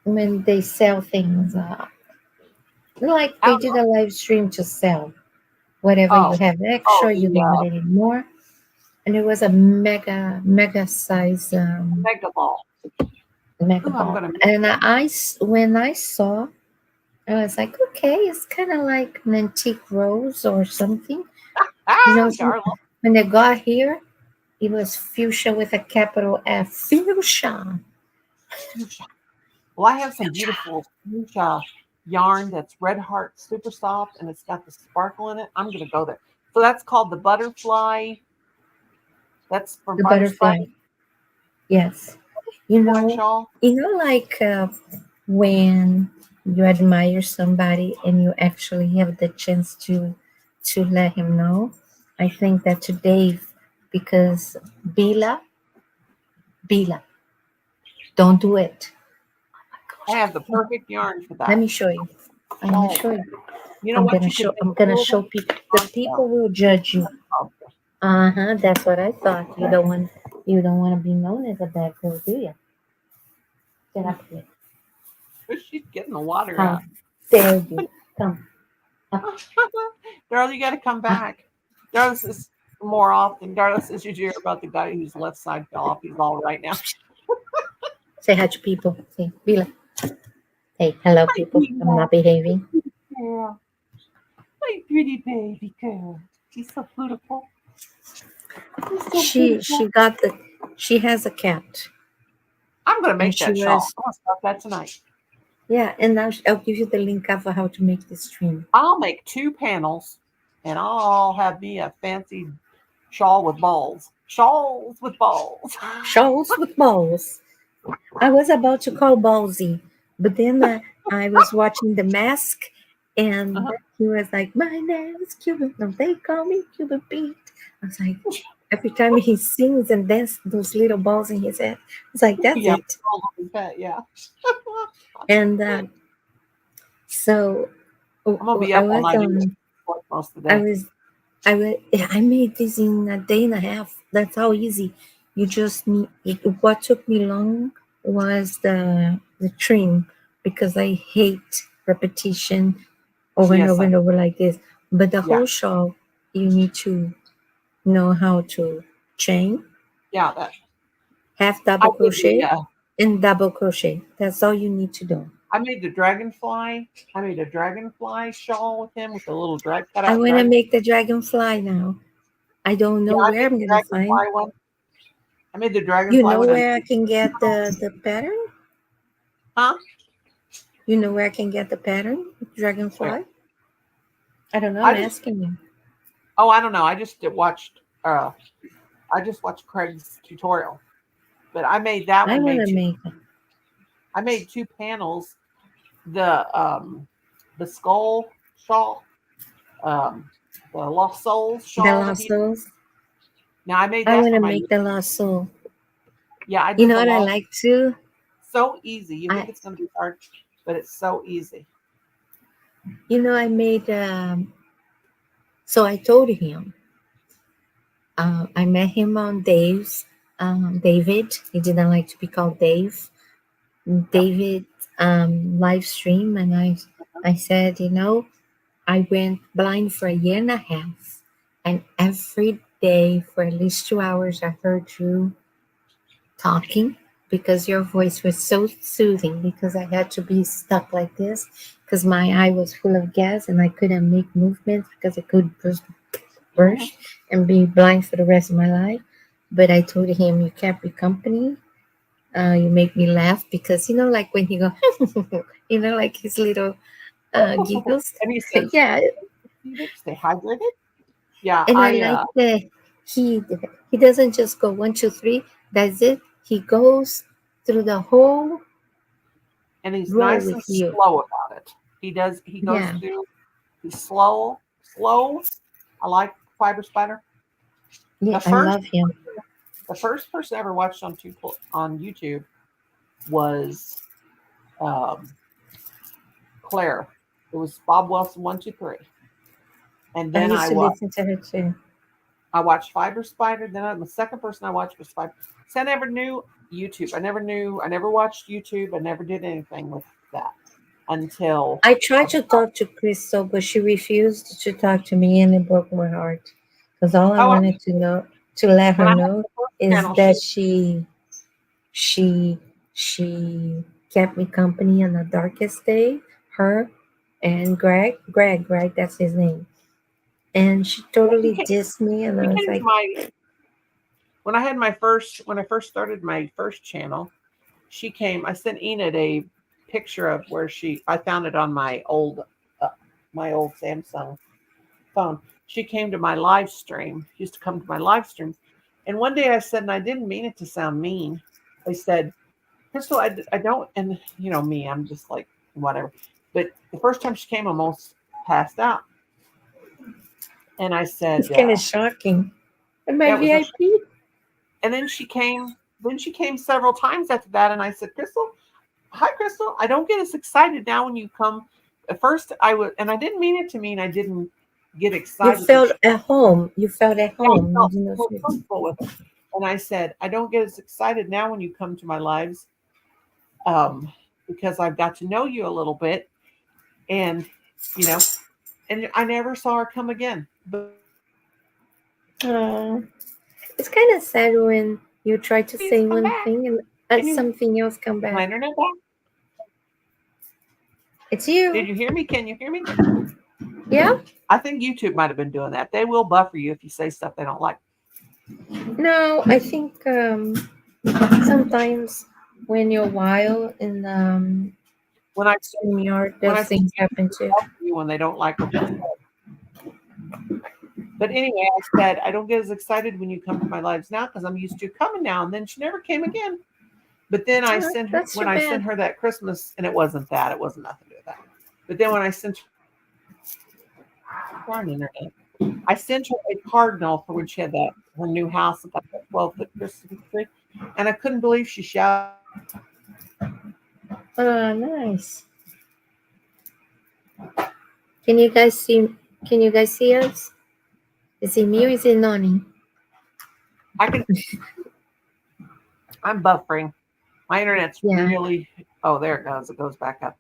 when they sell things? Like they Out. did a live stream to sell whatever you Oh, have oh, extra, you the wanted it more, and it was a mega size mega ball. mega Ooh, I'm ball. gonna. And when I saw, I was like, okay, it's kind of like an antique rose or something. You know, Darla. when they got here, it was fuchsia with a capital F. Fuchsia. Fuchsia. Well, I have some beautiful fuchsia yarn that's red heart, super soft, and it's got the sparkle in it. I'm gonna go there. So that's called the butterfly. That's from The Fiber butterfly. Spider Yes. one shawl. Like when you admire somebody and you actually have the chance to let him know. I think that today, because Bila, don't do it. I have the perfect yarn for Let that. me show you. I'm gonna Shawl. show you. You know what? You could I'm make gonna two of show them. people. The people will judge you. That's what I thought. You don't want to be known as a bad girl, do you? Get up here. She's getting the water out. Come. There you come. Darla, you got to come back. Darla says more often. Darla says you hear about the guy whose left side fell off. He's all right now. Say hi to people. Say, Bila. Hey, hello, people. I'm not behaving. Yeah. My pretty baby girl. She's so beautiful. She has a cat. I'm going to And make she that shawl. was I'm going to start that tonight. Yeah, and now I'll give you the link of how to make this stream. I'll make 2 panels and I'll have me a fancy shawl with balls. Shawls with balls. Shawls with balls. I was about to call Ballsy, but then I was watching The Mask, and he was like, "My name is Cuban. No, they call me Cuban Pete." I was like, every time he sings and dances, those little balls in his head. It's like that's Yeah. it. Yeah. And so I'm gonna be I up all was night most of the day. I made this in a day and a half. That's how easy. You just need. What took me long was the trim, because I hate repetition over and Yes, over and over like this. But the Yeah. whole shawl, you need to know how to chain, Yeah, that half I double did crochet, the, and double crochet. That's all you need to do. I made the dragonfly. I made a dragonfly shawl with him with a little drag cut I out want to dragon. make the dragonfly now. I don't know Yeah, I where made I'm the gonna find. dragonfly one. I made the dragonfly You know one. where I can get the pattern? Huh? You know where I can get the pattern? Dragonfly? Where? I don't know. I I'm just- asking you. Oh, I don't know. I just watched Craig's tutorial. But I made that I one. want to make it. I made 2 panels. The skull shawl. The Lost Souls The shawl. that Lost he- Souls. Now I made I that want for to my make the Lost Soul. yeah. I You did know the what I Lost. like too? So easy. You think I it's going to be hard, but it's so easy. I made. So I told him. I met him on Dave's. David. He didn't like to be called Dave. David live stream, and I said, I went blind for a year and a half, and every day for at least 2 hours, I heard you talking because your voice was so soothing. Because I had to be stuck like this because my eye was full of gas and I couldn't make movements because I could burst and be blind for the rest of my life. But I told him, you kept me company. You make me laugh because like when he go, like his little giggles. And he said, Yeah, "Stay hydrated." Yeah, and I like that he doesn't just go 1, 2, 3. That's it. He goes through the whole and he's row nice and with you. slow about it. He does. He goes Yeah, through. He's slow. I like Fiber Spider. yeah, The I first, love him. the first person I ever watched on YouTube was Claire. It was Bob Wilson 123, and I then used to listen to her too. I watched Fiber Spider. Then the second person I watched was Fiber. So I never knew YouTube. I never watched YouTube. I never did anything with that until I tried to talk to Crystal, but she refused to talk to me, and it broke my heart. Because all I oh, wanted to let when her I had know the first is channel, that she kept me company on the darkest day. Her and Greg, that's his name. And she totally dissed me, and she I was came to like, my when I first started my first channel. She came. I sent Enid a picture of where I found it on my old Samsung phone. She came to my live stream. She used to come to my live streams. And one day I said, and I didn't mean it to sound mean. I said, Crystal, I don't, and me, I'm just like, whatever. But the first time she came, I almost passed out. And I said, it's kind of shocking. Am I yeah, it was a VIP? and then she came several times after that. And I said, Crystal, hi, Crystal. I don't get as excited now when you come. At first, I would, and I didn't mean it to mean I didn't get You excited. felt at home. You felt at I home. felt You know, more comfortable with it. And I said, I don't get as excited now when you come to my lives because I've got to know you a little bit. And, and I never saw her come again. But it's kind of sad when you try to please say come one back. thing and Can you something else come my back. internet back? It's Did you. you hear me? Can you hear me? Yeah? I think YouTube might have been doing that. They will buffer you if you say stuff they don't like. No, I think sometimes when you're wild in When I StreamYard, when I those things happen too. you when they don't like what you say. But anyway, I said I don't get as excited when you come to my lives now because I'm used to coming now. And then she never came again. But then I sent her That's when too I bad. sent her that Christmas, and it wasn't that. It wasn't nothing to do with that. But then when I sent I sent her a cardinal for when she had her new house and got that 12-foot Christmas tree, and I couldn't believe she shouted. Oh, nice. Can you guys see? Can you guys see us? Is it me or is it Noni? I'm buffering. My internet's Yeah. really. Oh, there it goes. It goes back up.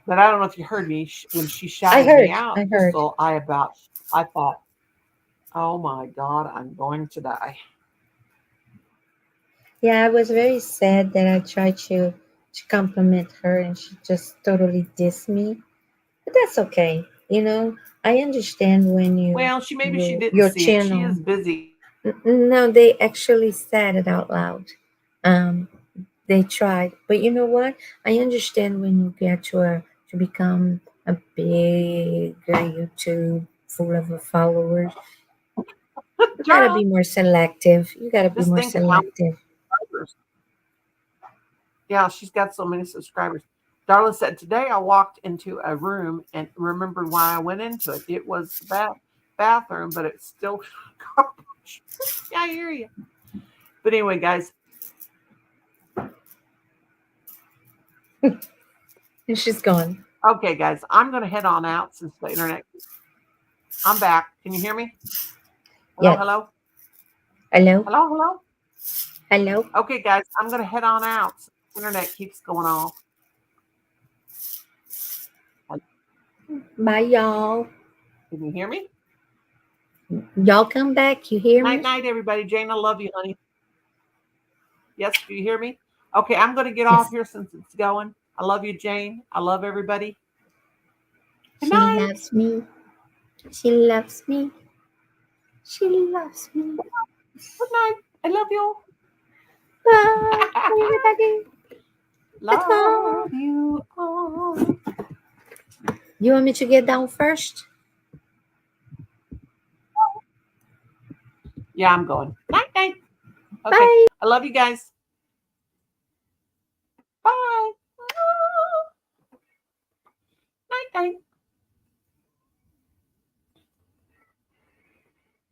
But I don't know if you heard me when she shouted me out. I heard. Crystal, I thought, oh my God, I'm going to die. Yeah, I was very sad that I tried to compliment her and she just totally dissed me. But that's okay. I understand when Well, she didn't your see it. She channel. is busy. No, they actually said it out loud. They tried, but you know what? I understand when you get to become a big YouTube full of followers. You gotta be more selective. You gotta be Just more think of how many selective. subscribers. Yeah, she's got so many subscribers. Darla said, today I walked into a room and remembered why I went into it. It was the bathroom, but it's still garbage. Yeah, I hear you. But anyway, guys, And she's gone. okay, guys, I'm going to head on out since the internet. I'm back. Can you hear me? Hello, Yes. hello, Hello? hello, hello. Hello? Okay, guys, I'm going to head on out. The internet keeps going off. Bye, y'all. Can you hear me? Y'all come back. You hear Night, me? night, everybody. Jane, I love you, honey. Yes, do you hear me? Okay, I'm going to get off Yes. here since it's going. I love you, Jane. I love everybody. Good She night. loves me. She loves me. She loves me. Good night. I love you. Bye, everybody. Love you all. You want me to get down first? Yeah, I'm going. Night, night. Okay. Bye. I love you guys.